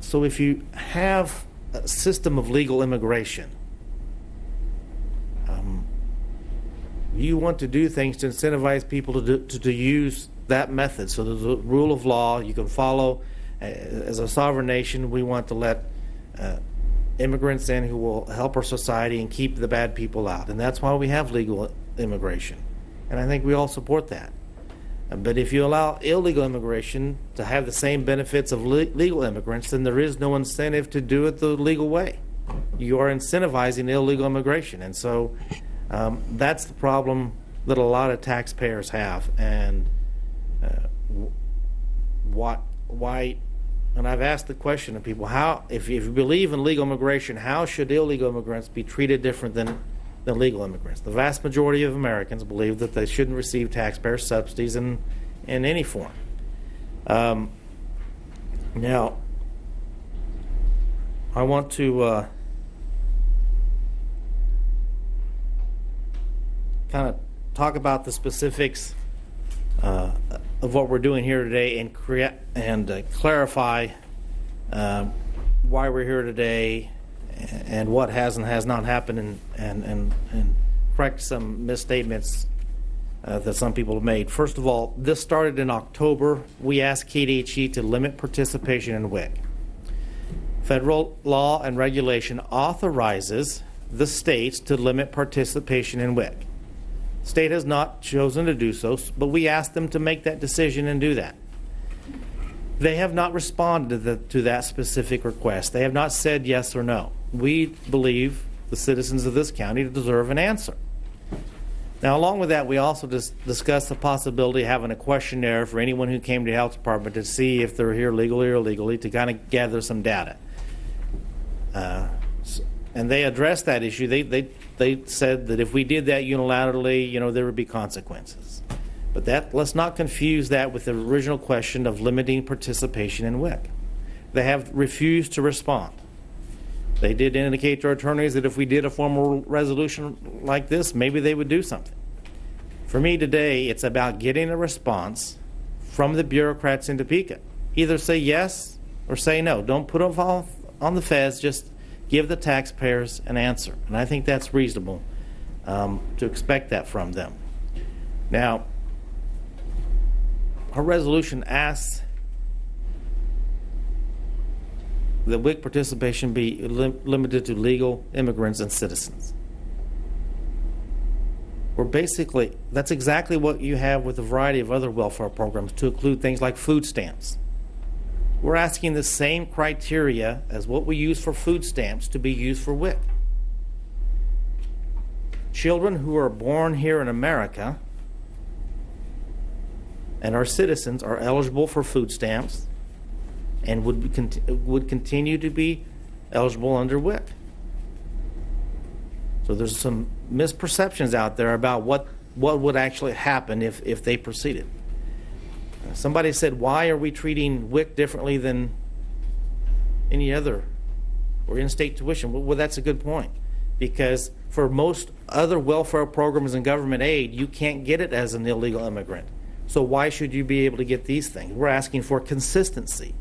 So if you have a system of legal immigration, you want to do things to incentivize people to use that method. So there's a rule of law you can follow. As a sovereign nation, we want to let immigrants in who will help our society and keep the bad people out. And that's why we have legal immigration. And I think we all support that. But if you allow illegal immigration to have the same benefits of legal immigrants, then there is no incentive to do it the legal way. You are incentivizing illegal immigration. And so that's the problem that a lot of taxpayers have. And why, and I've asked the question of people, how, if you believe in legal immigration, how should illegal immigrants be treated different than legal immigrants? The vast majority of Americans believe that they shouldn't receive taxpayer subsidies in any form. Now, I want to kind of talk about the specifics of what we're doing here today and clarify why we're here today and what has and has not happened and correct some misstatements that some people have made. First of all, this started in October. We asked KDHE to limit participation in WIC. Federal law and regulation authorizes the states to limit participation in WIC. State has not chosen to do so, but we asked them to make that decision and do that. They have not responded to that specific request. They have not said yes or no. We believe the citizens of this county deserve an answer. Now, along with that, we also discussed the possibility of having a questionnaire for anyone who came to the health department to see if they're here legally or illegally, to kind of gather some data. And they addressed that issue. They said that if we did that unilaterally, there would be consequences. But let's not confuse that with the original question of limiting participation in WIC. They have refused to respond. They did indicate to our attorneys that if we did a formal resolution like this, maybe they would do something. For me today, it's about getting a response from the bureaucrats in Topeka. Either say yes or say no. Don't put them off on the feds, just give the taxpayers an answer. And I think that's reasonable to expect that from them. Now, our resolution asks that WIC participation be limited to legal immigrants and citizens. We're basically, that's exactly what you have with a variety of other welfare programs, to include things like food stamps. We're asking the same criteria as what we use for food stamps to be used for WIC. Children who are born here in America and are citizens are eligible for food stamps and would continue to be eligible under WIC. So there's some misperceptions out there about what would actually happen if they proceeded. Somebody said, why are we treating WIC differently than any other or in-state tuition? Well, that's a good point, because for most other welfare programs and government aid, you can't get it as an illegal immigrant. So why should you be able to get these things? We're asking for consistency.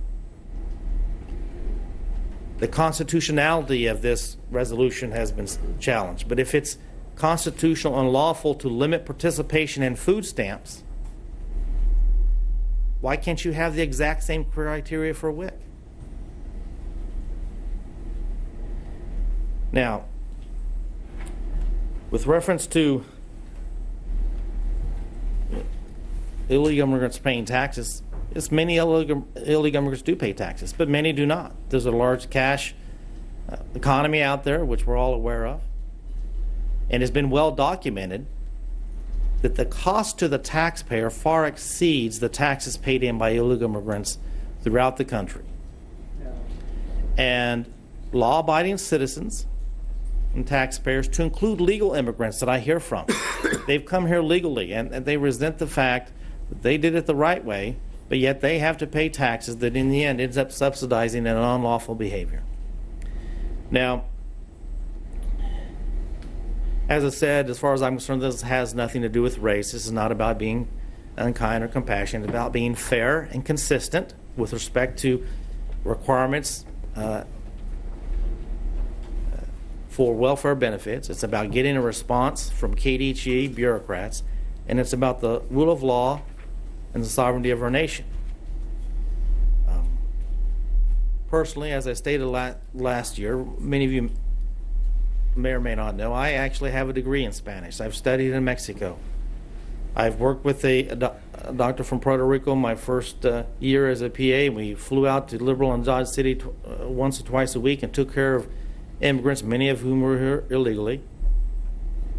The constitutionality of this resolution has been challenged, but if it's constitutional and lawful to limit participation in food stamps, why can't you have the exact same criteria for WIC? Now, with reference to illegal immigrants paying taxes, yes, many illegal immigrants do pay taxes, but many do not. There's a large cash economy out there, which we're all aware of, and has been well documented that the cost to the taxpayer far exceeds the taxes paid in by illegal immigrants throughout the country. And law-abiding citizens and taxpayers, to include legal immigrants that I hear from, they've come here legally, and they resent the fact that they did it the right way, but yet they have to pay taxes that in the end ends up subsidizing an unlawful behavior. Now, as I said, as far as I'm concerned, this has nothing to do with race. This is not about being unkind or compassionate. It's about being fair and consistent with respect to requirements for welfare benefits. It's about getting a response from KDHE bureaucrats, and it's about the rule of law and the sovereignty of our nation. Personally, as I stated last year, many of you may or may not know, I actually have a degree in Spanish. I've studied in Mexico. I've worked with a doctor from Puerto Rico my first year as a PA. We flew out to Liberal and Dodge City once or twice a week and took care of immigrants, many of whom were here illegally,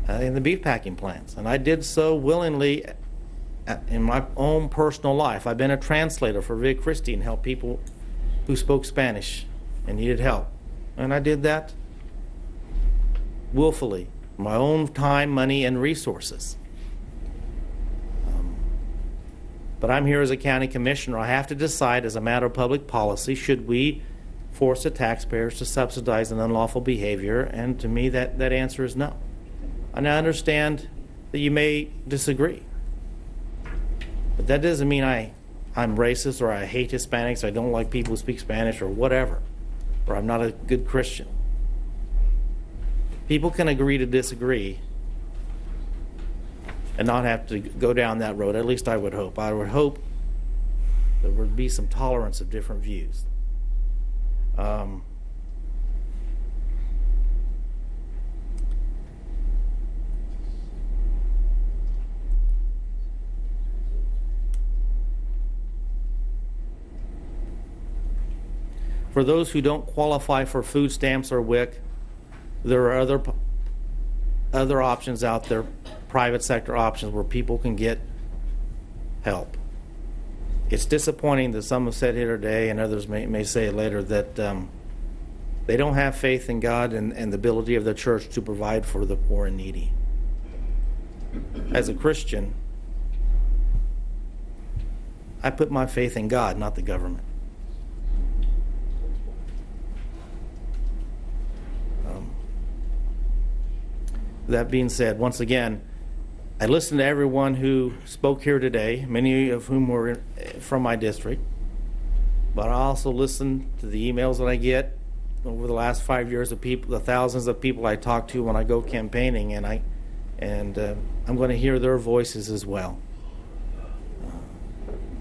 in the beef packing plants. And I did so willingly in my own personal life. I've been a translator for Vic Christie and helped people who spoke Spanish and needed help. And I did that willfully, my own time, money, and resources. But I'm here as a county commissioner. I have to decide as a matter of public policy, should we force the taxpayers to subsidize an unlawful behavior? And to me, that answer is no. And I understand that you may disagree, but that doesn't mean I'm racist or I hate Hispanics, I don't like people who speak Spanish or whatever, or I'm not a good Christian. People can agree to disagree and not have to go down that road. At least I would hope. I would hope there would be some tolerance of different views. For those who don't qualify for food stamps or WIC, there are other options out there, private sector options where people can get help. It's disappointing that some have said here today, and others may say it later, that they don't have faith in God and the ability of the church to provide for the poor and needy. As a Christian, I put my faith in God, not the government. That being said, once again, I listened to everyone who spoke here today, many of whom were from my district, but I also listened to the emails that I get over the last 5 years of people, the thousands of people I talk to when I go campaigning, and I'm going to hear their voices as well.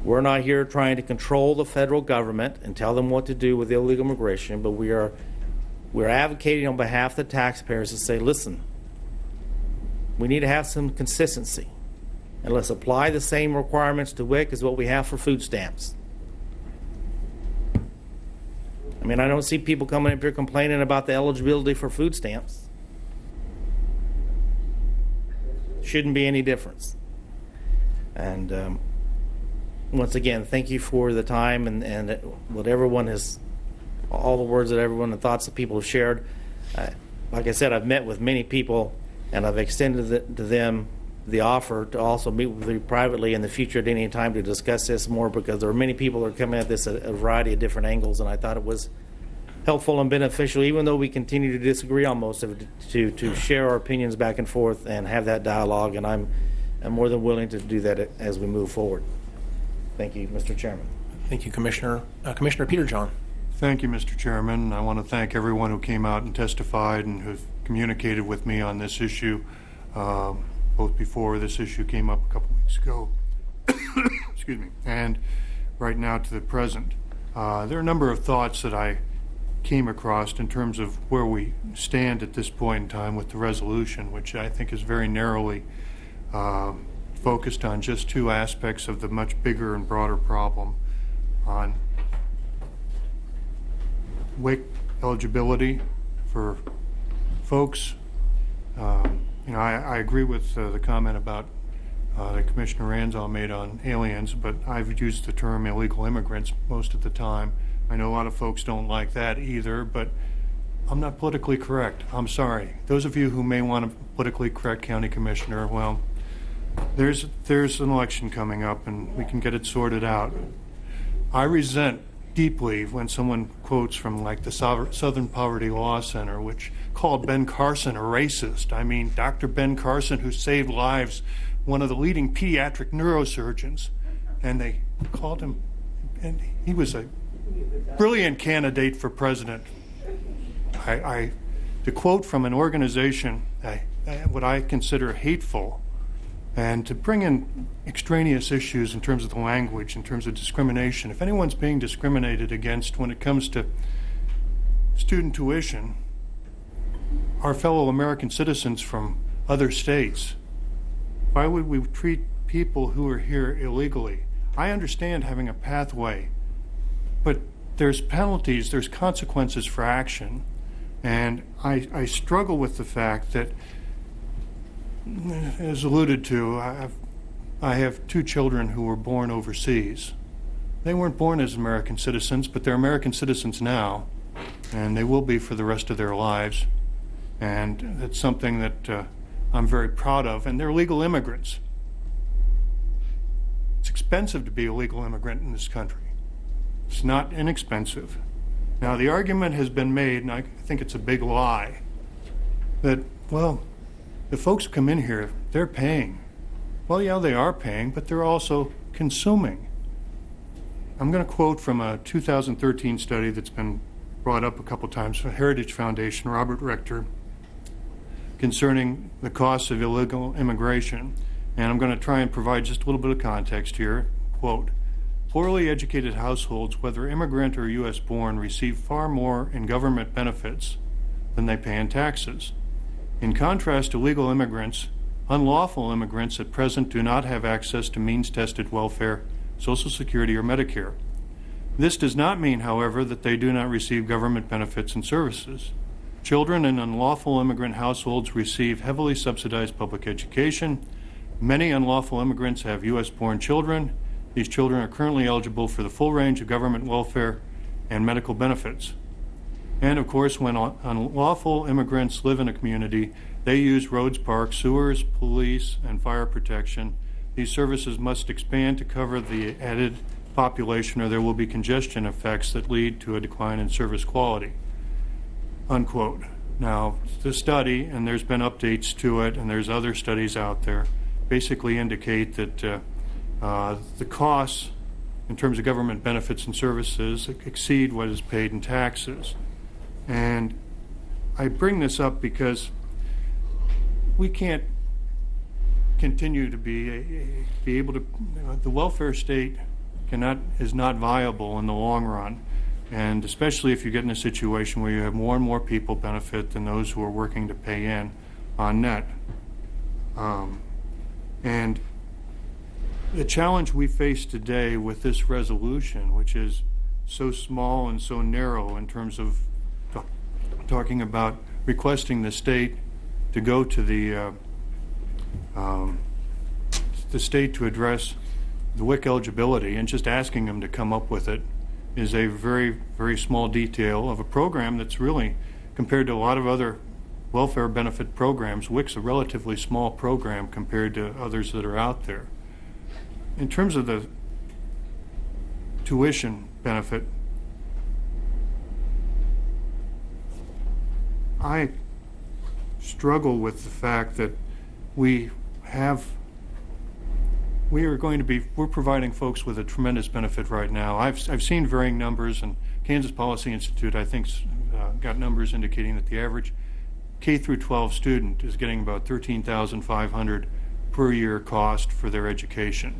We're not here trying to control the federal government and tell them what to do with illegal immigration, but we're advocating on behalf of the taxpayers to say, listen, we need to have some consistency, and let's apply the same requirements to WIC as what we have for food stamps. I mean, I don't see people coming up here complaining about the eligibility for food stamps. Shouldn't be any difference. And once again, thank you for the time and what everyone has, all the words that everyone and thoughts that people have shared. Like I said, I've met with many people, and I've extended to them the offer to also meet with you privately in the future at any time to discuss this more, because there are many people that are coming at this at a variety of different angles, and I thought it was helpful and beneficial, even though we continue to disagree on most of it, to share our opinions back and forth and have that dialogue, and I'm more than willing to do that as we move forward. Thank you, Mr. Chairman. Thank you, Commissioner. Commissioner Peter John. Thank you, Mr. Chairman. I want to thank everyone who came out and testified and who communicated with me on this issue, both before this issue came up a couple weeks ago, excuse me, and right now to the present. There are a number of thoughts that I came across in terms of where we stand at this point in time with the resolution, which I think is very narrowly focused on just two aspects of the much bigger and broader problem on WIC eligibility for folks. You know, I agree with the comment about that Commissioner Ranzau made on aliens, but I've used the term illegal immigrants most of the time. I know a lot of folks don't like that either, but I'm not politically correct. I'm sorry. Those of you who may want a politically correct county commissioner, well, there's an election coming up and we can get it sorted out. I resent deeply when someone quotes from like the Southern Poverty Law Center, which called Ben Carson a racist. I mean, Dr. Ben Carson, who saved lives, one of the leading pediatric neurosurgeons, and they called him, and he was a brilliant candidate for president. To quote from an organization, what I consider hateful, and to bring in extraneous issues in terms of the language, in terms of discrimination. If anyone's being discriminated against when it comes to student tuition, our fellow American citizens from other states, why would we treat people who are here illegally? I understand having a pathway, but there's penalties, there's consequences for action, and I struggle with the fact that, as alluded to, I have two children who were born overseas. They weren't born as American citizens, but they're American citizens now, and they will be for the rest of their lives. And it's something that I'm very proud of, and they're legal immigrants. It's expensive to be a legal immigrant in this country. It's not inexpensive. Now, the argument has been made, and I think it's a big lie, that, well, the folks who come in here, they're paying. Well, yeah, they are paying, but they're also consuming. I'm going to quote from a 2013 study that's been brought up a couple times from Heritage Foundation, Robert Richter, concerning the costs of illegal immigration. And I'm going to try and provide just a little bit of context here. Quote, poorly educated households, whether immigrant or U.S. born, receive far more in government benefits than they pay in taxes. In contrast to legal immigrants, unlawful immigrants at present do not have access to means-tested welfare, Social Security, or Medicare. This does not mean, however, that they do not receive government benefits and services. Children in unlawful immigrant households receive heavily subsidized public education. Many unlawful immigrants have U.S.-born children. These children are currently eligible for the full range of government welfare and medical benefits. And of course, when unlawful immigrants live in a community, they use roads, parks, sewers, police, and fire protection. these services must expand to cover the added population, or there will be congestion effects that lead to a decline in service quality, unquote. Now, the study, and there's been updates to it, and there's other studies out there, basically indicate that the costs in terms of government benefits and services exceed what is paid in taxes. And I bring this up because we can't continue to be able to, the welfare state is not viable in the long run. And especially if you get in a situation where you have more and more people benefit than those who are working to pay in on net. And the challenge we face today with this resolution, which is so small and so narrow in terms of talking about requesting the state to go to the state to address the WIC eligibility and just asking them to come up with it, is a very, very small detail of a program that's really, compared to a lot of other welfare benefit programs, WIC's a relatively small program compared to others that are out there. In terms of the tuition benefit, I struggle with the fact that we're providing folks with a tremendous benefit right now. I've seen varying numbers, and Kansas Policy Institute, I think, got numbers indicating that the average K through 12 student is getting about $13,500 per year cost for their education.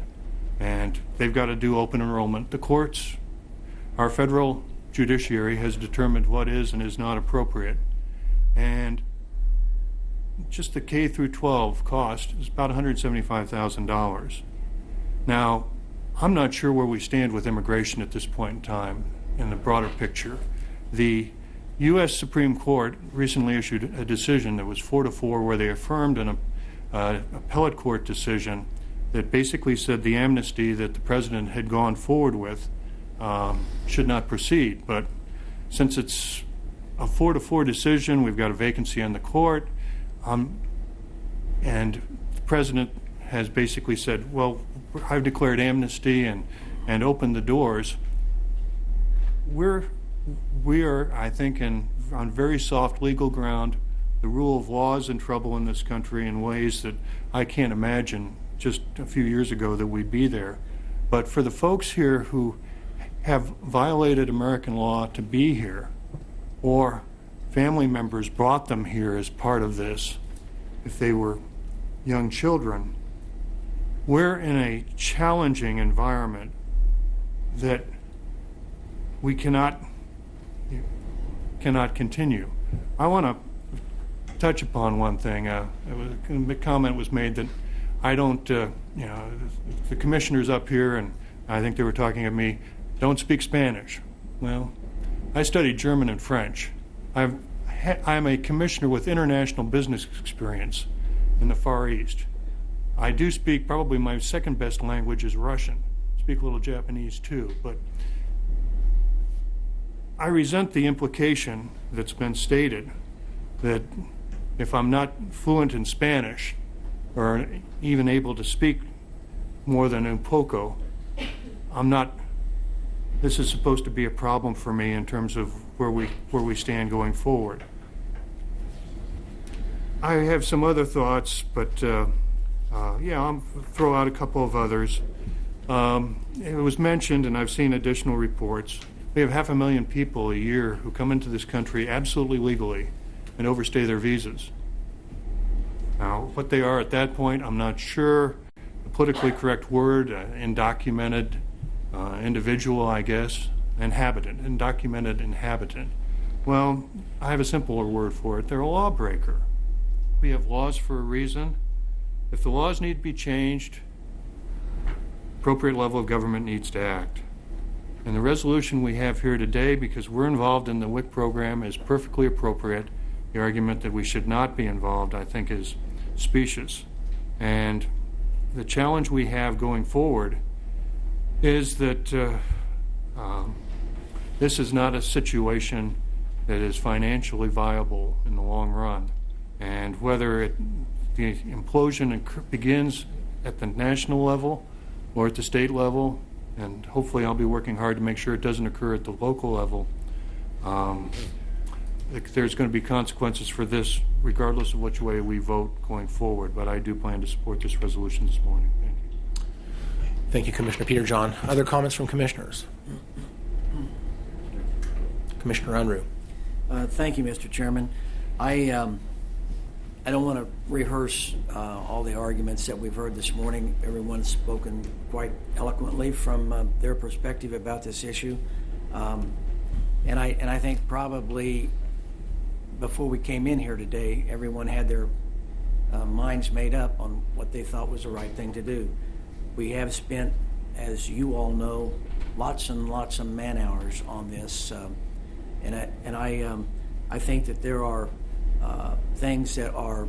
And they've got to do open enrollment. The courts, our federal judiciary, has determined what is and is not appropriate. And just the K through 12 cost is about $175,000. Now, I'm not sure where we stand with immigration at this point in time in the broader picture. The U.S. Supreme Court recently issued a decision that was 4-4 where they affirmed an appellate court decision that basically said the amnesty that the president had gone forward with should not proceed. But since it's a 4-4 decision, we've got a vacancy on the court, and the president has basically said, well, I've declared amnesty and opened the doors. We are, I think, on very soft legal ground. The rule of law is in trouble in this country in ways that I can't imagine just a few years ago that we'd be there. But for the folks here who have violated American law to be here, or family members brought them here as part of this, if they were young children, we're in a challenging environment that we cannot continue. I want to touch upon one thing. A comment was made that I don't, the commissioners up here, and I think they were talking of me, don't speak Spanish. Well, I studied German and French. I'm a commissioner with international business experience in the Far East. I do speak, probably my second best language is Russian. I speak a little Japanese too, but I resent the implication that's been stated that if I'm not fluent in Spanish or even able to speak more than un poco, this is supposed to be a problem for me in terms of where we stand going forward. I have some other thoughts, but I'll throw out a couple of others. It was mentioned, and I've seen additional reports, we have 500,000 people a year who come into this country absolutely legally and overstay their visas. Now, what they are at that point, I'm not sure. The politically correct word, undocumented individual, I guess, undocumented inhabitant. Well, I have a simpler word for it. They're a lawbreaker. We have laws for a reason. If the laws need to be changed, appropriate level of government needs to act. And the resolution we have here today, because we're involved in the WIC program, is perfectly appropriate. The argument that we should not be involved, I think, is specious. And the challenge we have going forward is that this is not a situation that is financially viable in the long run. And whether the implosion begins at the national level or at the state level, and hopefully I'll be working hard to make sure it doesn't occur at the local level. There's going to be consequences for this regardless of which way we vote going forward, but I do plan to support this resolution this morning. Thank you. Thank you, Commissioner Peter John. Other comments from commissioners? Commissioner Unruh. Thank you, Mr. Chairman. I don't want to rehearse all the arguments that we've heard this morning. Everyone's spoken quite eloquently from their perspective about this issue, and I think probably before we came in here today, everyone had their minds made up on what they thought was the right thing to do. We have spent, as you all know, lots and lots of man hours on this, and I think that there are things that are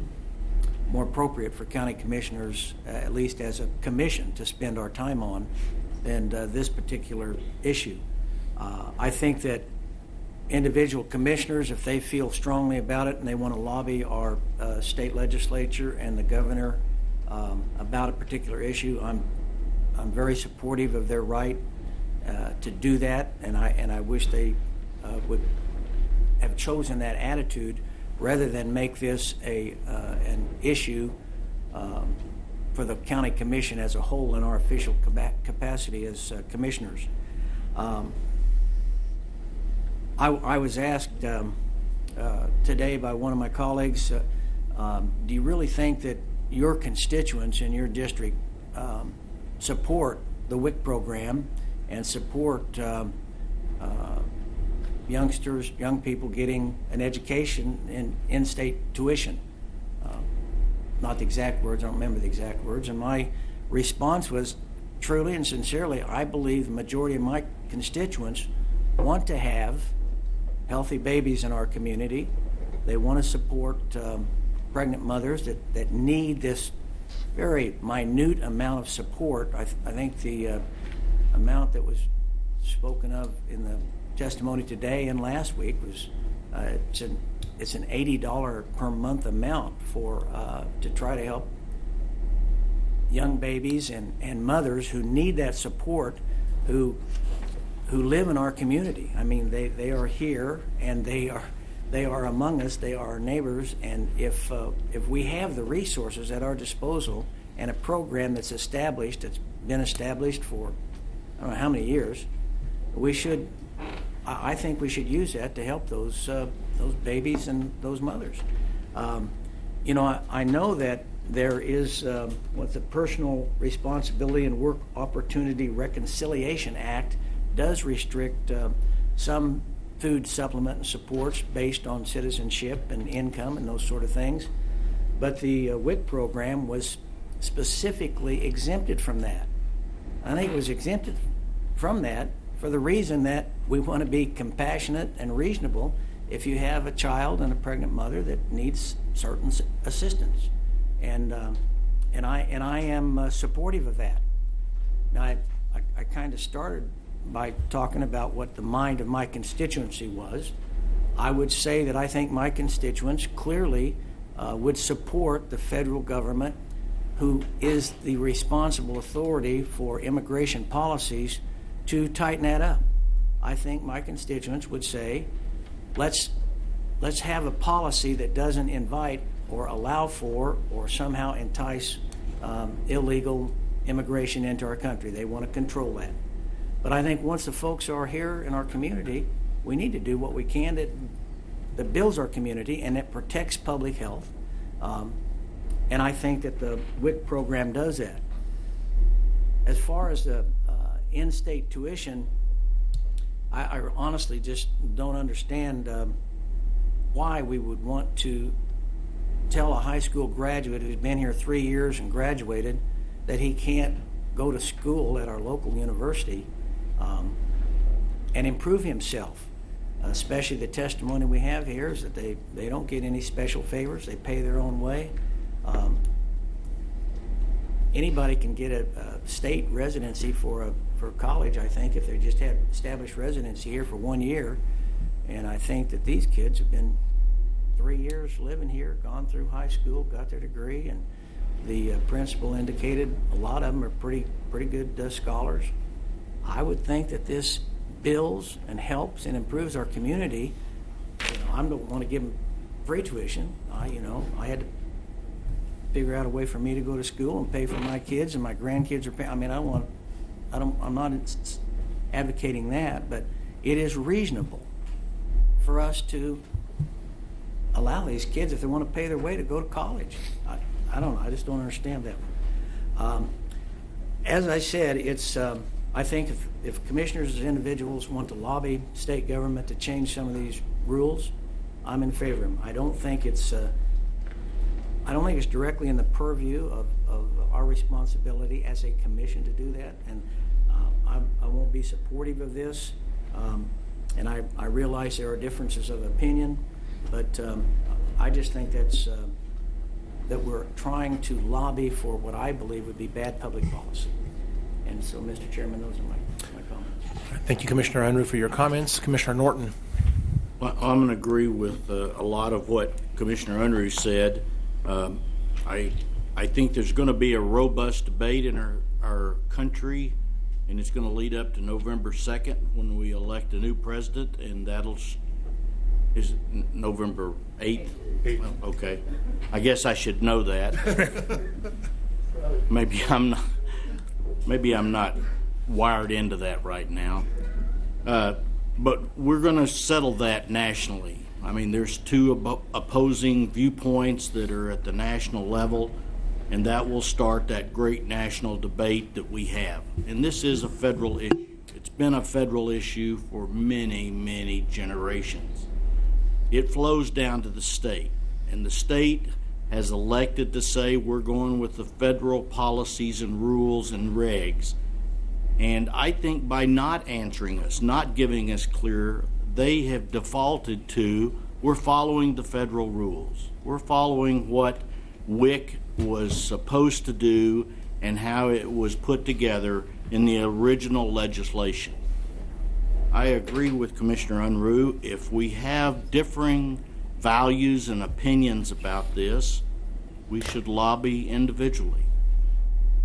more appropriate for county commissioners, at least as a commission, to spend our time on than this particular issue. I think that individual commissioners, if they feel strongly about it and they want to lobby our state legislature and the governor about a particular issue, I'm very supportive of their right to do that, and I wish they would have chosen that attitude rather than make this an issue for the county commission as a whole in our official capacity as commissioners. I was asked today by one of my colleagues, do you really think that your constituents in your district support the WIC program and support youngsters, young people getting an education in in-state tuition? Not the exact words, I don't remember the exact words, and my response was, truly and sincerely, I believe the majority of my constituents want to have healthy babies in our community. They want to support pregnant mothers that need this very minute amount of support. I think the amount that was spoken of in the testimony today and last week was it's an $80 per month amount for to try to help young babies and mothers who need that support, who live in our community. I mean, they are here and they are among us. They are our neighbors, and if we have the resources at our disposal and a program that's been established for I don't know how many years, I think we should use that to help those babies and those mothers. I know that there is what the Personal Responsibility and Work Opportunity Reconciliation Act does restrict some food supplement and supports based on citizenship and income and those sort of things. But the WIC program was specifically exempted from that. I think it was exempted from that for the reason that we want to be compassionate and reasonable if you have a child and a pregnant mother that needs certain assistance. And I am supportive of that. Now, I kind of started by talking about what the mind of my constituency was. I would say that I think my constituents clearly would support the federal government, who is the responsible authority for immigration policies, to tighten that up. I think my constituents would say, let's have a policy that doesn't invite or allow for or somehow entice illegal immigration into our country. They want to control that. But I think once the folks are here in our community, we need to do what we can that builds our community and that protects public health. And I think that the WIC program does that. As far as the in-state tuition, I honestly just don't understand why we would want to tell a high school graduate who's been here 3 years and graduated that he can't go to school at our local university and improve himself. Especially the testimony we have here is that they don't get any special favors. They pay their own way. Anybody can get a state residency for college, I think, if they just have established residency here for 1 year. And I think that these kids have been 3 years living here, gone through high school, got their degree, and the principal indicated, a lot of them are pretty good scholars. I would think that this builds and helps and improves our community. You know, I don't want to give them free tuition. I had to figure out a way for me to go to school and pay for my kids, and my grandkids are paying. I mean, I'm not advocating that, but it is reasonable for us to allow these kids, if they want to pay their way, to go to college. I don't know. I just don't understand that. As I said, it's. I think if commissioners as individuals want to lobby state government to change some of these rules, I'm in favor of them. I don't think it's directly in the purview of our responsibility as a commission to do that, and I won't be supportive of this. And I realize there are differences of opinion, but I just think that we're trying to lobby for what I believe would be bad public policy. And so, Mr. Chairman, those are my comments. Thank you, Commissioner Unruh, for your comments. Commissioner Norton. Well, I'm going to agree with a lot of what Commissioner Unruh said. I think there's going to be a robust debate in our country, and it's going to lead up to November 2nd when we elect a new president, and is November 8th? Well, okay. I guess I should know that. Maybe I'm not wired into that right now. But we're going to settle that nationally. I mean, there's two opposing viewpoints that are at the national level, and that will start that great national debate that we have. And this is a federal issue. It's been a federal issue for many, many generations. It flows down to the state, and the state has elected to say we're going with the federal policies and rules and regs. And I think by not answering us, not giving us clear, they have defaulted to, we're following the federal rules. We're following what WIC was supposed to do and how it was put together in the original legislation. I agree with Commissioner Unruh. If we have differing values and opinions about this, we should lobby individually.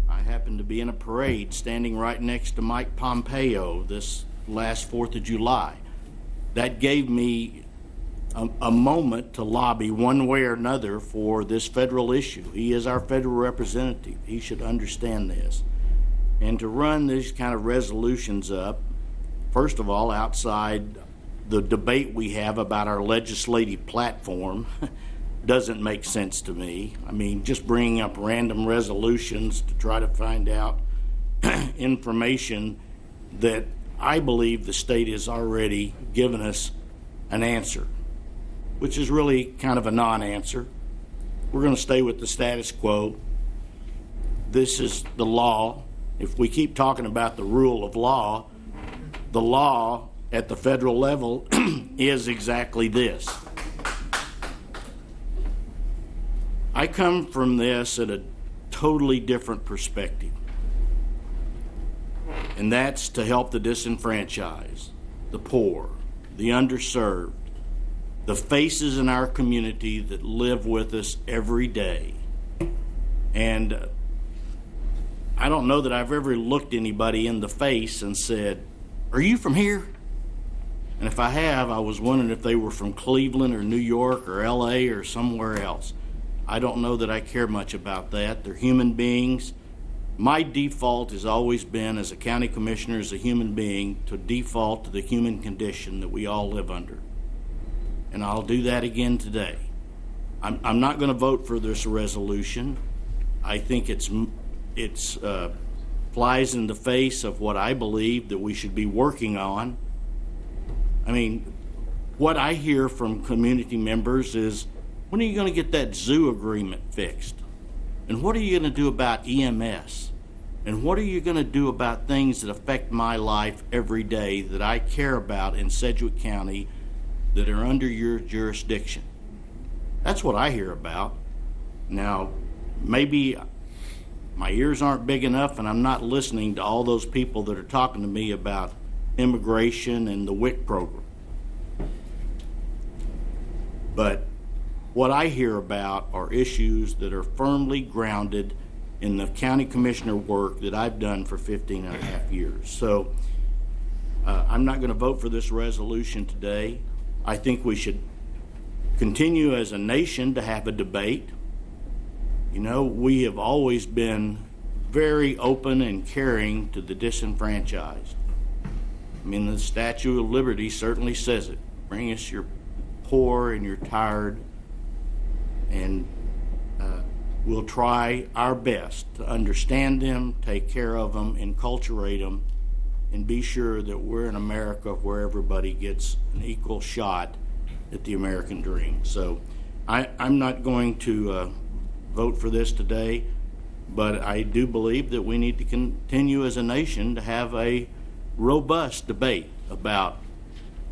I happened to be in a parade standing right next to Mike Pompeo this last 4th of July. That gave me a moment to lobby one way or another for this federal issue. He is our federal representative. He should understand this. And to run these kind of resolutions up, first of all, outside the debate we have about our legislative platform doesn't make sense to me. I mean, just bringing up random resolutions to try to find out information that I believe the state has already given us an answer, which is really kind of a non-answer. We're going to stay with the status quo. This is the law. If we keep talking about the rule of law, the law at the federal level is exactly this. I come from this at a totally different perspective, and that's to help the disenfranchised, the poor, the underserved, the faces in our community that live with us every day. And I don't know that I've ever looked anybody in the face and said, "Are you from here?" And if I have, I was wondering if they were from Cleveland or New York or LA or somewhere else. I don't know that I care much about that. They're human beings. My default has always been, as a county commissioner, as a human being, to default to the human condition that we all live under. And I'll do that again today. I'm not going to vote for this resolution. I think it's flies in the face of what I believe that we should be working on. I mean, what I hear from community members is, when are you going to get that zoo agreement fixed? And what are you going to do about EMS? And what are you going to do about things that affect my life every day that I care about in Sedgwick County that are under your jurisdiction? That's what I hear about. Now, maybe my ears aren't big enough and I'm not listening to all those people that are talking to me about immigration and the WIC program. But what I hear about are issues that are firmly grounded in the county commissioner work that I've done for 15 and a half years. So I'm not going to vote for this resolution today. I think we should continue as a nation to have a debate. You know, we have always been very open and caring to the disenfranchised. I mean, the Statue of Liberty certainly says it. Bring us your poor and your tired, and we'll try our best to understand them, take care of them, enculturate them, and be sure that we're in America where everybody gets an equal shot at the American dream. So I'm not going to vote for this today, but I do believe that we need to continue as a nation to have a robust debate about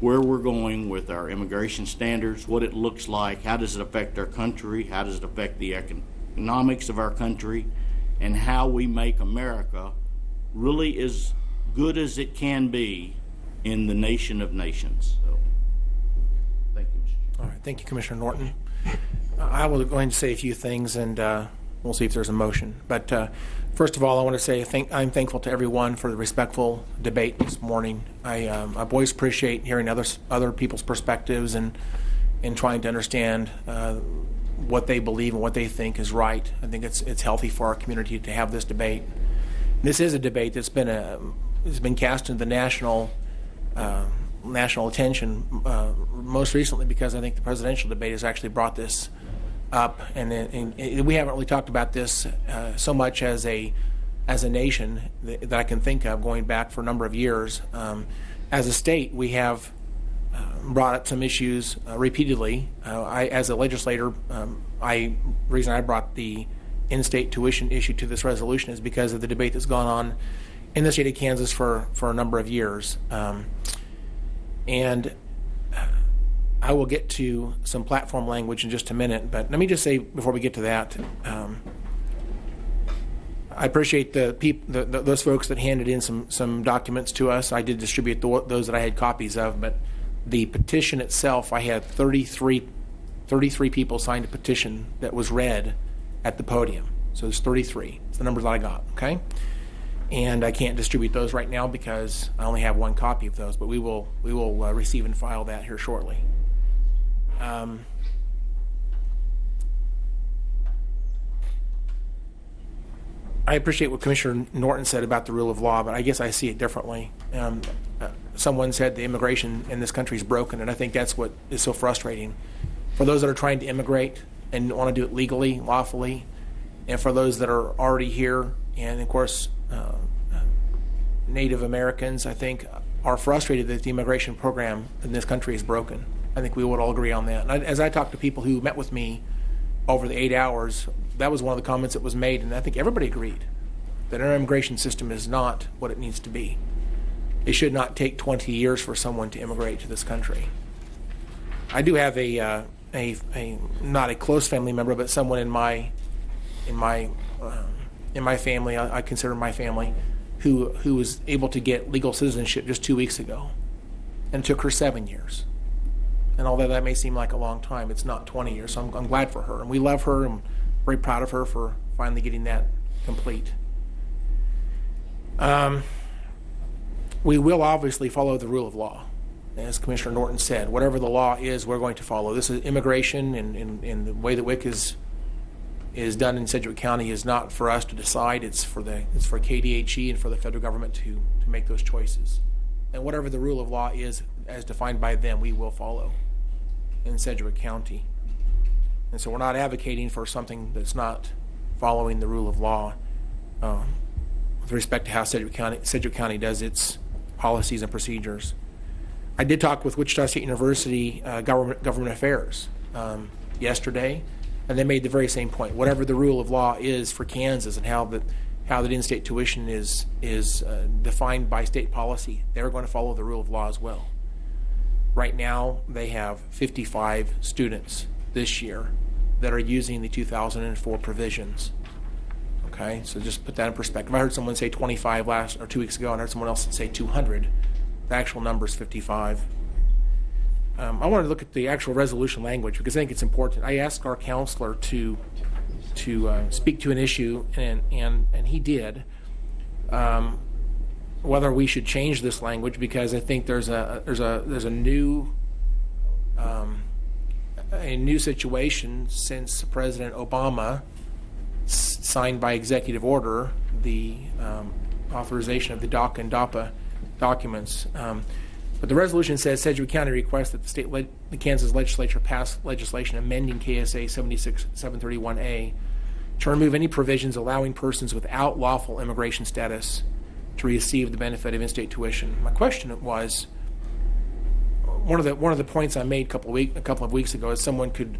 where we're going with our immigration standards, what it looks like, how does it affect our country, how does it affect the economics of our country, and how we make America really as good as it can be in the nation of nations. So, thank you, Mr. Chairman. All right, thank you, Commissioner Norton. I will go ahead and say a few things, and we'll see if there's a motion. But first of all, I want to say I'm thankful to everyone for the respectful debate this morning. I've always appreciate hearing other people's perspectives and trying to understand what they believe and what they think is right. I think it's healthy for our community to have this debate. This is a debate that's been cast into the national attention most recently because I think the presidential debate has actually brought this up, and we haven't really talked about this so much as a nation that I can think of going back for a number of years. As a state, we have brought up some issues repeatedly. As a legislator, reason I brought the in-state tuition issue to this resolution is because of the debate that's gone on in the state of Kansas for a number of years. And I will get to some platform language in just a minute, but let me just say before we get to that, I appreciate those folks that handed in some documents to us. I did distribute those that I had copies of, but the petition itself, I had 33 people signed a petition that was read at the podium. So there's 33. It's the numbers that I got, okay? And I can't distribute those right now because I only have one copy of those, but we will receive and file that here shortly. I appreciate what Commissioner Norton said about the rule of law, but I guess I see it differently. Someone said the immigration in this country is broken, and I think that's what is so frustrating. For those that are trying to immigrate and want to do it legally, lawfully, and for those that are already here, and of course, Native Americans, I think, are frustrated that the immigration program in this country is broken. I think we would all agree on that. And as I talked to people who met with me over the 8 hours, that was one of the comments that was made, and I think everybody agreed that our immigration system is not what it needs to be. It should not take 20 years for someone to immigrate to this country. I do have a not a close family member, but someone in my family, I consider my family, who was able to get legal citizenship just 2 weeks ago, and it took her 7 years. And although that may seem like a long time, it's not 20 years. So I'm glad for her, and we love her, and very proud of her for finally getting that complete. We will obviously follow the rule of law, as Commissioner Norton said. Whatever the law is, we're going to follow. This is immigration, and the way that WIC is done in Sedgwick County is not for us to decide. It's for KDHE and for the federal government to make those choices. And whatever the rule of law is, as defined by them, we will follow in Sedgwick County. And so we're not advocating for something that's not following the rule of law with respect to how Sedgwick County does its policies and procedures. I did talk with Wichita State University Government Affairs yesterday, and they made the very same point. Whatever the rule of law is for Kansas and how that in-state tuition is defined by state policy, they're going to follow the rule of law as well. Right now, they have 55 students this year that are using the 2004 provisions. Okay, so just put that in perspective. I heard someone say 25 2 weeks ago, and I heard someone else say 200. The actual number is 55. I want to look at the actual resolution language because I think it's important. I asked our counselor to speak to an issue, and he did. Whether we should change this language because I think there's a new situation since President Obama signed by executive order the authorization of the DACA and DAPA documents. But the resolution says Sedgwick County requests that the Kansas legislature pass legislation amending KSA 76731A to remove any provisions allowing persons without lawful immigration status to receive the benefit of in-state tuition. My question was, one of the points I made a couple of weeks ago is someone could,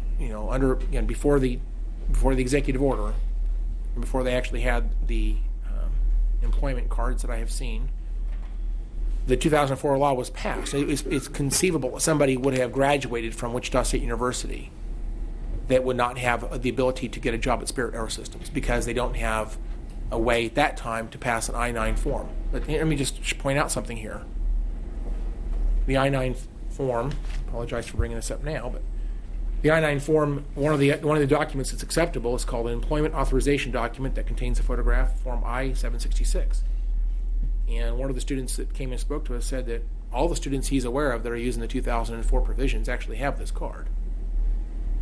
before the executive order, before they actually had the employment cards that I have seen, the 2004 law was passed. It's conceivable that somebody would have graduated from Wichita State University that would not have the ability to get a job at Spirit Aerosystems because they don't have a way at that time to pass an I-9 form. But let me just point out something here. The I-9 form, I apologize for bringing this up now, but the I-9 form, one of the documents that's acceptable is called an employment authorization document that contains a photograph, Form I-766. And one of the students that came and spoke to us said that all the students he's aware of that are using the 2004 provisions actually have this card.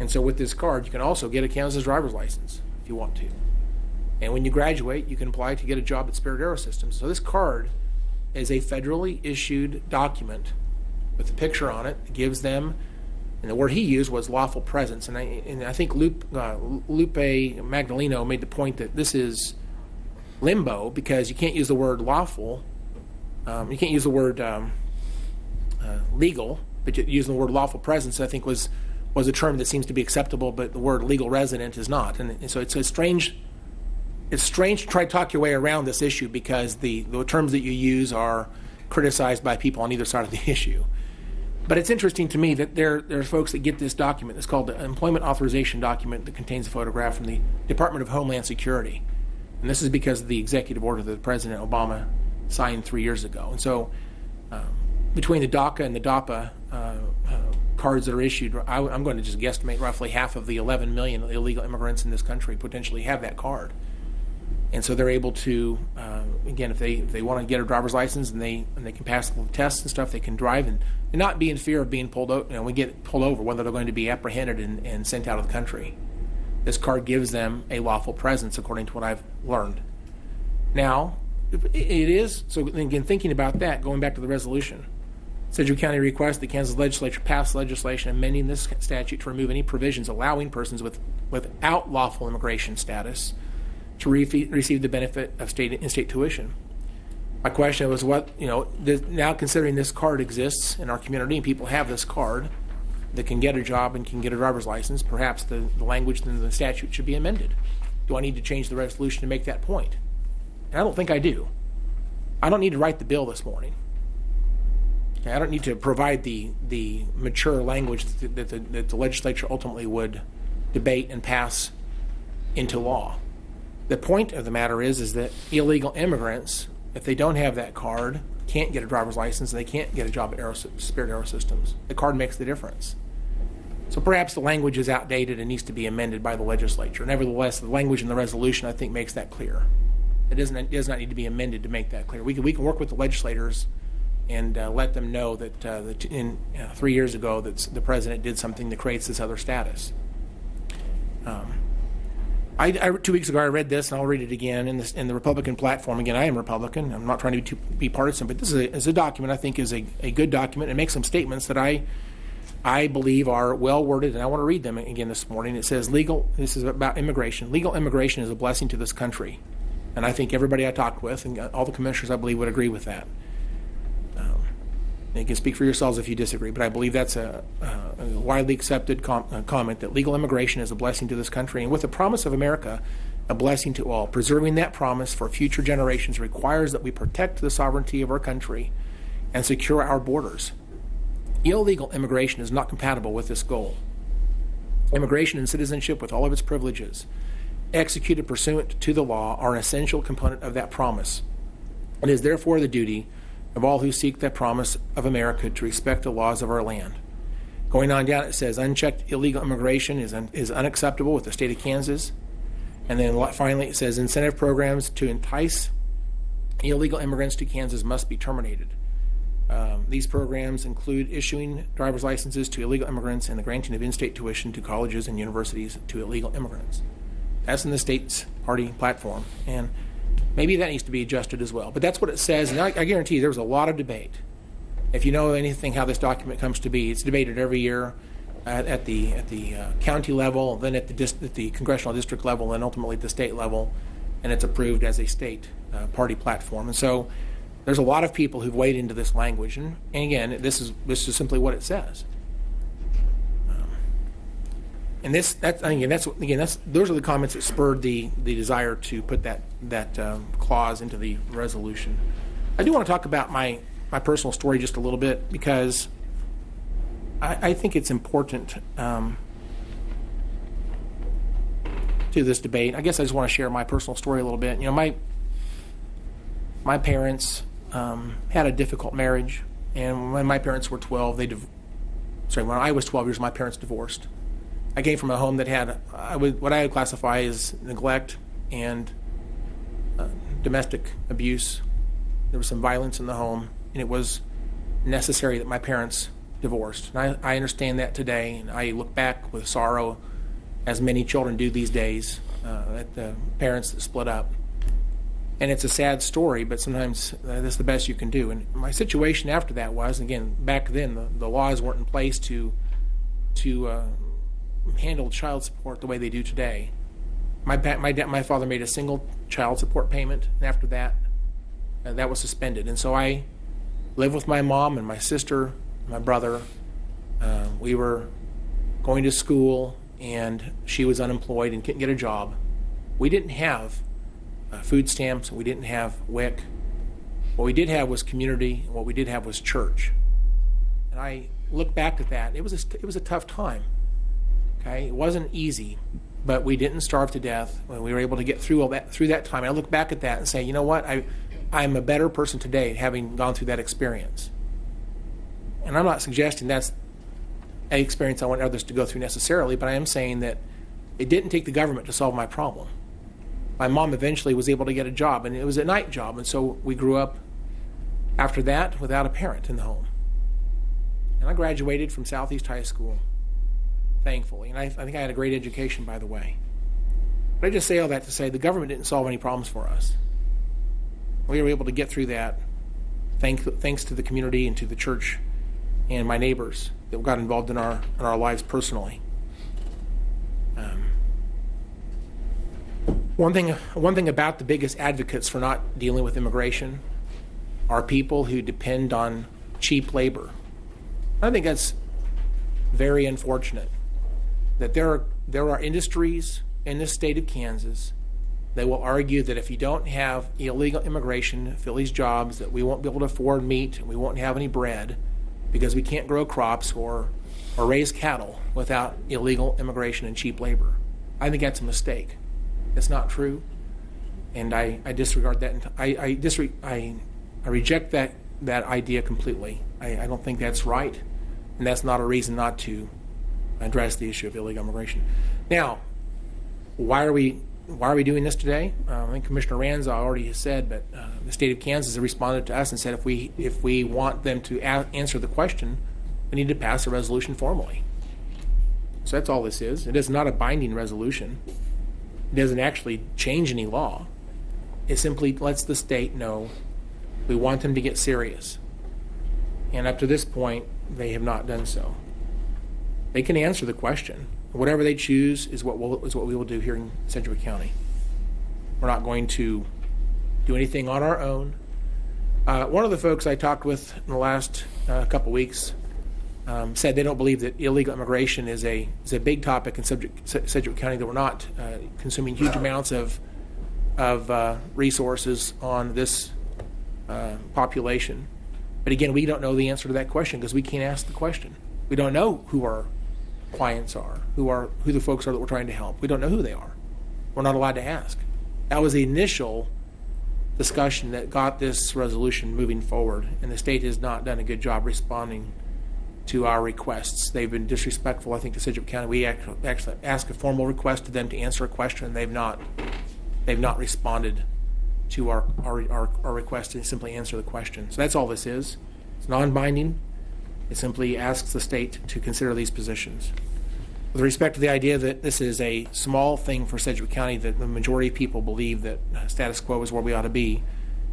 And so with this card, you can also get a Kansas driver's license if you want to. And when you graduate, you can apply to get a job at Spirit Aerosystems. So this card is a federally issued document with a picture on it. It gives them, and the word he used was lawful presence. And I think Lupe Magdaleno made the point that this is limbo because you can't use the word lawful. You can't use the word legal, but using the word lawful presence, I think, was a term that seems to be acceptable, but the word legal resident is not. And so it's strange. It's strange to try to talk your way around this issue because the terms that you use are criticized by people on either side of the issue. But it's interesting to me that there's folks that get this document. It's called the Employment Authorization Document that contains a photograph from the Department of Homeland Security. And this is because of the executive order that President Obama signed 3 years ago. And so between the DACA and the DAPA cards that are issued, I'm going to just guesstimate roughly half of the 11 million illegal immigrants in this country potentially have that card. And so they're able to, again, if they want to get a driver's license and they can pass the tests and stuff, they can drive and not be in fear of being pulled over. We get pulled over, whether they're going to be apprehended and sent out of the country. This card gives them a lawful presence, according to what I've learned. Now, it is, so again, thinking about that, going back to the resolution, Sedgwick County requests the Kansas legislature pass legislation amending this statute to remove any provisions allowing persons without lawful immigration status to receive the benefit of in-state tuition. My question was, now considering this card exists in our community and people have this card that can get a job and can get a driver's license, perhaps the language in the statute should be amended. Do I need to change the resolution to make that point? And I don't think I do. I don't need to write the bill this morning. I don't need to provide the mature language that the legislature ultimately would debate and pass into law. The point of the matter is that illegal immigrants, if they don't have that card, can't get a driver's license and they can't get a job at Spirit Aerosystems. The card makes the difference. So perhaps the language is outdated and needs to be amended by the legislature. Nevertheless, the language in the resolution, I think, makes that clear. It does not need to be amended to make that clear. We can work with the legislators and let them know that 3 years ago that the president did something that creates this other status. 2 weeks ago I read this, and I'll read it again in the Republican platform. Again, I am Republican. I'm not trying to be partisan, but this is a document I think is a good document. It makes some statements that I believe are well worded, and I want to read them again this morning. It says, this is about immigration. Legal immigration is a blessing to this country. And I think everybody I talked with, and all the commissioners I believe would agree with that. You can speak for yourselves if you disagree, but I believe that's a widely accepted comment that legal immigration is a blessing to this country, and with the promise of America, a blessing to all. Preserving that promise for future generations requires that we protect the sovereignty of our country and secure our borders. Illegal immigration is not compatible with this goal. Immigration and citizenship, with all of its privileges, executed pursuant to the law, are an essential component of that promise. It is therefore the duty of all who seek that promise of America to respect the laws of our land. Going on down, it says unchecked illegal immigration is unacceptable with the state of Kansas. And then finally it says incentive programs to entice illegal immigrants to Kansas must be terminated. These programs include issuing driver's licenses to illegal immigrants and the granting of in-state tuition to colleges and universities to illegal immigrants. That's in the state's party platform, and maybe that needs to be adjusted as well. But that's what it says, and I guarantee you there was a lot of debate. If you know anything how this document comes to be, it's debated every year at the county level, then at the congressional district level, and ultimately at the state level, and it's approved as a state party platform. And so there's a lot of people who've weighed into this language, and again, this is simply what it says. And those are the comments that spurred the desire to put that clause into the resolution. I do want to talk about my personal story just a little bit, because I think it's important to this debate. I guess I just want to share my personal story a little bit. You know, my parents had a difficult marriage, and when my parents were 12, when I was 12 years, my parents divorced. I came from a home that had what I would classify as neglect and domestic abuse. There was some violence in the home, and it was necessary that my parents divorced. And I understand that today, and I look back with sorrow, as many children do these days, at the parents that split up. And it's a sad story, but sometimes that's the best you can do. And my situation after that was, again, back then the laws weren't in place to handle child support the way they do today. My father made a single child support payment, and after that, that was suspended. And so I lived with my mom and my sister, my brother. We were going to school, and she was unemployed and couldn't get a job. We didn't have food stamps. We didn't have WIC. What we did have was community, and what we did have was church. And I look back at that. It was a tough time. Okay, it wasn't easy, but we didn't starve to death. We were able to get through that time. And I look back at that and say, you know what? I'm a better person today having gone through that experience. And I'm not suggesting that's an experience I want others to go through necessarily, but I am saying that it didn't take the government to solve my problem. My mom eventually was able to get a job, and it was a night job, and so we grew up after that without a parent in the home. And I graduated from Southeast High School, thankfully, and I think I had a great education, by the way. But I just say all that to say the government didn't solve any problems for us. We were able to get through that thanks to the community and to the church and my neighbors that got involved in our lives personally. One thing about the biggest advocates for not dealing with immigration are people who depend on cheap labor. I think that's very unfortunate that there are industries in the state of Kansas that will argue that if you don't have illegal immigration to fill these jobs, that we won't be able to afford meat and we won't have any bread because we can't grow crops or raise cattle without illegal immigration and cheap labor. I think that's a mistake. It's not true, and I disregard that. I reject that idea completely. I don't think that's right, and that's not a reason not to address the issue of illegal immigration. Now, why are we doing this today? I think Commissioner Ranza already has said, but the state of Kansas has responded to us and said if we want them to answer the question, we need to pass a resolution formally. So that's all this is. It is not a binding resolution. It doesn't actually change any law. It simply lets the state know we want them to get serious. And up to this point, they have not done so. They can answer the question. Whatever they choose is what we will do here in Sedgwick County. We're not going to do anything on our own. One of the folks I talked with in the last couple weeks said they don't believe that illegal immigration is a big topic in Sedgwick County, that we're not consuming huge amounts of resources on this population. But again, we don't know the answer to that question because we can't ask the question. We don't know who our clients are, who the folks are that we're trying to help. We don't know who they are. We're not allowed to ask. That was the initial discussion that got this resolution moving forward, and the state has not done a good job responding to our requests. They've been disrespectful, I think, to Sedgwick County. We actually asked a formal request to them to answer a question, and they've not responded to our request to simply answer the question. So that's all this is. It's non-binding. It simply asks the state to consider these positions. With respect to the idea that this is a small thing for Sedgwick County, that the majority of people believe that status quo is where we ought to be.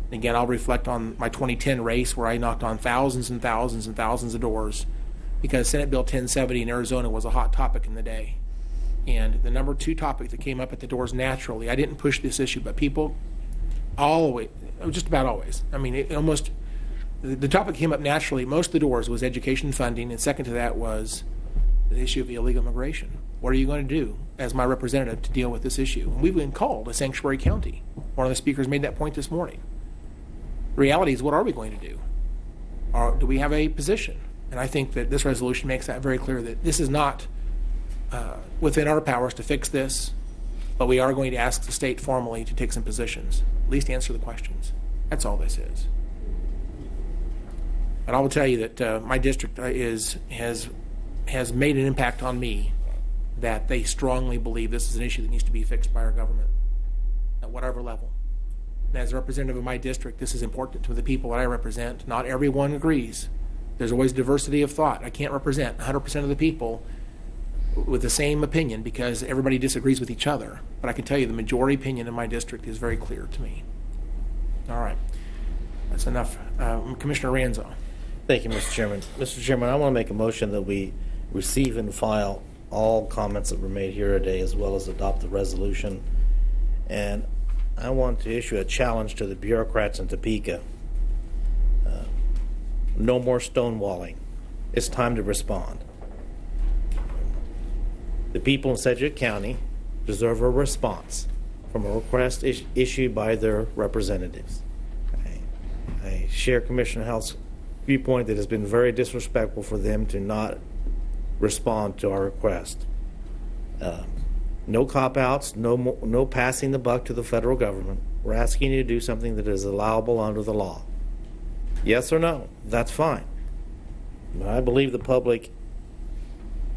And again, I'll reflect on my 2010 race where I knocked on thousands and thousands and thousands of doors because Senate Bill 1070 in Arizona was a hot topic in the day. And the number 2 topic that came up at the doors naturally, I didn't push this issue, but people always, just about always, I mean, it almost, the topic came up naturally. Most of the doors was education funding, and second to that was the issue of illegal immigration. What are you going to do as my representative to deal with this issue? And we've been called a sanctuary county. One of the speakers made that point this morning. The reality is, what are we going to do? Or do we have a position? And I think that this resolution makes that very clear, that this is not within our powers to fix this, but we are going to ask the state formally to take some positions, at least answer the questions. That's all this is. But I will tell you that my district has made an impact on me, that they strongly believe this is an issue that needs to be fixed by our government at whatever level. And as a representative of my district, this is important to the people that I represent. Not everyone agrees. There's always diversity of thought. I can't represent 100% of the people with the same opinion because everybody disagrees with each other. But I can tell you the majority opinion in my district is very clear to me. All right. That's enough. Commissioner Ranzo. Thank you, Mr. Chairman. Mr. Chairman, I want to make a motion that we receive and file all comments that were made here today, as well as adopt the resolution. And I want to issue a challenge to the bureaucrats in Topeka. No more stonewalling. It's time to respond. The people in Sedgwick County deserve a response from a request issued by their representatives. I share Commissioner Howell's viewpoint that it's been very disrespectful for them to not respond to our request. No cop-outs, no passing the buck to the federal government. We're asking you to do something that is allowable under the law. Yes or no, that's fine. But I believe the public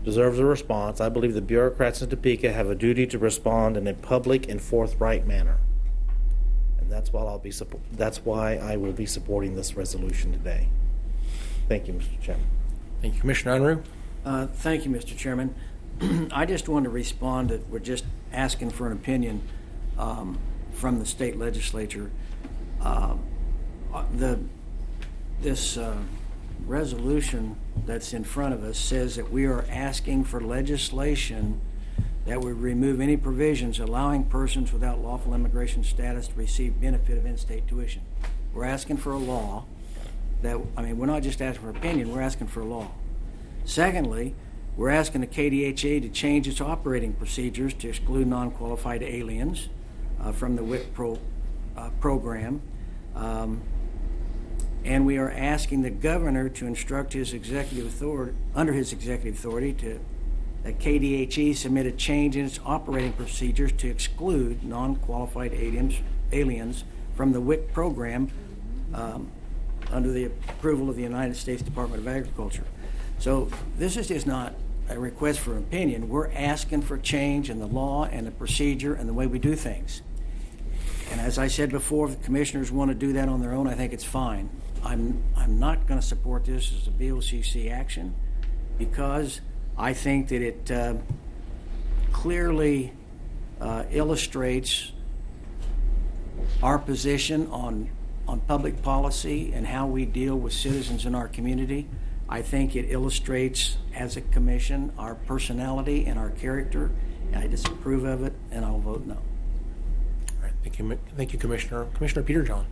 deserves a response. I believe the bureaucrats in Topeka have a duty to respond in a public and forthright manner. And that's why I will be supporting this resolution today. Thank you, Mr. Chairman. Thank you, Commissioner Unruh. Thank you, Mr. Chairman. I just want to respond that we're just asking for an opinion from the state legislature. This resolution that's in front of us says that we are asking for legislation that would remove any provisions allowing persons without lawful immigration status to receive benefit of in-state tuition. We're asking for a law that, I mean, we're not just asking for opinion, we're asking for a law. Secondly, we're asking the KDHA to change its operating procedures to exclude non-qualified aliens from the WIC program. And we are asking the governor to instruct his executive authority, under his executive authority, that KDHE submit a change in its operating procedures to exclude non-qualified aliens from the WIC program under the approval of the United States Department of Agriculture. So this is just not a request for opinion. We're asking for change in the law and the procedure and the way we do things. And as I said before, if the commissioners want to do that on their own, I think it's fine. I'm not going to support this as a BOCC action because I think that it clearly illustrates our position on public policy and how we deal with citizens in our community. I think it illustrates, as a commission, our personality and our character, and I disapprove of it, and I'll vote no. All right, thank you, Commissioner. Commissioner Peter John.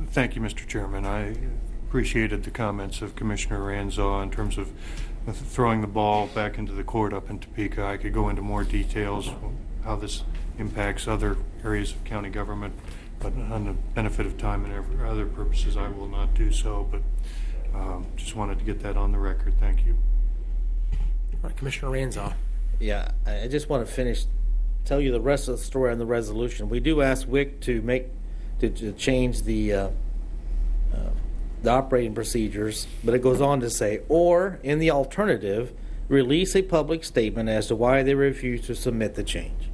Thank you, Mr. Chairman. I appreciated the comments of Commissioner Ranzo in terms of throwing the ball back into the court up in Topeka. I could go into more details how this impacts other areas of county government, but on the benefit of time and other purposes, I will not do so. But just wanted to get that on the record. Thank you. All right, Commissioner Ranzo. Yeah, I just want to tell you the rest of the story on the resolution. We do ask WIC to change the the operating procedures, but it goes on to say, or in the alternative, release a public statement as to why they refuse to submit the change.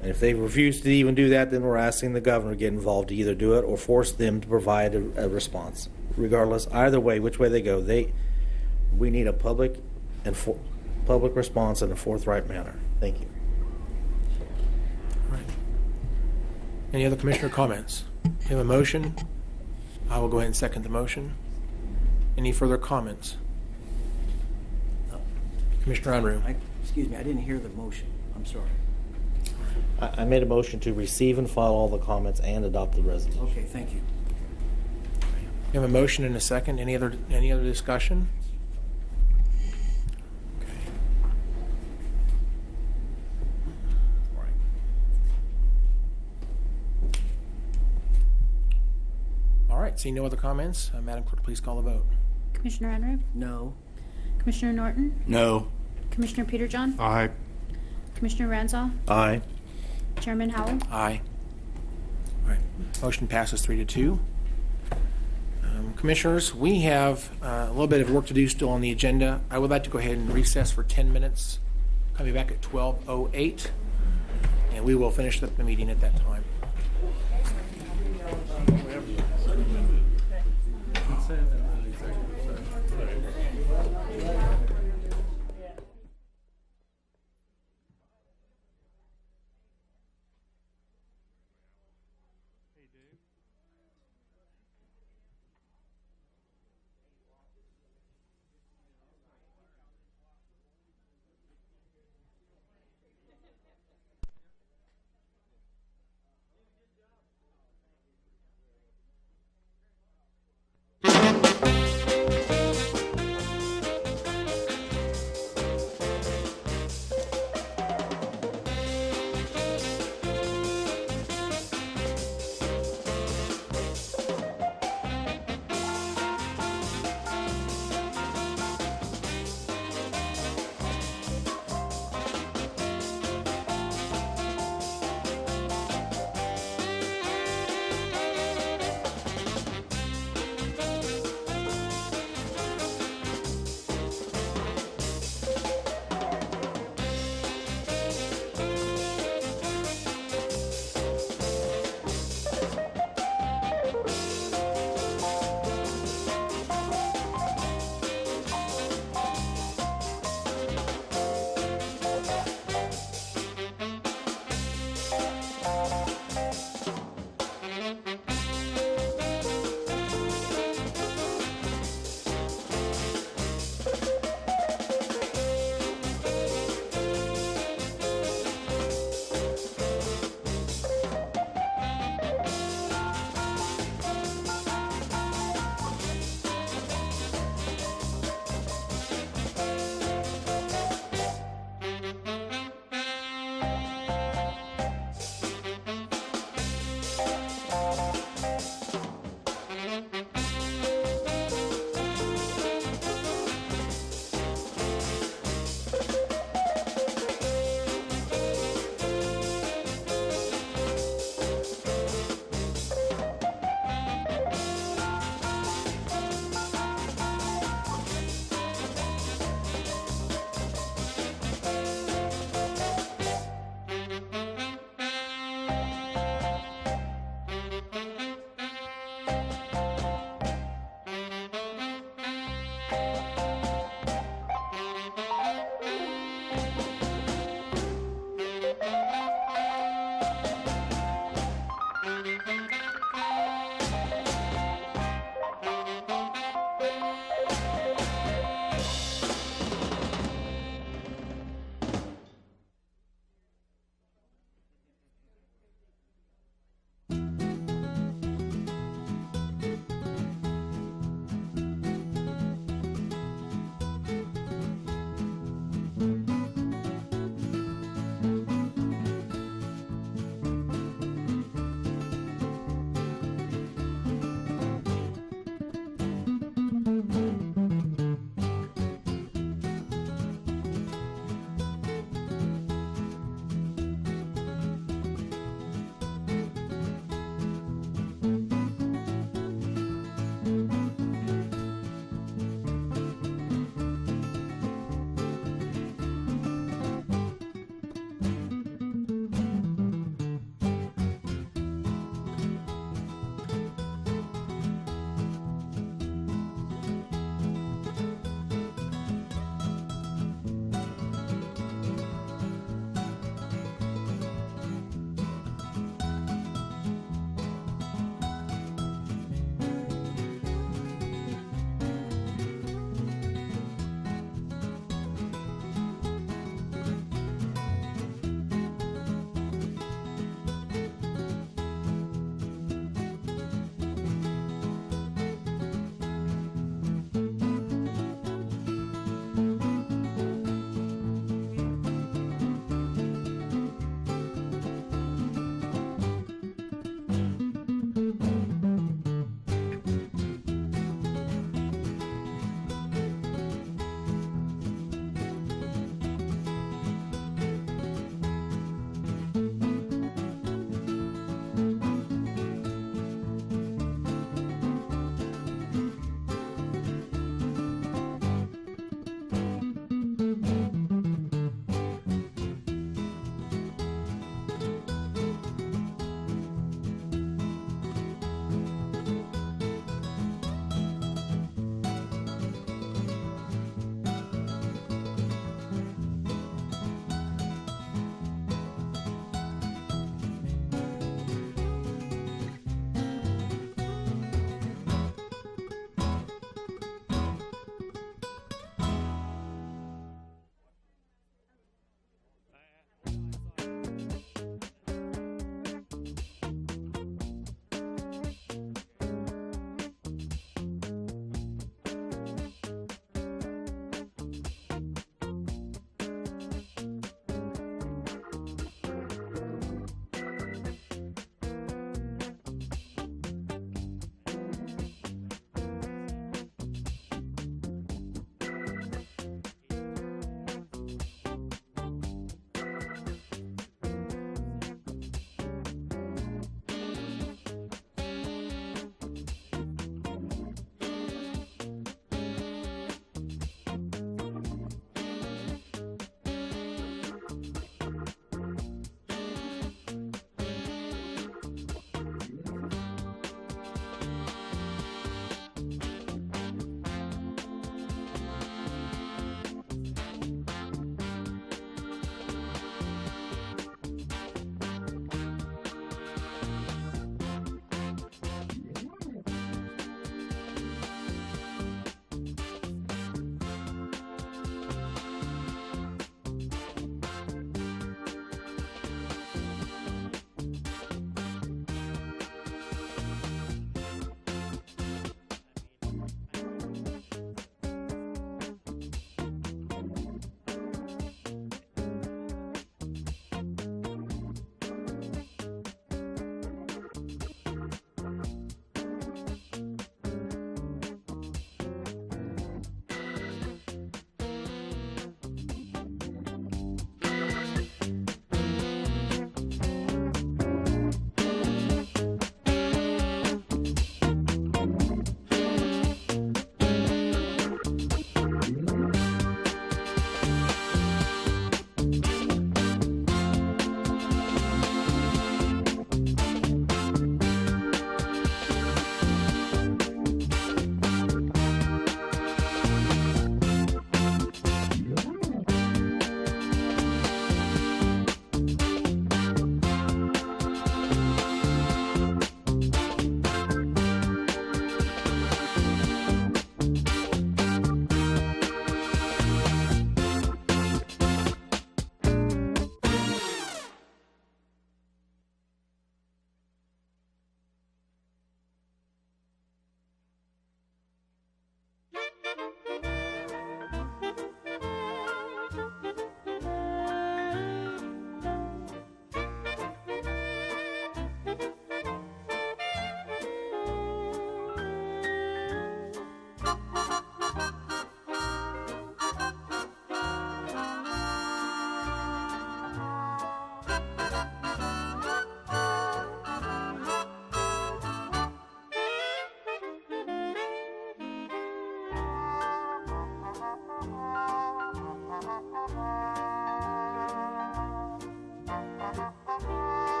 And if they refuse to even do that, then we're asking the governor to get involved to either do it or force them to provide a response. Regardless, either way, which way they go, we need a public response in a forthright manner. Thank you. All right. Any other commissioner comments? We have a motion. I will go ahead and second the motion. Any further comments? Commissioner Unruh. Excuse me, I didn't hear the motion. I'm sorry. I made a motion to receive and file all the comments and adopt the resolution. Okay, thank you. We have a motion and a second. Any other discussion? Okay. All right. All right. Seeing no other comments, Madam Clerk, please call the vote. Commissioner Unruh? No. Commissioner Norton? No. Commissioner Peterjohn? Aye. Commissioner Ranzau? Aye. Chairman Howell? Aye. All right. Motion passes 3-2. Commissioners, we have a little bit of work to do still on the agenda. I would like to go ahead and recess for 10 minutes. Coming back at 12:08, and we will finish the meeting at that time.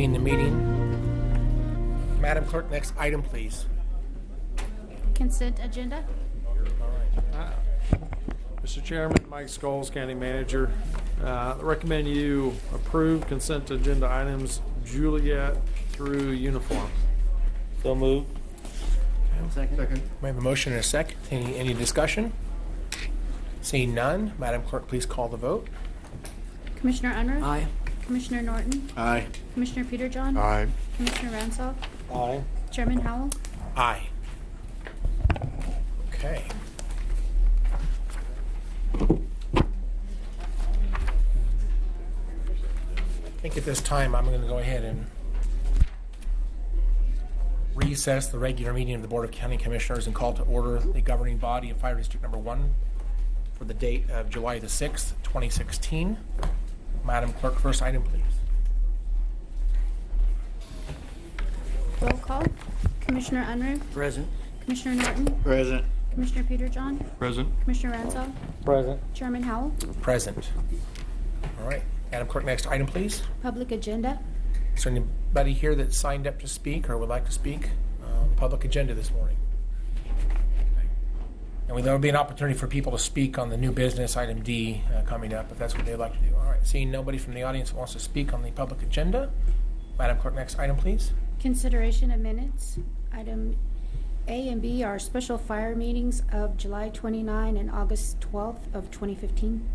reconvene the meeting. Madam Clerk, next item, please. Consent agenda. Mr. Chairman, Mike STOLZ, County Manager. Recommend you approve consent agenda items Juliet through uniform. So moved. Second. We have a motion and a second. Any discussion? Seeing none, Madam Clerk, please call the vote. Commissioner Unruh. Aye. Commissioner Norton. Aye. Commissioner Peterjohn. Aye. Commissioner Ranzau. Aye. Chairman Howell. Aye. Okay. I think at this time I'm going to go ahead and recess the regular meeting of the Board of County Commissioners and call to order the governing body of Fire District Number 1 for the date of July the 6th, 2016. Madam Clerk, first item, please. Roll call. Commissioner Unruh. Present. Commissioner Norton. Present. Commissioner Peterjohn. Present. Commissioner Ranzau. Present. Chairman Howell. Present. All right. Madam Clerk, next item, please. Public agenda. Is there anybody here that signed up to speak or would like to speak on the public agenda this morning? And there will be an opportunity for people to speak on the new business, item D, coming up, if that's what they'd like to do. All right. Seeing nobody from the audience who wants to speak on the public agenda, Madam Clerk, next item, please. Consideration of minutes. Item A and B are special fire meetings of July 29 and August 12th of 2015.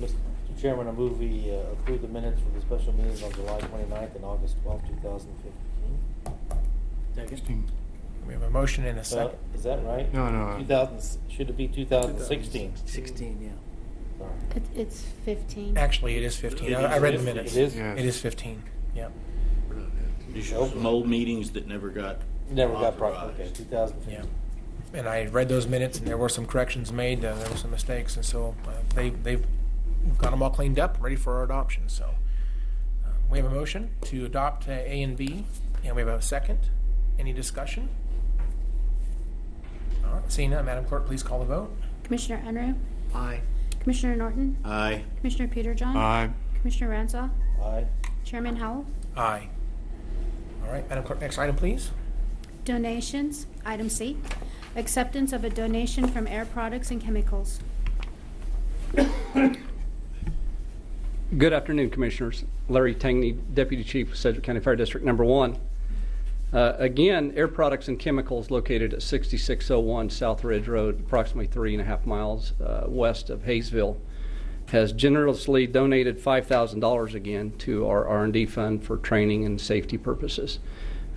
Mr. Chairman, I move we approve the minutes for the special meetings on July 29th and August 12th, 2015. Second. We have a motion and a second. Is that right? No. 2000, should it be 2016? 16, yeah. Sorry. It's 15. Actually, it is 15. I read the minutes. It is? Yes. It is 15. Yep. You show some old meetings that never got Okay, 2015. Yeah. And I read those minutes, and there were some corrections made. There were some mistakes, and so they've got them all cleaned up, ready for our adoption. So we have a motion to adopt A and B, and we have a second. Any discussion? All right. Seeing none, Madam Clerk, please call the vote. Commissioner Unruh. Aye. Commissioner Norton. Aye. Commissioner Peterjohn. Aye. Commissioner Ranzau. Aye. Chairman Howell. Aye. All right, Madam Clerk, next item, please. Donations. Item C. Acceptance of a donation from Air Products and Chemicals. Good afternoon, Commissioners. Larry Tangney, Deputy Chief of Sedgwick County Fire District Number 1. Again, Air Products and Chemicals, located at 6601 South Ridge Road, approximately 3.5 miles west of Hayesville, has generously donated $5,000 again to our R&D fund for training and safety purposes.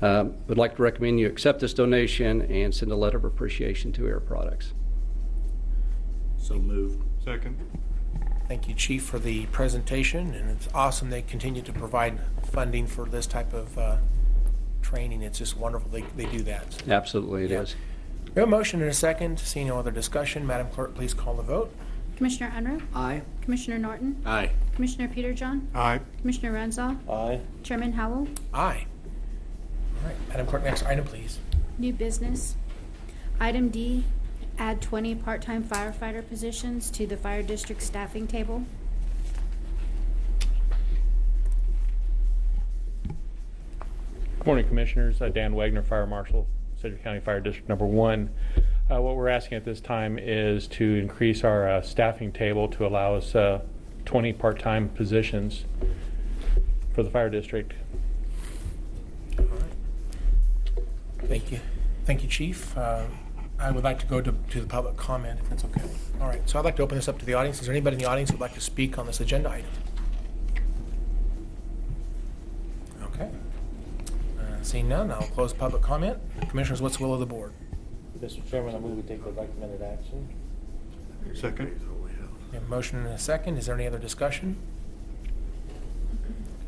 Would like to recommend you accept this donation and send a letter of appreciation to Air Products. So moved. Second. Thank you, Chief, for the presentation, and it's awesome they continue to provide funding for this type of training. It's just wonderful they do that. Absolutely, it is. We have a motion and a second. Seeing no other discussion, Madam Clerk, please call the vote. Commissioner Unruh. Aye. Commissioner Norton. Aye. Commissioner Peterjohn. Aye. Commissioner Ranzau. Aye. Chairman Howell. Aye. All right, Madam Clerk, next item, please. New business. Item D, add 20 part-time firefighter positions to the fire district staffing table. Good morning, Commissioners. Dan Wagner, Fire Marshal, Sedgwick County Fire District Number 1. What we're asking at this time is to increase our staffing table to allow us 20 part-time positions for the fire district. All right. Thank you. Thank you, Chief. I would like to go to the public comment, if that's okay. All right, so I'd like to open this up to the audience. Is there anybody in the audience who would like to speak on this agenda item? Okay. Seeing none, I'll close public comment. Commissioners, what's the will of the board? Mr. Chairman, I move we take the recommended action. Second. We have a motion and a second. Is there any other discussion?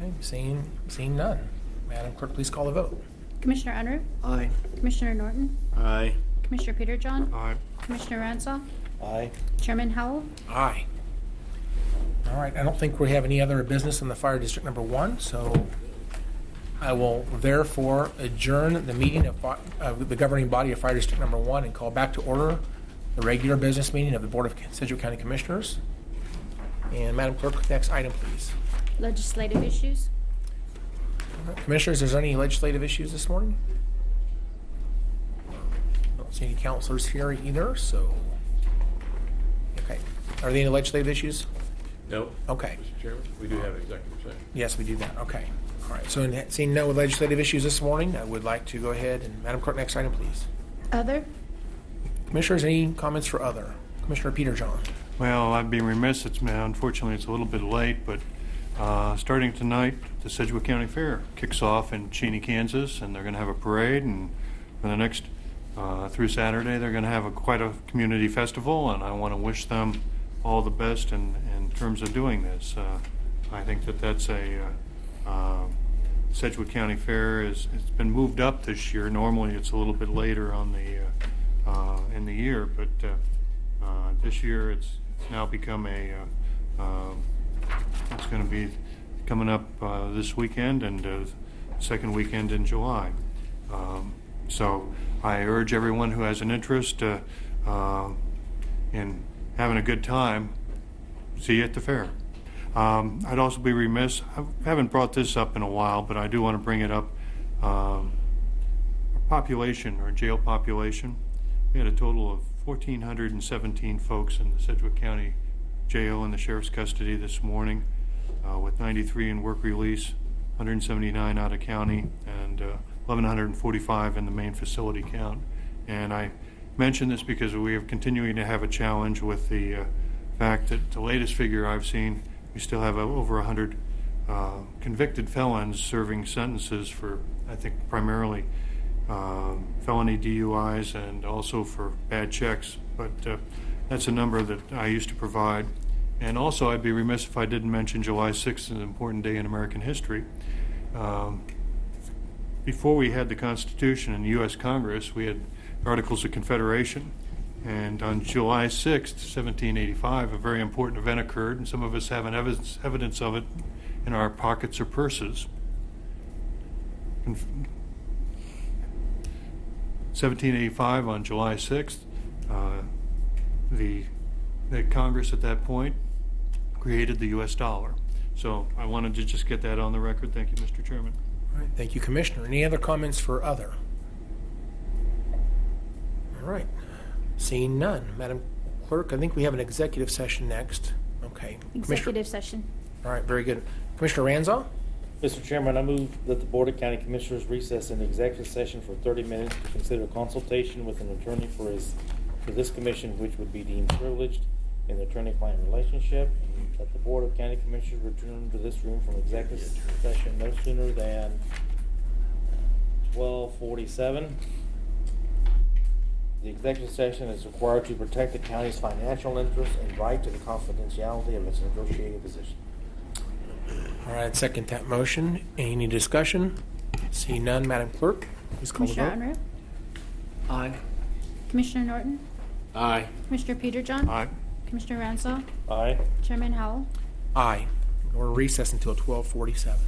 Okay, seeing none. Madam Clerk, please call the vote. Commissioner Unruh. Aye. Commissioner Norton. Aye. Commissioner Peterjohn. Aye. Commissioner Ranzau. Aye. Chairman Howell. Aye. All right, I don't think we have any other business in the Fire District Number 1, so I will therefore adjourn the meeting of the governing body of Fire District Number 1 and call back to order the regular business meeting of the Board of Sedgwick County Commissioners. And Madam Clerk, next item, please. Legislative issues. Commissioners, is there any legislative issues this morning? I don't see any counselors here either, so. Okay. Are there any legislative issues? No. Okay. Mr. Chairman, we do have an executive session. Yes, we do that. Okay. All right. So seeing no legislative issues this morning, I would like to go ahead and, Madam Clerk, next item, please. Other? Commissioners, any comments for other? Commissioner Peterjohn. Well, I'd be remiss. Unfortunately, it's a little bit late, but starting tonight, the Sedgwick County Fair kicks off in Cheney, Kansas, and they're going to have a parade. And for the next through Saturday, they're going to have quite a community festival. And I want to wish them all the best in terms of doing this. I think that's Sedgwick County Fair it's been moved up this year. Normally, it's a little bit later on the in the year, but this year it's now become it's going to be coming up this weekend and second weekend in July. So I urge everyone who has an interest in having a good time, see you at the fair. I'd also be remiss, I haven't brought this up in a while, but I do want to bring it up. Population, or jail population, we had a total of 1,417 folks in the Sedgwick County Jail in the Sheriff's custody this morning, with 93 in work release, 179 out of county, and 1,145 in the main facility count. And I mention this because we are continuing to have a challenge with the fact that the latest figure I've seen, we still have over 100 convicted felons serving sentences for, I think, primarily felony DUIs and also for bad checks. But that's a number that I used to provide. And also, I'd be remiss if I didn't mention July 6th is an important day in American history. Before we had the Constitution and the U.S. Congress, we had Articles of Confederation. And on July 6th, 1785, a very important event occurred, and some of us have evidence of it in our pockets or purses. 1785, on July 6th, the Congress at that point created the U.S. dollar. So I wanted to just get that on the record. Thank you, Mr. Chairman. All right. Thank you, Commissioner. Any other comments for other? All right. Seeing none. Madam Clerk, I think we have an executive session next. Okay. Executive session. All right, very good. Commissioner Ranzau? Mr. Chairman, I move that the Board of County Commissioners recess in the executive session for 30 minutes to consider consultation with an attorney for this commission, which would be deemed privileged in the attorney-client relationship, and that the Board of County Commissioners return to this room from executive session no sooner than 12:47. The executive session is required to protect the county's financial interests and right to the confidentiality of its negotiating position. All right, second that motion. Any discussion? See none, Madam Clerk, please call the Commissioner vote. Unruh? Aye. Commissioner Norton? Aye. Commissioner Peterjohn? Aye. Commissioner Ranzau? Aye. Chairman Howell? Aye. We're recessed until 12:47.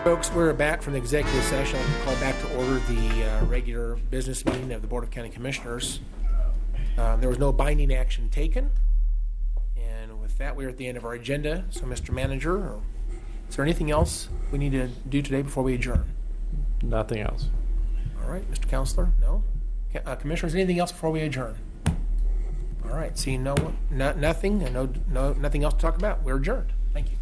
Folks, we're back from the executive session. I'll call back to order the regular business meeting of the Board of County Commissioners. There was no binding action taken. And with that, we're at the end of our agenda. So, Mr. Manager, is there anything else we need to do today before we adjourn? Nothing else. All right, Mr. Counselor, no? Commissioners, anything else before we adjourn? All right, seeing nothing, and nothing else to talk about, we're adjourned. Thank you.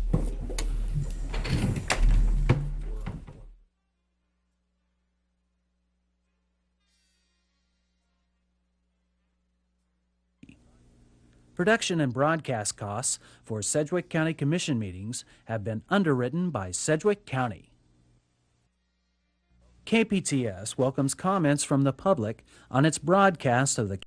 Production and broadcast costs for Sedgwick County Commission meetings have been underwritten by Sedgwick County. KPTS welcomes comments from the public on its broadcast of the